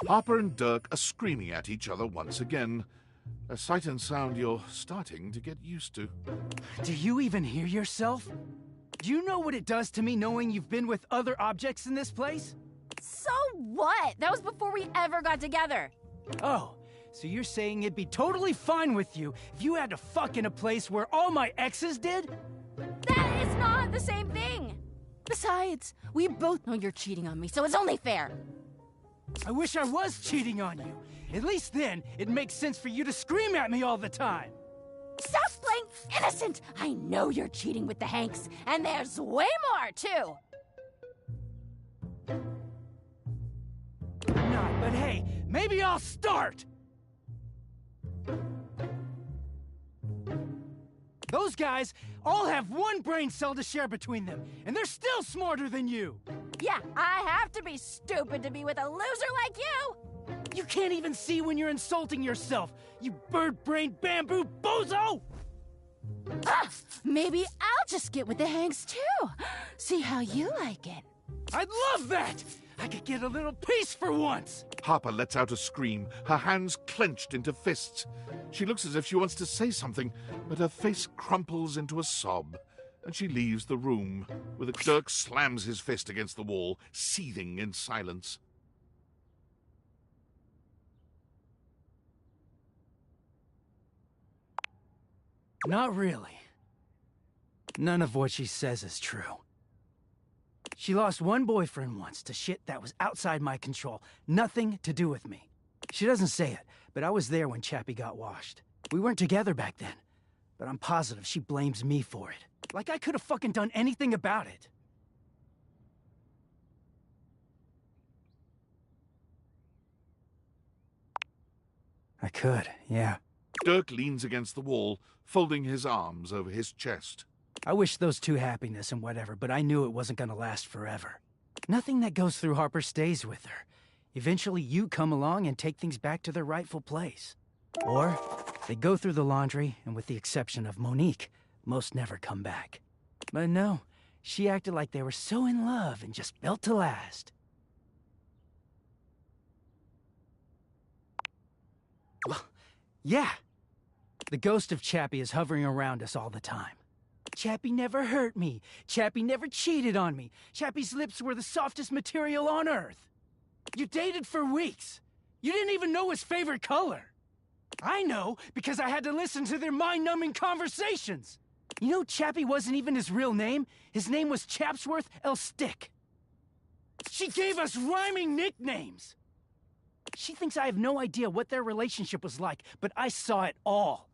Harper and Dirk are screaming at each other once again. A sight and sound you're starting to get used to. Do you even hear yourself? Do you know what it does to me knowing you've been with other objects in this place? So what? That was before we ever got together. Oh, so you're saying it'd be totally fine with you if you had to fuck in a place where all my exes did? That is not the same thing! Besides, we both know you're cheating on me, so it's only fair. I wish I was cheating on you. At least then, it makes sense for you to scream at me all the time. Stop playing innocent! I know you're cheating with the Hanks, and there's way more, too! I'm not, but hey, maybe I'll start! Those guys all have one brain cell to share between them, and they're still smarter than you! Yeah, I have to be stupid to be with a loser like you! You can't even see when you're insulting yourself, you bird-brained bamboo bozo! Maybe I'll just get with the Hanks, too. See how you like it. I'd love that! I could get a little peace for once! Harper lets out a scream, her hands clenched into fists. She looks as if she wants to say something, but her face crumples into a sob, and she leaves the room, with Dirk slams his fist against the wall, seething in silence. Not really. None of what she says is true. She lost one boyfriend once to shit that was outside my control. Nothing to do with me. She doesn't say it, but I was there when Chappie got washed. We weren't together back then, but I'm positive she blames me for it. Like I could have fucking done anything about it. I could, yeah. Dirk leans against the wall, folding his arms over his chest. I wish those two happiness and whatever, but I knew it wasn't gonna last forever. Nothing that goes through Harper stays with her. Eventually you come along and take things back to their rightful place. Or they go through the laundry, and with the exception of Monique, most never come back. But no, she acted like they were so in love and just built to last. Well, yeah. The ghost of Chappie is hovering around us all the time. Chappie never hurt me. Chappie never cheated on me. Chappie's lips were the softest material on earth. You dated for weeks. You didn't even know his favorite color. I know, because I had to listen to their mind-numbing conversations. You know, Chappie wasn't even his real name. His name was Chapsworth L. Stick. She gave us rhyming nicknames. She thinks I have no idea what their relationship was like, but I saw it all.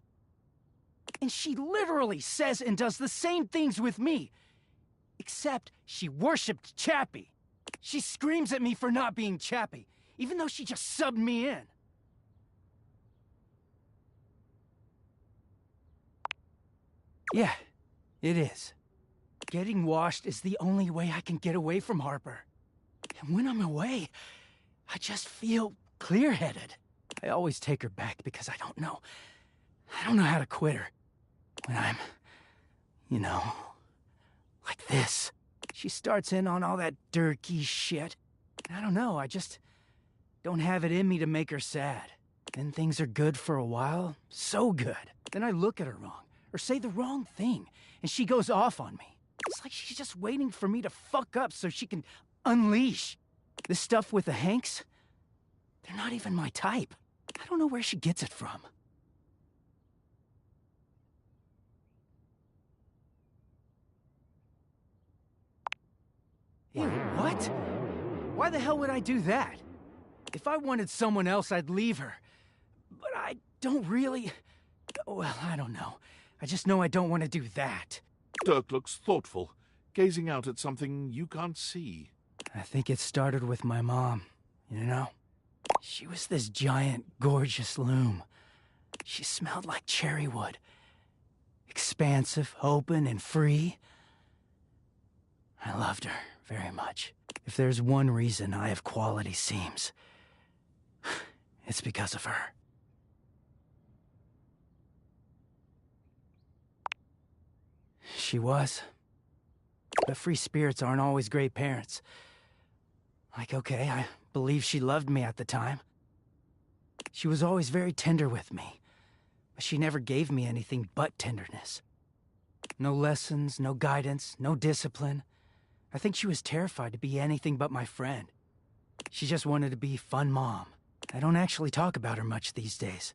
And she literally says and does the same things with me. Except she worshipped Chappie. She screams at me for not being Chappie, even though she just subbed me in. Yeah, it is. Getting washed is the only way I can get away from Harper. And when I'm away, I just feel clear-headed. I always take her back because I don't know how to quit her. When I'm, you know, like this. She starts in on all that dirty shit. I don't know, I just don't have it in me to make her sad. Then things are good for a while, so good. Then I look at her wrong, or say the wrong thing, and she goes off on me. It's like she's just waiting for me to fuck up so she can unleash. This stuff with the Hanks, they're not even my type. I don't know where she gets it from. Ew, what? Why the hell would I do that? If I wanted someone else, I'd leave her. But I don't really... Well, I don't know. I just know I don't want to do that. Dirk looks thoughtful, gazing out at something you can't see. I think it started with my mom, you know? She was this giant, gorgeous loom. She smelled like cherry wood. Expansive, open, and free. I loved her very much. If there's one reason I have quality seams, it's because of her. She was. But free spirits aren't always great parents. Like, okay, I believe she loved me at the time. She was always very tender with me, but she never gave me anything but tenderness. No lessons, no guidance, no discipline. I think she was terrified to be anything but my friend. She just wanted to be fun mom. I don't actually talk about her much these days.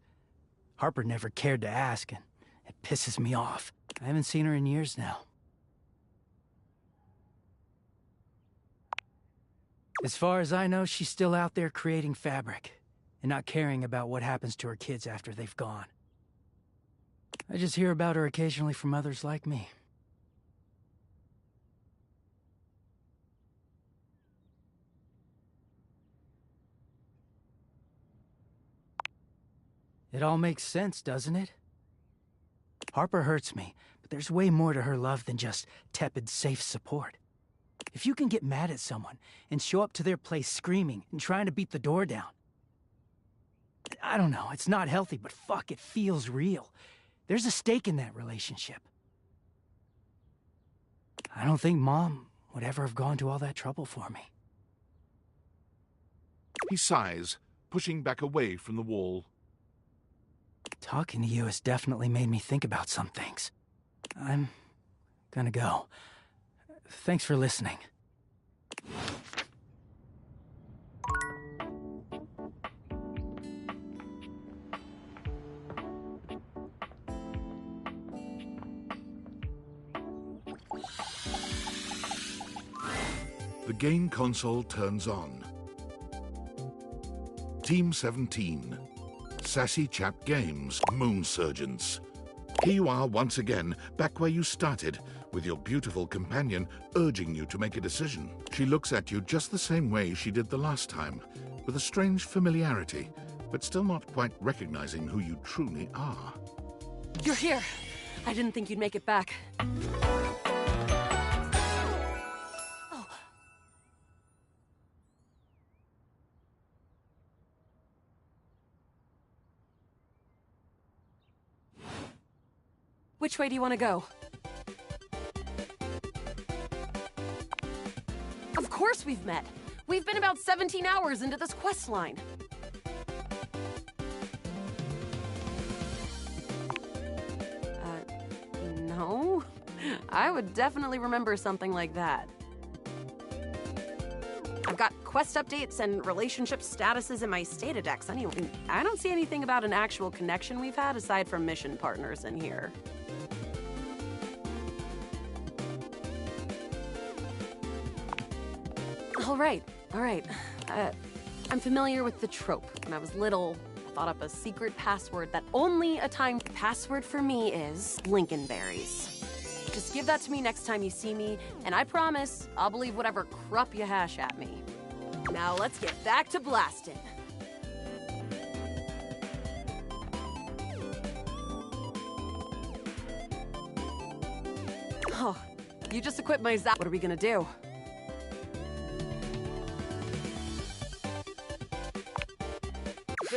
Harper never cared to ask, and it pisses me off. I haven't seen her in years now. As far as I know, she's still out there creating fabric, and not caring about what happens to her kids after they've gone. I just hear about her occasionally from others like me. It all makes sense, doesn't it? Harper hurts me, but there's way more to her love than just tepid, safe support. If you can get mad at someone and show up to their place screaming and trying to beat the door down, I don't know, it's not healthy, but fuck, it feels real. There's a stake in that relationship. I don't think Mom would ever have gone to all that trouble for me. He sighs, pushing back away from the wall. Talking to you has definitely made me think about some things. I'm gonna go. Thanks for listening. The game console turns on. Team 17. Sassy Chap Games, Moon Surgeons. Here you are once again, back where you started, with your beautiful companion urging you to make a decision. She looks at you just the same way she did the last time, with a strange familiarity, but still not quite recognizing who you truly are. You're here. I didn't think you'd make it back. Which way do you want to go? Of course we've met. We've been about 17 hours into this quest line. No. I would definitely remember something like that. I've got quest updates and relationship statuses in my Statadex anyway. I don't see anything about an actual connection we've had aside from mission partners in here. All right. I'm familiar with the trope. When I was little, I thought up a secret password that only a timed password for me is Lincolnberries. Just give that to me next time you see me, and I promise I'll believe whatever crap you hash at me. Now let's get back to blasting. Oh, you just equipped my zap. What are we gonna do?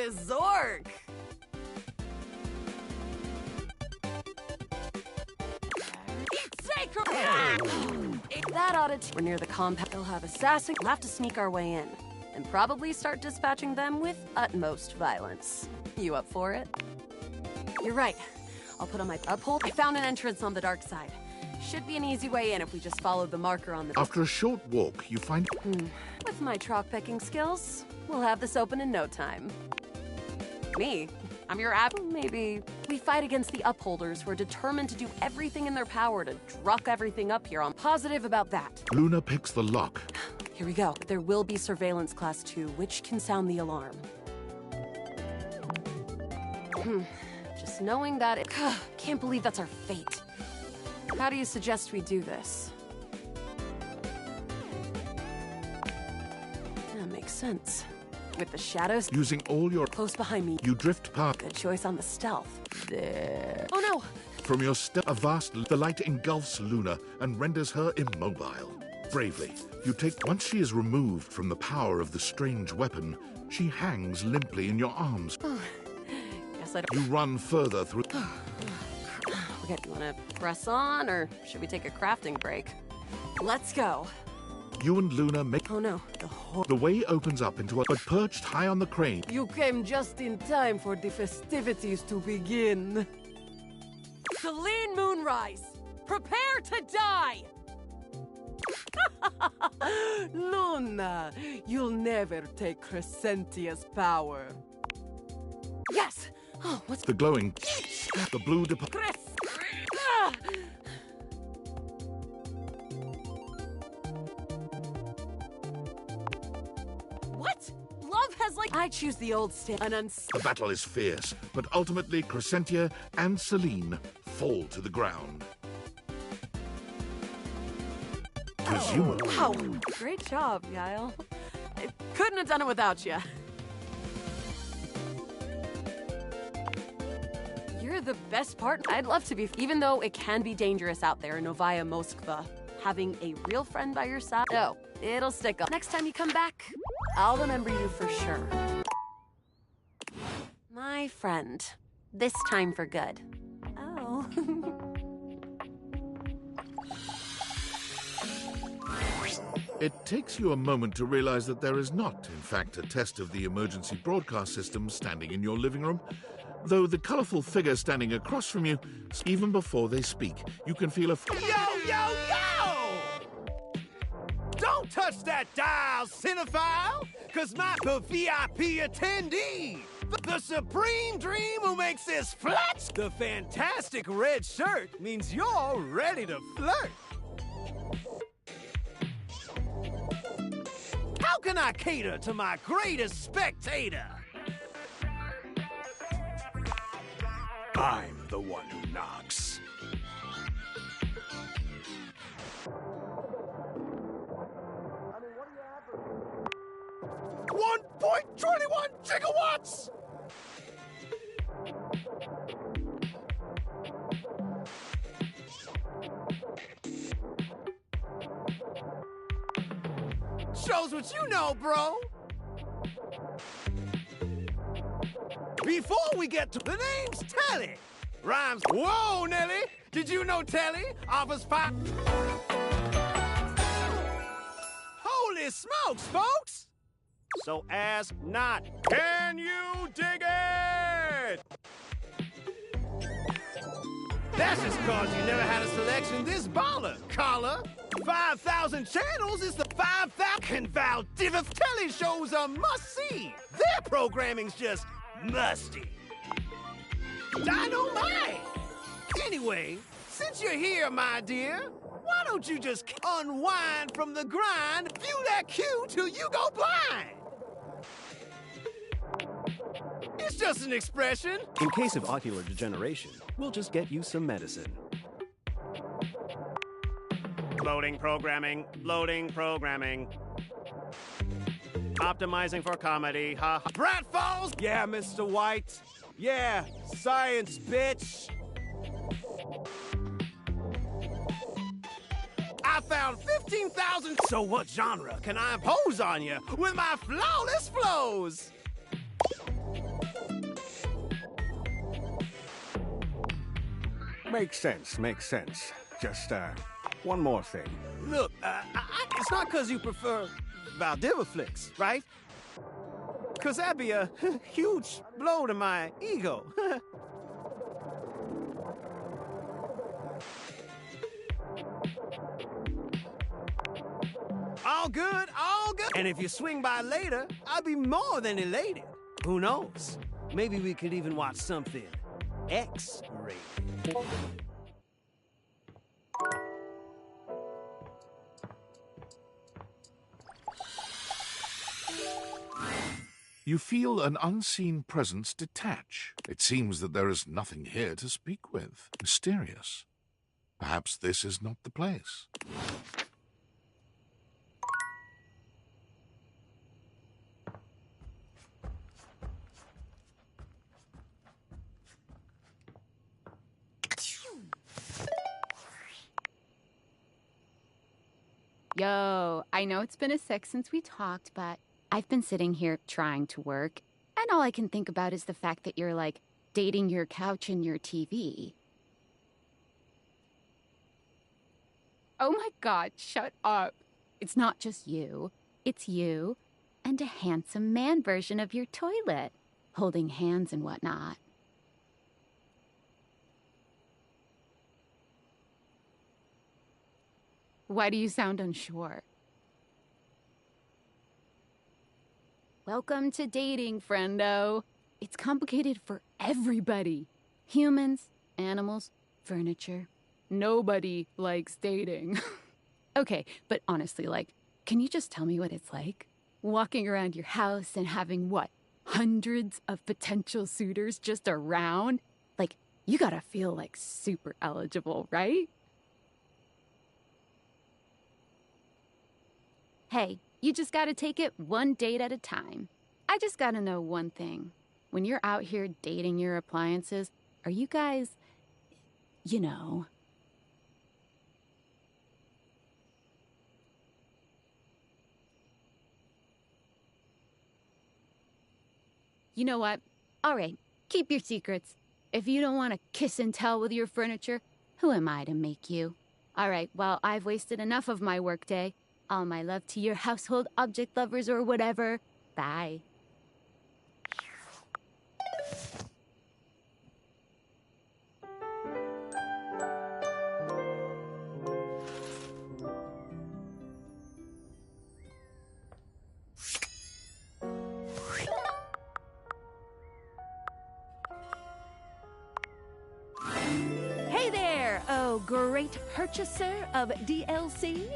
this Zork! That ought to. We're near the compound. They'll have assassin. We'll have to sneak our way in, and probably start dispatching them with utmost violence. You up for it? You're right. I'll put on my uphold. I found an entrance on the dark side. Should be an easy way in if we just follow the marker on the. After a short walk, you find. With my trock-pecking skills, we'll have this open in no time. Me? I'm your app. Maybe. We fight against the upholders who are determined to do everything in their power to druck everything up here. I'm positive about that. Luna picks the lock. Here we go. There will be surveillance class 2, which can sound the alarm. Just knowing that it... Can't believe that's our fate. How do you suggest we do this? That makes sense. With the shadows... Using all your... Close behind me. You drift past... Good choice on the stealth. There... Oh no! From your step, the light engulfs Luna and renders her immobile. Bravely, you take... Once she is removed from the power of the strange weapon, she hangs limply in your arms. Guess I don't... You run further through... Okay, you wanna press on, or should we take a crafting break? Let's go. You and Luna make... Oh no, the way opens up into a... But perched high on the crane... You came just in time for the festivities to begin. Celine Moonrise, prepare to die! Luna, you'll never take Crescentia's power. Yes! Oh, what's... The glowing... The blue... Chris! What? Love has like... I choose the old stand. The battle is fierce, but ultimately Crescentia and Celine fall to the ground. Presumably. Wow, great job, Yael. I couldn't have done it without you. You're the best partner. I'd love to be, even though it can be dangerous out there in Novaya Moskva. Having a real friend by your side, no, it'll stick up. Next time you come back, I'll remember you for sure. My friend. This time for good. Oh. It takes you a moment to realize that there is not, in fact, a test of the emergency broadcast system standing in your living room. Though the colorful figure standing across from you, even before they speak, you can feel a... Yo! Don't touch that dial, cinephile! Cause my VIP attendee, the supreme dream who makes this flat, the fantastic red shirt means you're ready to flirt. How can I cater to my greatest spectator? I'm the one who knocks. $1.21 gigawatts! Shows what you know, bro. Before we get to... The name's Telly. Rhymes... Whoa, Nelly! Did you know Telly offers 5... Holy smokes, folks! So ask not. Can you dig it? That's just cause you never had a selection this baller, caller. 5,000 channels is the 5,000 Valdivia Telly shows a must-see. Their programming's just musty. Dynamite! Anyway, since you're here, my dear, why don't you just unwind from the grind, view that cue till you go blind? It's just an expression. In case of ocular degeneration, we'll just get you some medicine. Loading programming, loading programming. Optimizing for comedy, ha ha. Brat Falls? Yeah, Mr. White. Yeah, science, bitch. I found 15,000. So what genre can I impose on you with my flawless flows? Makes sense, makes sense. Just, one more thing. Look, it's not because you prefer Valdiva flicks, right? Because that'd be a huge blow to my ego. All good, all good. And if you swing by later, I'll be more than elated. Who knows? Maybe we could even watch something X-rated. You feel an unseen presence detach. It seems that there is nothing here to speak with. Mysterious. Perhaps this is not the place. Yo, I know it's been a sec since we talked, but I've been sitting here trying to work, and all I can think about is the fact that you're, like, dating your couch and your TV. Oh my god, shut up. It's not just you. It's you and a handsome man version of your toilet, holding hands and whatnot. Why do you sound unsure? Welcome to dating, friendo. It's complicated for everybody. Humans, animals, furniture. Nobody likes dating. Okay, but honestly, like, can you just tell me what it's like? Walking around your house and having, what, hundreds of potential suitors just around? Like, you gotta feel, like, super eligible, right? Hey, you just gotta take it one date at a time. I just gotta know one thing. When you're out here dating your appliances, are you guys, you know... You know what? All right, keep your secrets. If you don't want to kiss and tell with your furniture, who am I to make you? All right, well, I've wasted enough of my workday. All my love to your household object lovers or whatever. Bye. Hey there, oh great purchaser of DLC.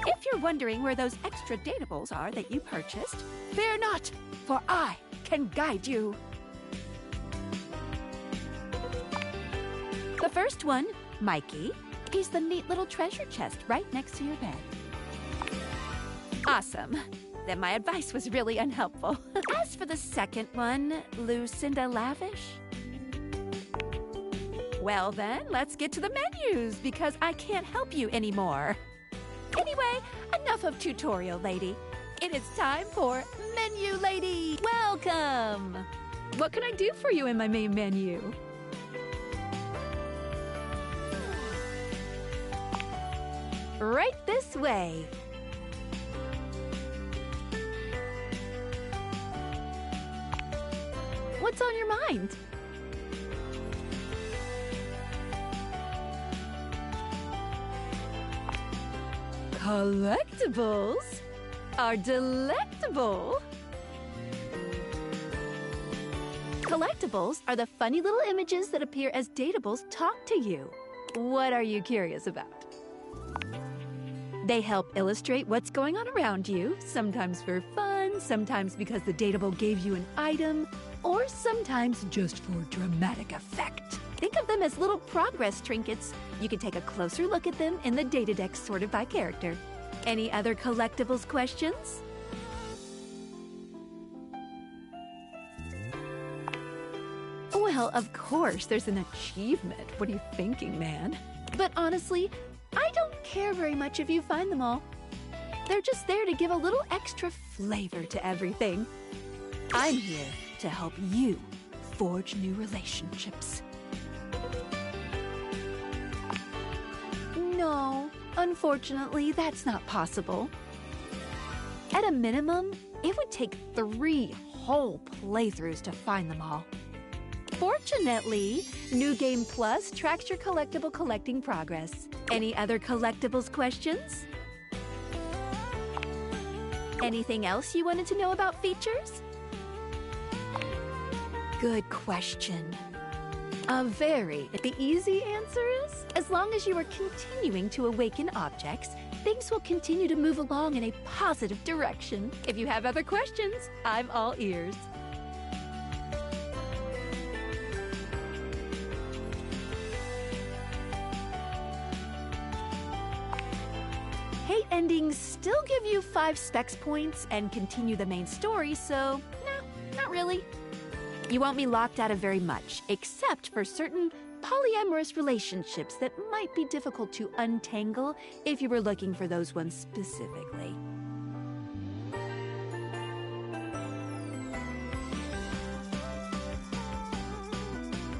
If you're wondering where those extra datables are that you purchased, fear not, for I can guide you. The first one, Mikey, he's the neat little treasure chest right next to your bed. Awesome. Then my advice was really unhelpful. As for the second one, Lucinda Lavish, well then, let's get to the menus, because I can't help you anymore. Anyway, enough of tutorial lady. It is time for Menu Lady. Welcome. What can I do for you in my main menu? Right this way. What's on your mind? Collectibles are delectable. Collectibles are the funny little images that appear as datables talk to you. What are you curious about? They help illustrate what's going on around you, sometimes for fun, sometimes because the datable gave you an item, or sometimes just for dramatic effect. Think of them as little progress trinkets. You can take a closer look at them in the data deck sorted by character. Any other collectibles questions? Well, of course, there's an achievement. What are you thinking, man? But honestly, I don't care very much if you find them all. They're just there to give a little extra flavor to everything. I'm here to help you forge new relationships. No, unfortunately, that's not possible. At a minimum, it would take 3 whole playthroughs to find them all. Fortunately, New Game Plus tracks your collectible collecting progress. Any other collectibles questions? Anything else you wanted to know about features? Good question. The easy answer is, as long as you are continuing to awaken objects, things will continue to move along in a positive direction. If you have other questions, I'm all ears. Hate endings still give you 5 specs points and continue the main story, so no, not really. You won't be locked out of very much, except for certain polyamorous relationships that might be difficult to untangle if you were looking for those ones specifically.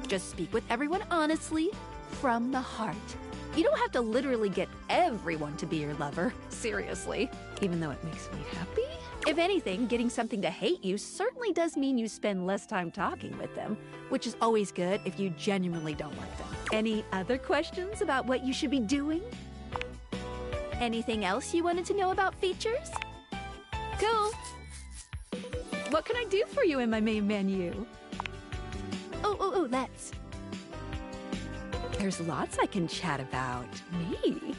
Just speak with everyone honestly, from the heart. You don't have to literally get everyone to be your lover, seriously, even though it makes me happy. If anything, getting something to hate you certainly does mean you spend less time talking with them, which is always good if you genuinely don't like them. Any other questions about what you should be doing? Anything else you wanted to know about features? Cool. What can I do for you in my main menu? Oh, let's. There's lots I can chat about. Me?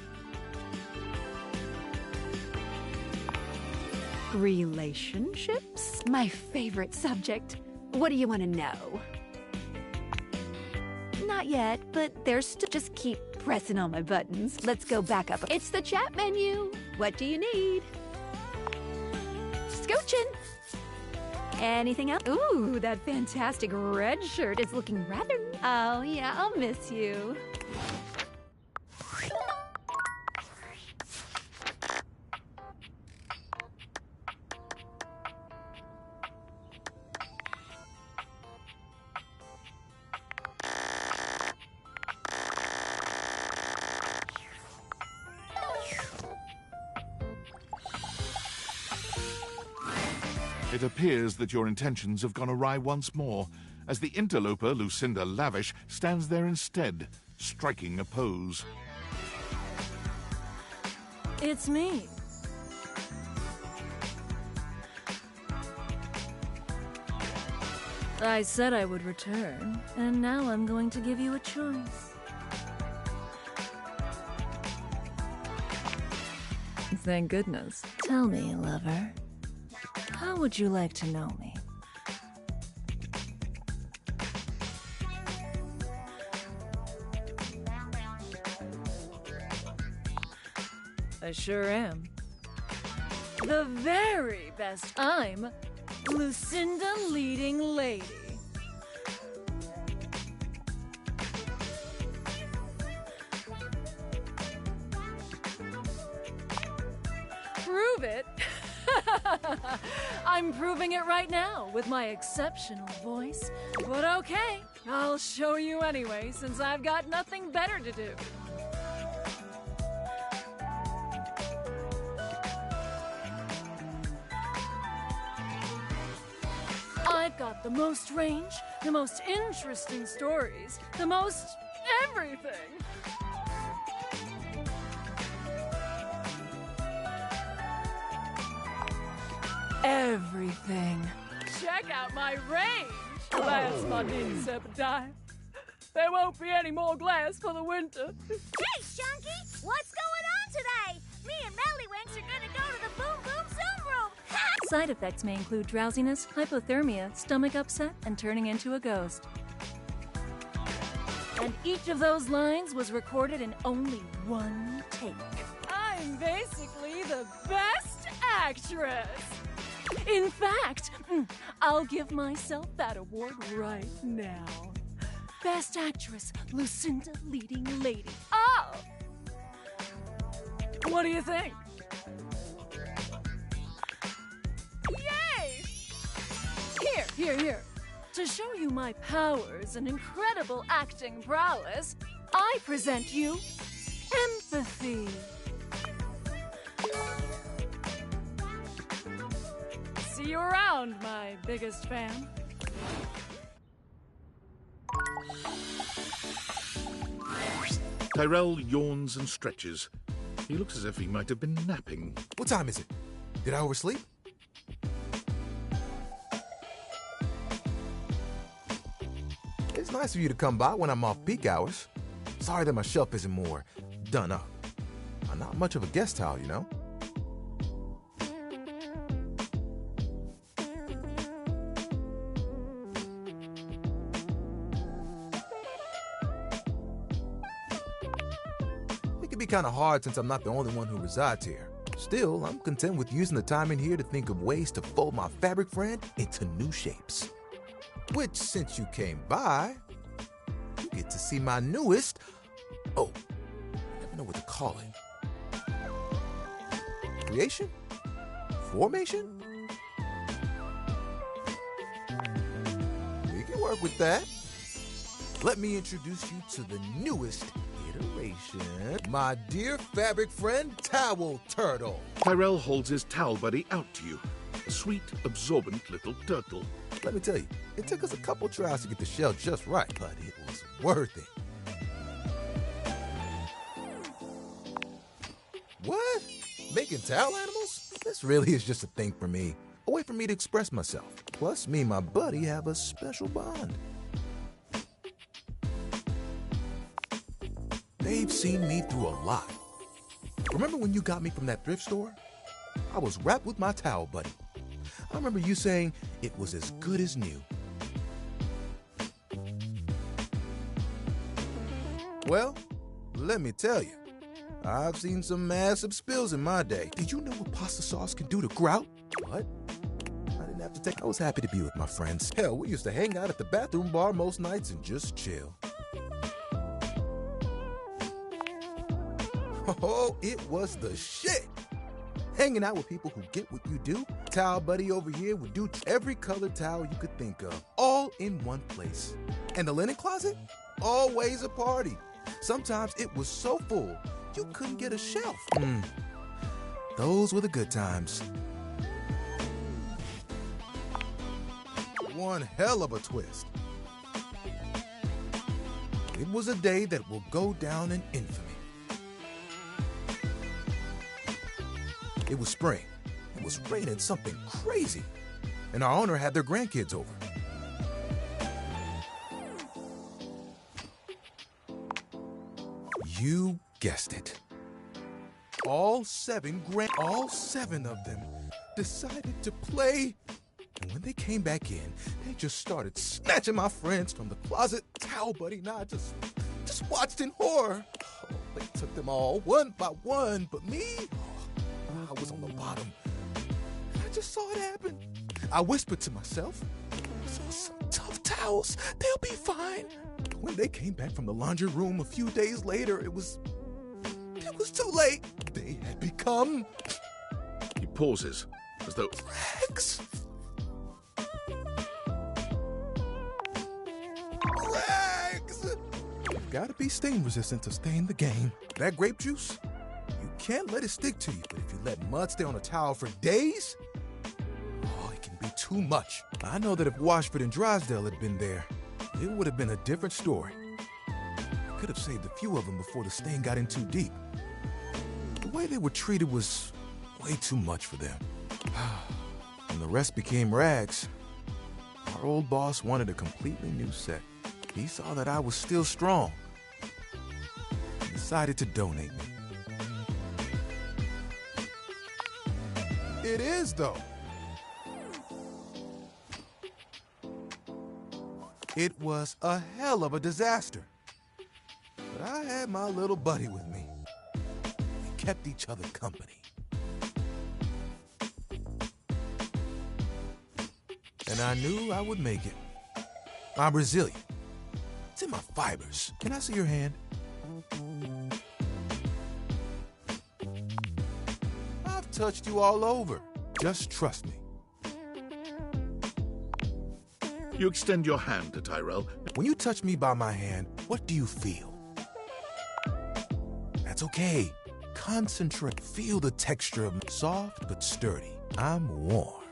Relationships? My favorite subject. What do you want to know? Not yet, but there's still. Just keep pressing on my buttons. Let's go back up. It's the chat menu. What do you need? Scooching. Anything else? Ooh, that fantastic red shirt is looking rather... Oh, yeah, I'll miss you. It appears that your intentions have gone awry once more, as the interloper Lucinda Lavish stands there instead, striking a pose. It's me. I said I would return, and now I'm going to give you a choice. Thank goodness. Tell me, lover, how would you like to know me? I sure am. The very best. I'm Lucinda Leading Lady. Prove it? I'm proving it right now with my exceptional voice. But okay, I'll show you anyway, since I've got nothing better to do. I've got the most range, the most interesting stories, the most everything. Everything. Check out my range. That's my ninsept time. There won't be any more glass for the winter. Hey, Shunky! What's going on today? Me and Mellywinks are gonna go to the Boom Boom Zoom Room! Side effects may include drowsiness, hypothermia, stomach upset, and turning into a ghost. And each of those lines was recorded in only one take. I'm basically the best actress! In fact, I'll give myself that award right now. Best Actress, Lucinda Leading Lady. Oh! What do you think? Yay! Here. To show you my powers and incredible acting prowess, I present you empathy. See you around, my biggest fan. Tyrell yawns and stretches. He looks as if he might have been napping. What time is it? Did I oversleep? It's nice of you to come by when I'm off peak hours. Sorry that my shelf isn't more done up. I'm not much of a guest towel, you know? It can be kind of hard since I'm not the only one who resides here. Still, I'm content with using the time in here to think of ways to fold my fabric friend into new shapes. Which, since you came by, you get to see my newest... Oh, I never know what to call it. Creation? Formation? We can work with that. Let me introduce you to the newest iteration. My dear fabric friend, Towel Turtle. Tyrell holds his towel buddy out to you. A sweet, absorbent little turtle. Let me tell you, it took us a couple tries to get the shell just right, but it was worth it. What? Making towel animals? This really is just a thing for me. A way for me to express myself. Plus, me and my buddy have a special bond. They've seen me through a lot. Remember when you got me from that thrift store? I was wrapped with my towel buddy. I remember you saying it was as good as new. Well, let me tell you, I've seen some massive spills in my day. Did you know what pasta sauce can do to grout? What? I didn't have to take. I was happy to be with my friends. Hell, we used to hang out at the bathroom bar most nights and just chill. Oh, it was the shit. Hanging out with people who get what you do. Towel buddy over here would do every colored towel you could think of, all in one place. And the linen closet? Always a party. Sometimes it was so full, you couldn't get a shelf. Those were the good times. One hell of a twist. It was a day that will go down in infamy. It was spring. It was raining something crazy. And our owner had their grandkids over. You guessed it. All seven of them decided to play. And when they came back in, they just started snatching my friends from the closet. Towel buddy and I just watched in horror. Oh, they took them all one by one, but me? I was on the bottom. I just saw it happen. I whispered to myself, "Those are some tough towels. They'll be fine." When they came back from the laundry room a few days later, it was too late. They had become... He pauses, as though... Rags. Rags! You've got to be stain resistant to stay in the game. That grape juice? You can't let it stick to you, but if you let mud stay on a towel for days, oh, it can be too much. I know that if Washford and Drysdale had been there, it would have been a different story. I could have saved a few of them before the stain got in too deep. The way they were treated was way too much for them. When the rest became rags, our old boss wanted a completely new set. He saw that I was still strong and decided to donate me. It is, though. It was a hell of a disaster. But I had my little buddy with me. We kept each other company. And I knew I would make it. I'm resilient. It's in my fibers. Can I see your hand? I've touched you all over. Just trust me. You extend your hand to Tyrell. When you touch me by my hand, what do you feel? That's okay. Concentrate. Feel the texture of soft but sturdy. I'm warm.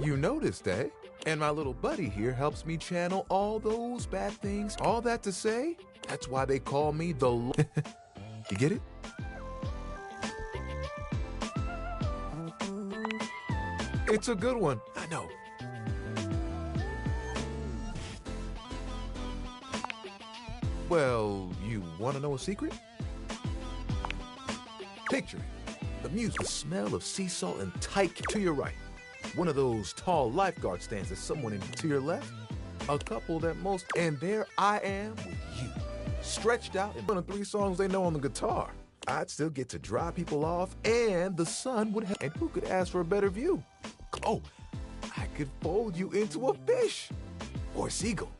You noticed, eh? And my little buddy here helps me channel all those bad things. All that to say, that's why they call me the You get it? It's a good one, I know. Well, you want to know a secret? Picture it. The music, the smell of sea salt and tyke to your right. One of those tall lifeguard stands as someone to your left. A couple that most, and there I am with you. Stretched out in one of 3 songs they know on the guitar. I'd still get to dry people off, and the sun would help. And who could ask for a better view? Oh, I could fold you into a fish or a seagull.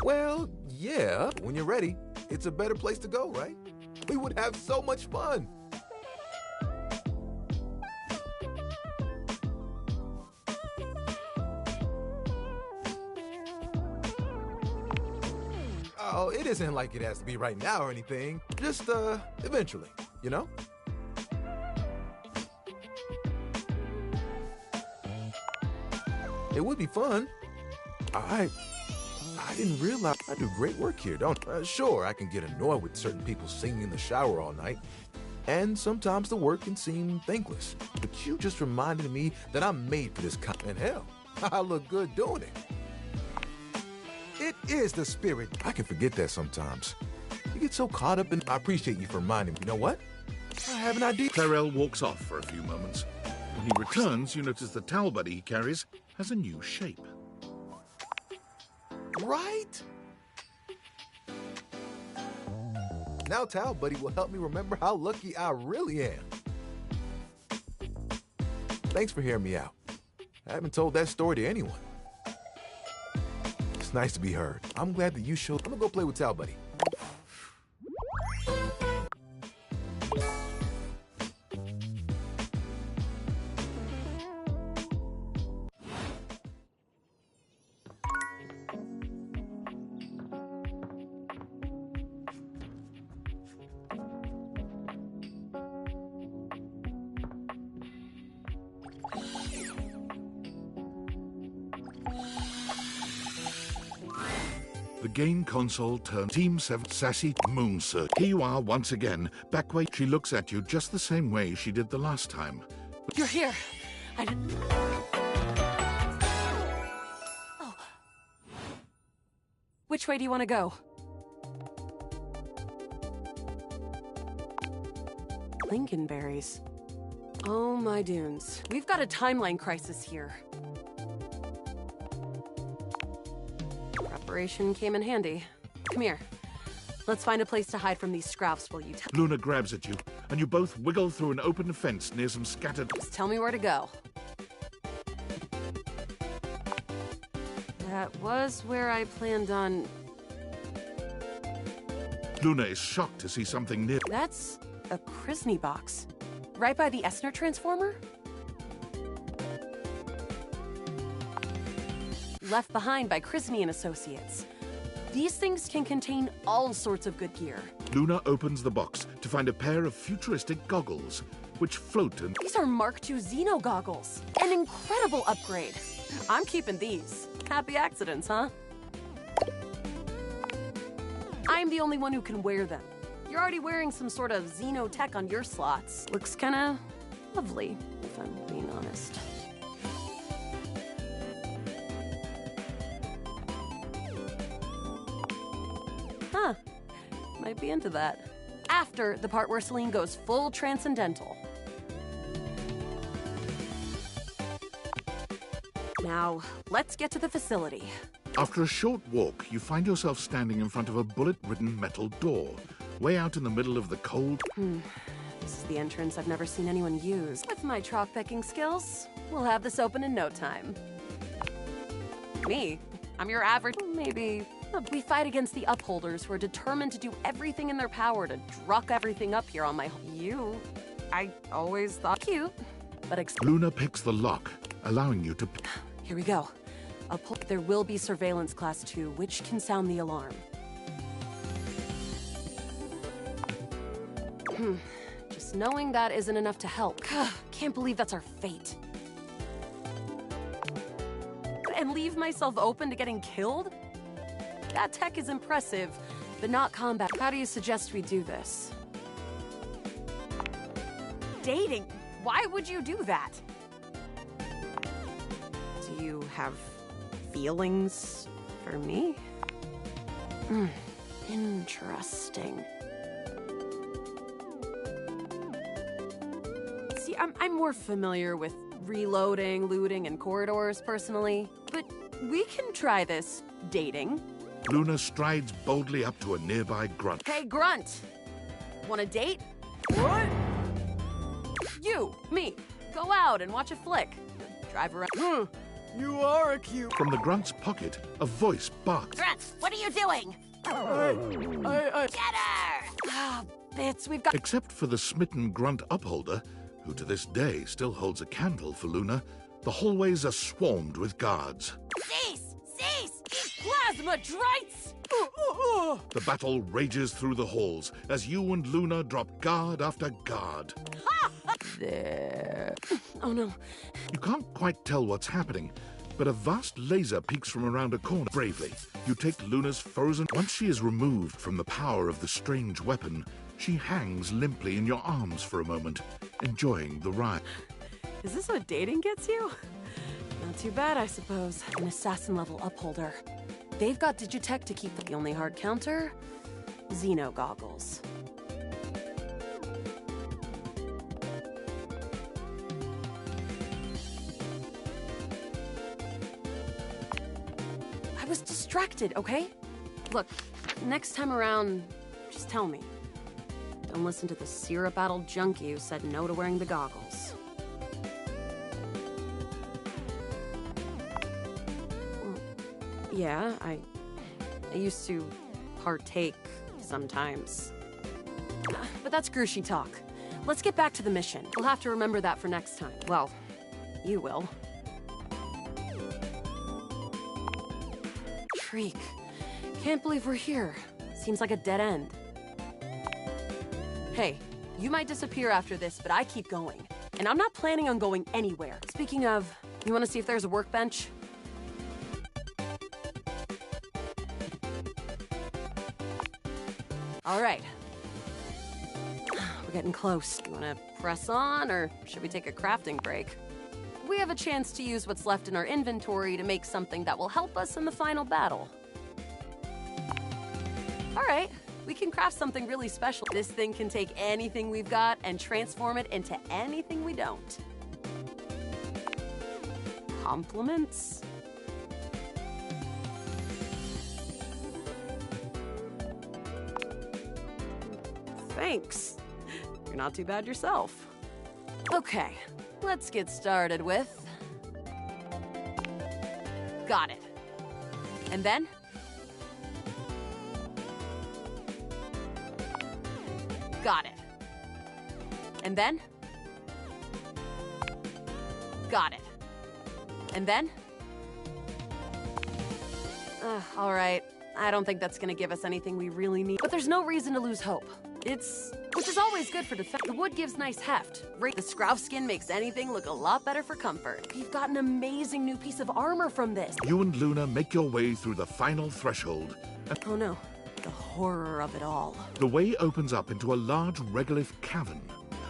Well, yeah, when you're ready, it's a better place to go, right? We would have so much fun. Oh, it isn't like it has to be right now or anything. Just, eventually, you know? It would be fun. I didn't realize I do great work here, don't I? Sure, I can get annoyed with certain people singing in the shower all night. And sometimes the work can seem thankless. But you just reminded me that I'm made for this kind. And hell, I look good doing it. It is the spirit. I can forget that sometimes. You get so caught up in... I appreciate you for reminding me. You know what? I have an idea. Tyrell walks off for a few moments. When he returns, you notice the towel buddy he carries has a new shape. Right? Now Towel Buddy will help me remember how lucky I really am. Thanks for hearing me out. I haven't told that story to anyone. It's nice to be heard. I'm glad that you showed. I'm gonna go play with Towel Buddy. The game console turns Team 7 Sassy Moon Search. Here you are once again, back where she looks at you just the same way she did the last time. You're here. I didn't... Oh. Which way do you want to go? Lincolnberries. Oh my dunes. We've got a timeline crisis here. Preparation came in handy. Come here. Let's find a place to hide from these scroufs while you Luna grabs at you, and you both wiggle through an open fence near some scattered... Just tell me where to go. That was where I planned on... Luna is shocked to see something near... That's a Krisny box. Right by the Essner transformer? Left behind by Krisny and Associates. These things can contain all sorts of good gear. Luna opens the box to find a pair of futuristic goggles, which float and... These are Mark II Xeno goggles. An incredible upgrade. I'm keeping these. Happy accidents, huh? I'm the only one who can wear them. You're already wearing some sort of Xeno tech on your slots. Looks kinda lovely, if I'm being honest. Huh. Might be into that. After the part where Celine goes full transcendental. Now, let's get to the facility. After a short walk, you find yourself standing in front of a bullet-ridden metal door, way out in the middle of the cold... This is the entrance I've never seen anyone use. With my chalk-picking skills, we'll have this open in no time. Me? I'm your average, maybe We fight against the upholders who are determined to do everything in their power to druck everything up here on my... I always thought cute, but... Luna picks the lock, allowing you to... Here we go. There will be Surveillance Class 2, which can sound the alarm. Just knowing that isn't enough to help. Can't believe that's our fate. And leave myself open to getting killed? That tech is impressive, but not combat. How do you suggest we do this? Dating? Why would you do that? Do you have feelings for me? Interesting. See, I'm more familiar with reloading, looting, and corridors, personally. But we can try this dating. Luna strides boldly up to a nearby grunt. Hey, Grunt! Want a date? What? You, me, go out and watch a flick. Drive around. You are a cute... From the grunt's pocket, a voice barks. Grunt, what are you doing? Get her! Ah, bits, we've got... Except for the smitten grunt upholder, who to this day still holds a candle for Luna, the hallways are swarmed with guards. Cease! Cease! Plasma drites! The battle rages through the halls as you and Luna drop guard after guard. There. Oh no. You can't quite tell what's happening, but a vast laser peeks from around a corner. Bravely, you take Luna's frozen... Once she is removed from the power of the strange weapon, she hangs limply in your arms for a moment, enjoying the ride. Is this what dating gets you? Not too bad, I suppose. An assassin-level upholder. They've got Digitech to keep the only hard counter. Xeno goggles. I was distracted, okay? Look, next time around, just tell me. Don't listen to the syrup-addled junkie who said no to wearing the goggles. Yeah, I used to partake sometimes. But that's Grushi talk. Let's get back to the mission. We'll have to remember that for next time. Well, you will. Shriek. Can't believe we're here. Seems like a dead end. Hey, you might disappear after this, but I keep going. And I'm not planning on going anywhere. Speaking of, you want to see if there's a workbench? All right. We're getting close. You want to press on, or should we take a crafting break? We have a chance to use what's left in our inventory to make something that will help us in the final battle. All right, we can craft something really special. This thing can take anything we've got and transform it into anything we don't. Compliments? Thanks. You're not too bad yourself. Okay, let's get started with... Got it. And then? Got it. And then? Got it. And then? All right. I don't think that's gonna give us anything we really need. But there's no reason to lose hope. Which is always good for defense. The wood gives nice heft. The Scrouf skin makes anything look a lot better for comfort. You've got an amazing new piece of armor from this. You and Luna make your way through the final threshold. Oh no, the horror of it all. The way opens up into a large regolith cavern.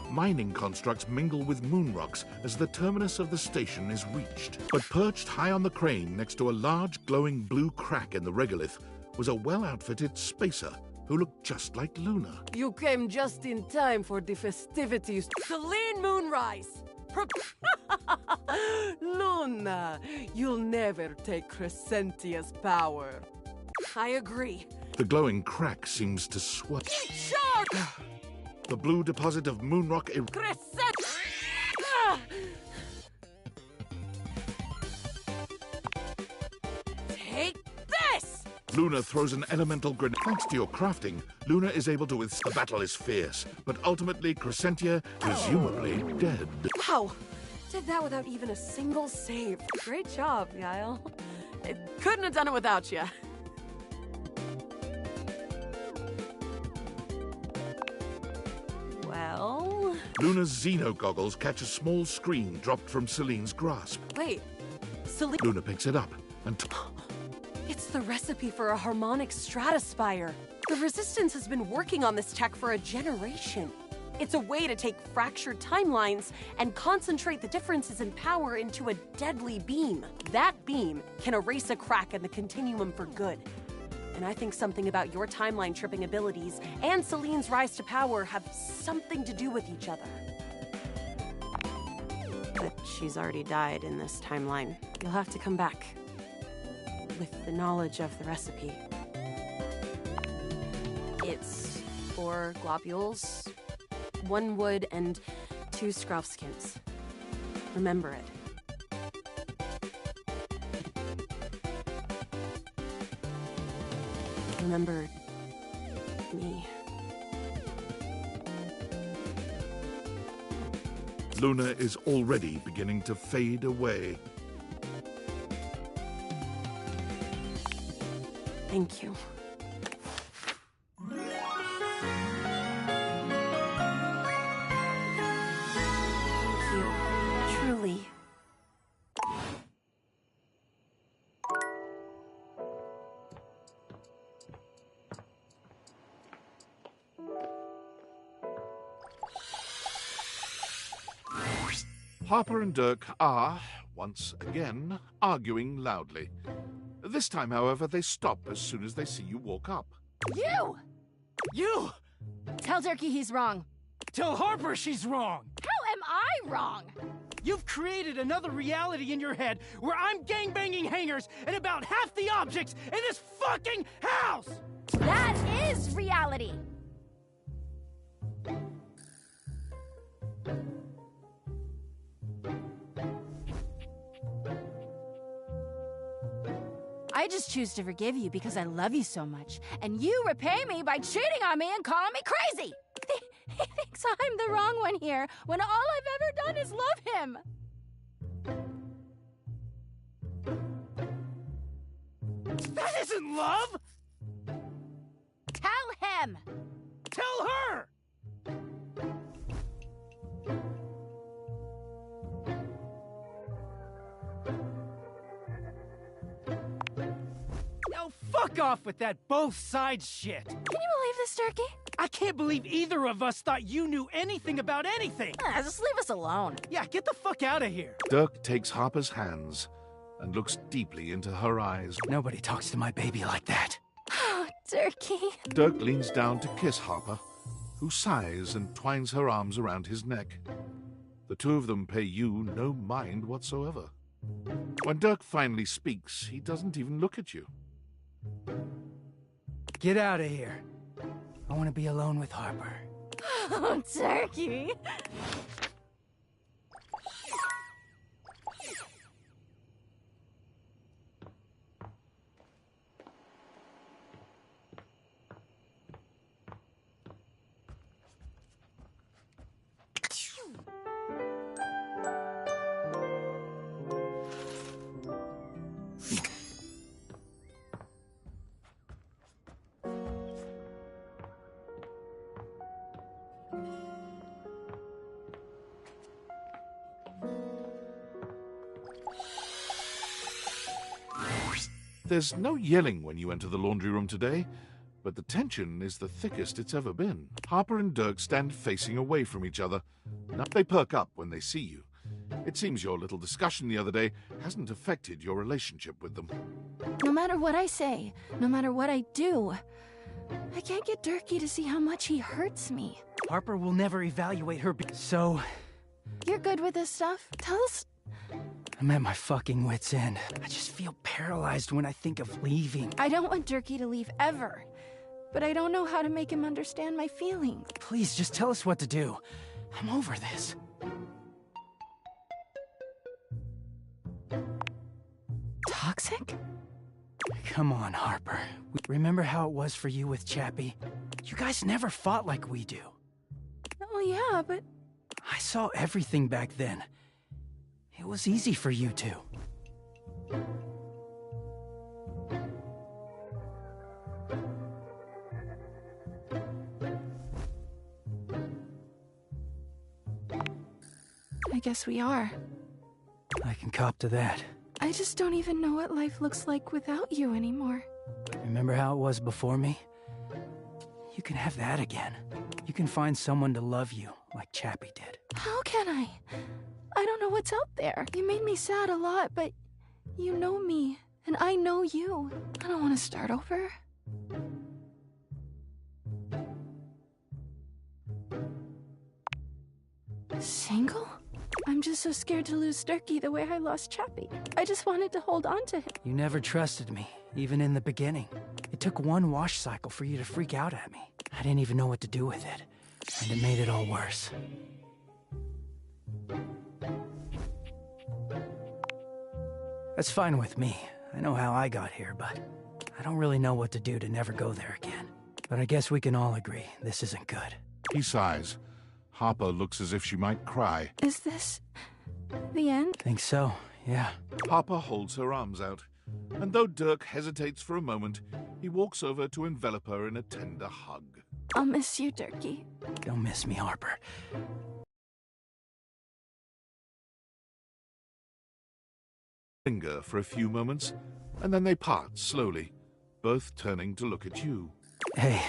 Mining constructs mingle with moon rocks as the terminus of the station is reached. But perched high on the crane next to a large glowing blue crack in the regolith was a well-outfitted spacer who looked just like Luna. You came just in time for the festivities. Celine Moonrise! Luna, you'll never take Crescentia's power. I agree. The glowing crack seems to swell. Shark! The blue deposit of moonrock Take this! Luna throws an elemental grenade. Thanks to your crafting, Luna is able to withstand. The battle is fierce, but ultimately Crescentia, presumably dead. Wow! Did that without even a single save. Great job, Guile. I couldn't have done it without you. Well... Luna's Xeno goggles catch a small screen dropped from Celine's grasp. Wait, Celine... Luna picks it up and... It's the recipe for a harmonic stratospire. The Resistance has been working on this tech for a generation. It's a way to take fractured timelines and concentrate the differences in power into a deadly beam. That beam can erase a crack in the continuum for good. And I think something about your timeline tripping abilities and Celine's rise to power have something to do with each other. But she's already died in this timeline. You'll have to come back with the knowledge of the recipe. It's 4 globules, 1 wood, and 2 scruff skins. Remember it. Remember me. Luna is already beginning to fade away. Thank you. Thank you, truly. Harper and Dirk are, once again, arguing loudly. This time, however, they stop as soon as they see you walk up. You! You! Tell Durkee he's wrong. Tell Harper she's wrong! How am I wrong? You've created another reality in your head where I'm gangbanging hangers and about half the objects in this fucking house! That is reality! I just choose to forgive you because I love you so much, and you repay me by cheating on me and calling me crazy! He thinks I'm the wrong one here, when all I've ever done is love him! That isn't love! Tell him! Tell her! Now fuck off with that both sides shit! Can you believe this, Durkee? I can't believe either of us thought you knew anything about anything! Just leave us alone. Yeah, get the fuck out of here! Dirk takes Harper's hands and looks deeply into her eyes. Nobody talks to my baby like that. Oh, Durkee. Dirk leans down to kiss Harper, who sighs and twines her arms around his neck. The two of them pay you no mind whatsoever. When Dirk finally speaks, he doesn't even look at you. Get out of here. I want to be alone with Harper. Oh, Durkee. There's no yelling when you enter the laundry room today, but the tension is the thickest it's ever been. Harper and Dirk stand facing away from each other. Now they perk up when they see you. It seems your little discussion the other day hasn't affected your relationship with them. No matter what I say, no matter what I do, I can't get Durkee to see how much he hurts me. Harper will never evaluate her so... You're good with this stuff? Tell us... I'm at my fucking wit's end. I just feel paralyzed when I think of leaving. I don't want Durkee to leave ever, but I don't know how to make him understand my feelings. Please, just tell us what to do. I'm over this. Toxic? Come on, Harper. Remember how it was for you with Chappie? You guys never fought like we do. Oh, yeah, but... I saw everything back then. It was easy for you two. I guess we are. I can cop to that. I just don't even know what life looks like without you anymore. Remember how it was before me? You can have that again. You can find someone to love you, like Chappie did. How can I? I don't know what's out there. You made me sad a lot, but you know me, and I know you. I don't want to start over. Single? I'm just so scared to lose Sturkey the way I lost Chappie. I just wanted to hold on to him. You never trusted me, even in the beginning. It took one wash cycle for you to freak out at me. I didn't even know what to do with it, and it made it all worse. That's fine with me. I know how I got here, but I don't really know what to do to never go there again. But I guess we can all agree this isn't good. He sighs. Harper looks as if she might cry. Is this the end? Think so, yeah. Harper holds her arms out, and though Dirk hesitates for a moment, he walks over to envelop her in a tender hug. I'll miss you, Dirkie. Don't miss me, Harper. Linger for a few moments, and then they part slowly, both turning to look at you. Hey,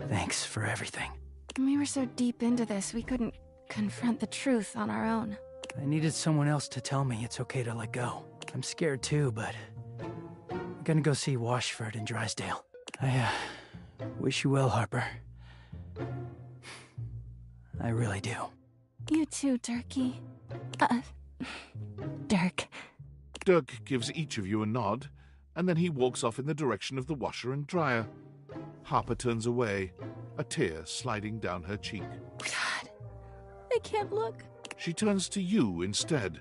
thanks for everything. We were so deep into this, we couldn't confront the truth on our own. I needed someone else to tell me it's okay to let go. I'm scared too, but I'm gonna go see Washford in Drysdale. I wish you well, Harper. I really do. You too, Dirkie. Dirk. Dirk gives each of you a nod, and then he walks off in the direction of the washer and dryer. Harper turns away, a tear sliding down her cheek. God, I can't look. She turns to you instead,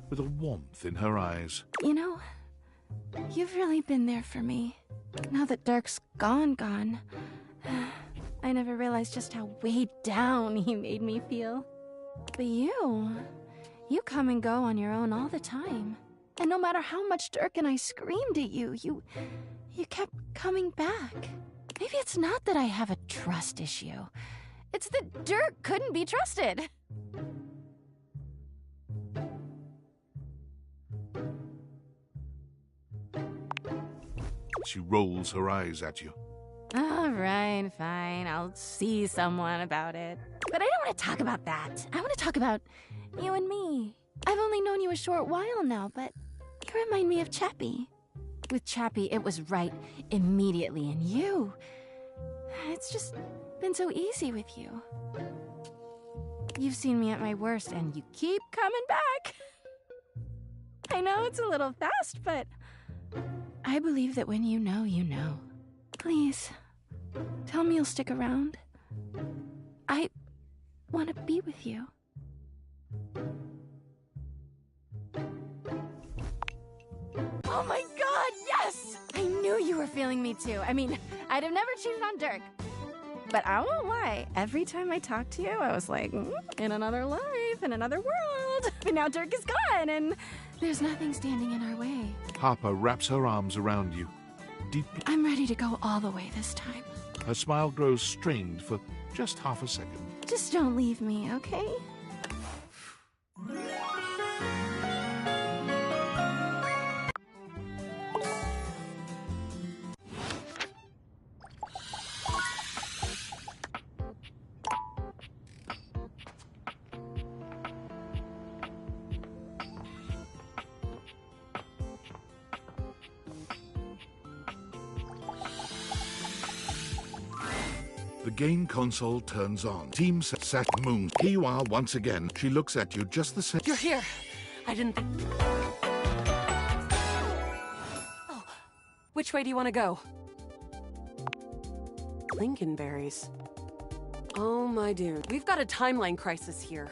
with a warmth in her eyes. You know, you've really been there for me. Now that Dirk's gone, I never realized just how weighed down he made me feel. But you come and go on your own all the time. And no matter how much Dirk and I screamed at you, you kept coming back. Maybe it's not that I have a trust issue. It's that Dirk couldn't be trusted. She rolls her eyes at you. All right, fine. I'll see someone about it. But I don't want to talk about that. I want to talk about you and me. I've only known you a short while now, but you remind me of Chappie. With Chappie, it was right immediately, and you... It's just been so easy with you. You've seen me at my worst, and you keep coming back. I know it's a little fast, but I believe that when you know, you know. Please, tell me you'll stick around. I want to be with you. Oh my God, yes! I knew you were feeling me too. I mean, I'd have never cheated on Dirk. But I won't lie, every time I talked to you, I was like, in another life, in another world. But now Dirk is gone, and there's nothing standing in our way. Harper wraps her arms around you, deeply. I'm ready to go all the way this time. Her smile grows strained for just half a second. Just don't leave me, okay? The game console turns on. Team Sat Moon. Here you are once again. She looks at you just the same. You're here. I didn't... Oh, which way do you want to go? Lincolnberries. Oh, my dear. We've got a timeline crisis here.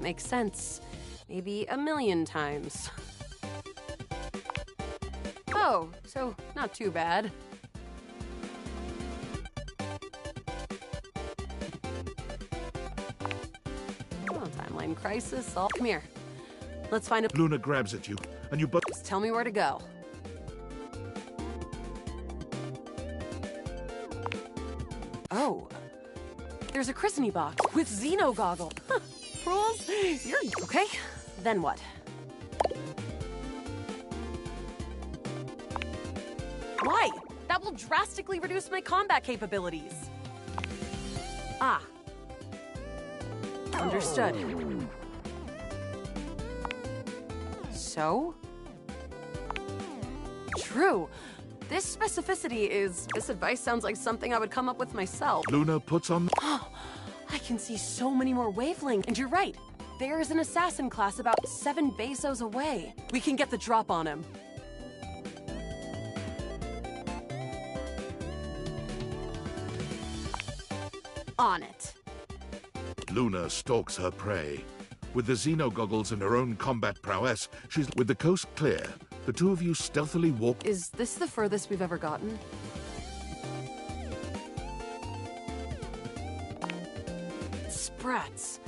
make sense. Maybe a million times. Oh, so not too bad. Come on, timeline crisis. Come here. Let's find a... Luna grabs at you, and you both... Just tell me where to go. Oh. There's a christening box with Xeno goggle. Huh. Rules? You're... Okay. Then what? Why? That will drastically reduce my combat capabilities. Ah. Understood. So? True. This specificity is... This advice sounds like something I would come up with myself. Luna puts on... I can see so many more wavelengths. And you're right. There's an assassin class about 7 Bezos away. We can get the drop on him. On it. Luna stalks her prey. With the Xeno goggles and her own combat prowess, she's... With the coast clear, the two of you stealthily walk... Is this the furthest we've ever gotten? Sprats.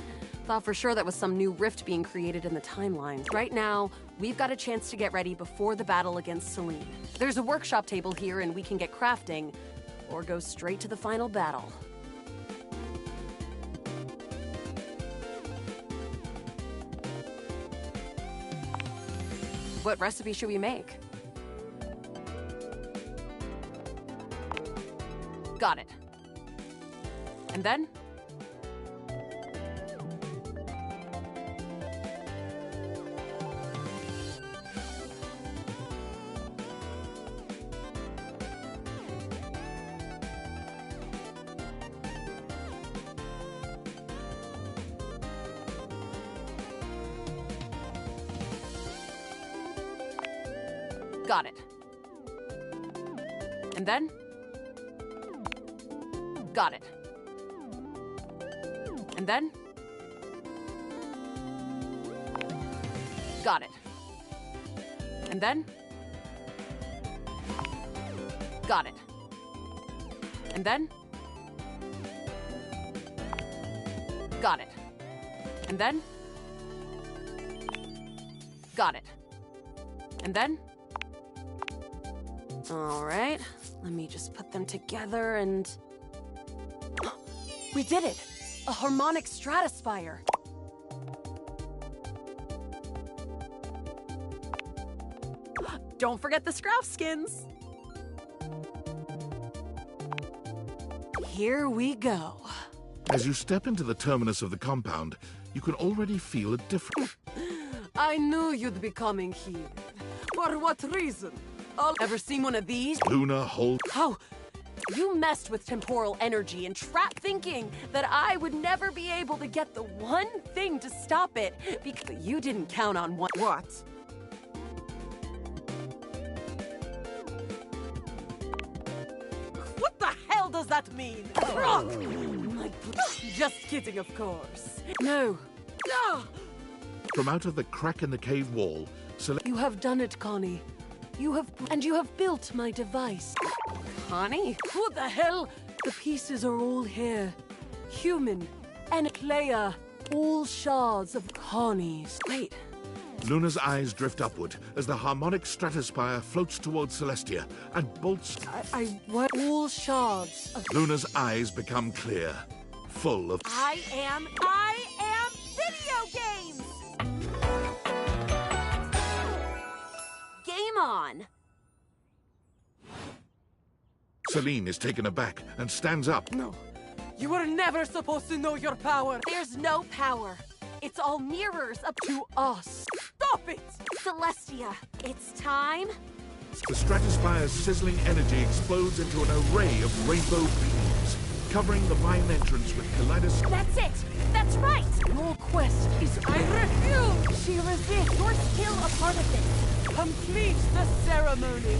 Thought for sure that was some new rift being created in the timeline. Right now, we've got a chance to get ready before the battle against Celine. There's a workshop table here and we can get crafting, or go straight to the final battle. What recipe should we make? Got it. And then? Got it. And then? Got it. And then? Got it. And then? Got it. And then? Got it. And then? Got it. And then? All right, let me just put them together and... We did it! A harmonic stratospire! Don't forget the Scrouf skins! Here we go. As you step into the terminus of the compound, you can already feel a difference. I knew you'd be coming here. For what reason? Ever seen one of these? Luna holds... How? You messed with temporal energy and trapped thinking that I would never be able to get the one thing to stop it because you didn't count on one... What? What the hell does that mean? Just kidding, of course. No. From out of the crack in the cave wall, You have done it, Connie. You have built my device. Connie? Who the hell? The pieces are all here. Human and Clea. All shards of Connie's. Wait. Luna's eyes drift upward as the harmonic stratospire floats towards Celestia and bolts... What? All shards of... Luna's eyes become clear, full of... I am video games! Game on! Celine is taken aback and stands up. No. You were never supposed to know your power. There's no power. It's all mirrors up to us. Stop it! Celestia, it's time. The stratospire's sizzling energy explodes into an array of rainbow beams, covering the mine entrance with kaleidoscope. That's it! That's right! Your quest is... I refuse! She resists. You're still a part of this. Complete the ceremony.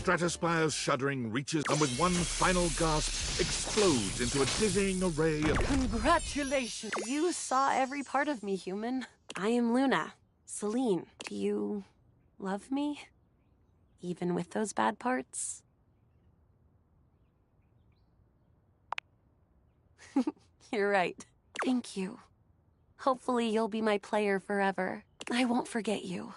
Stratospire's shuddering reaches and with one final gasp explodes into a dizzying array of... Congratulations! You saw every part of me, human. I am Luna. Celine, do you love me? Even with those bad parts? You're right. Thank you. Hopefully you'll be my player forever. I won't forget you.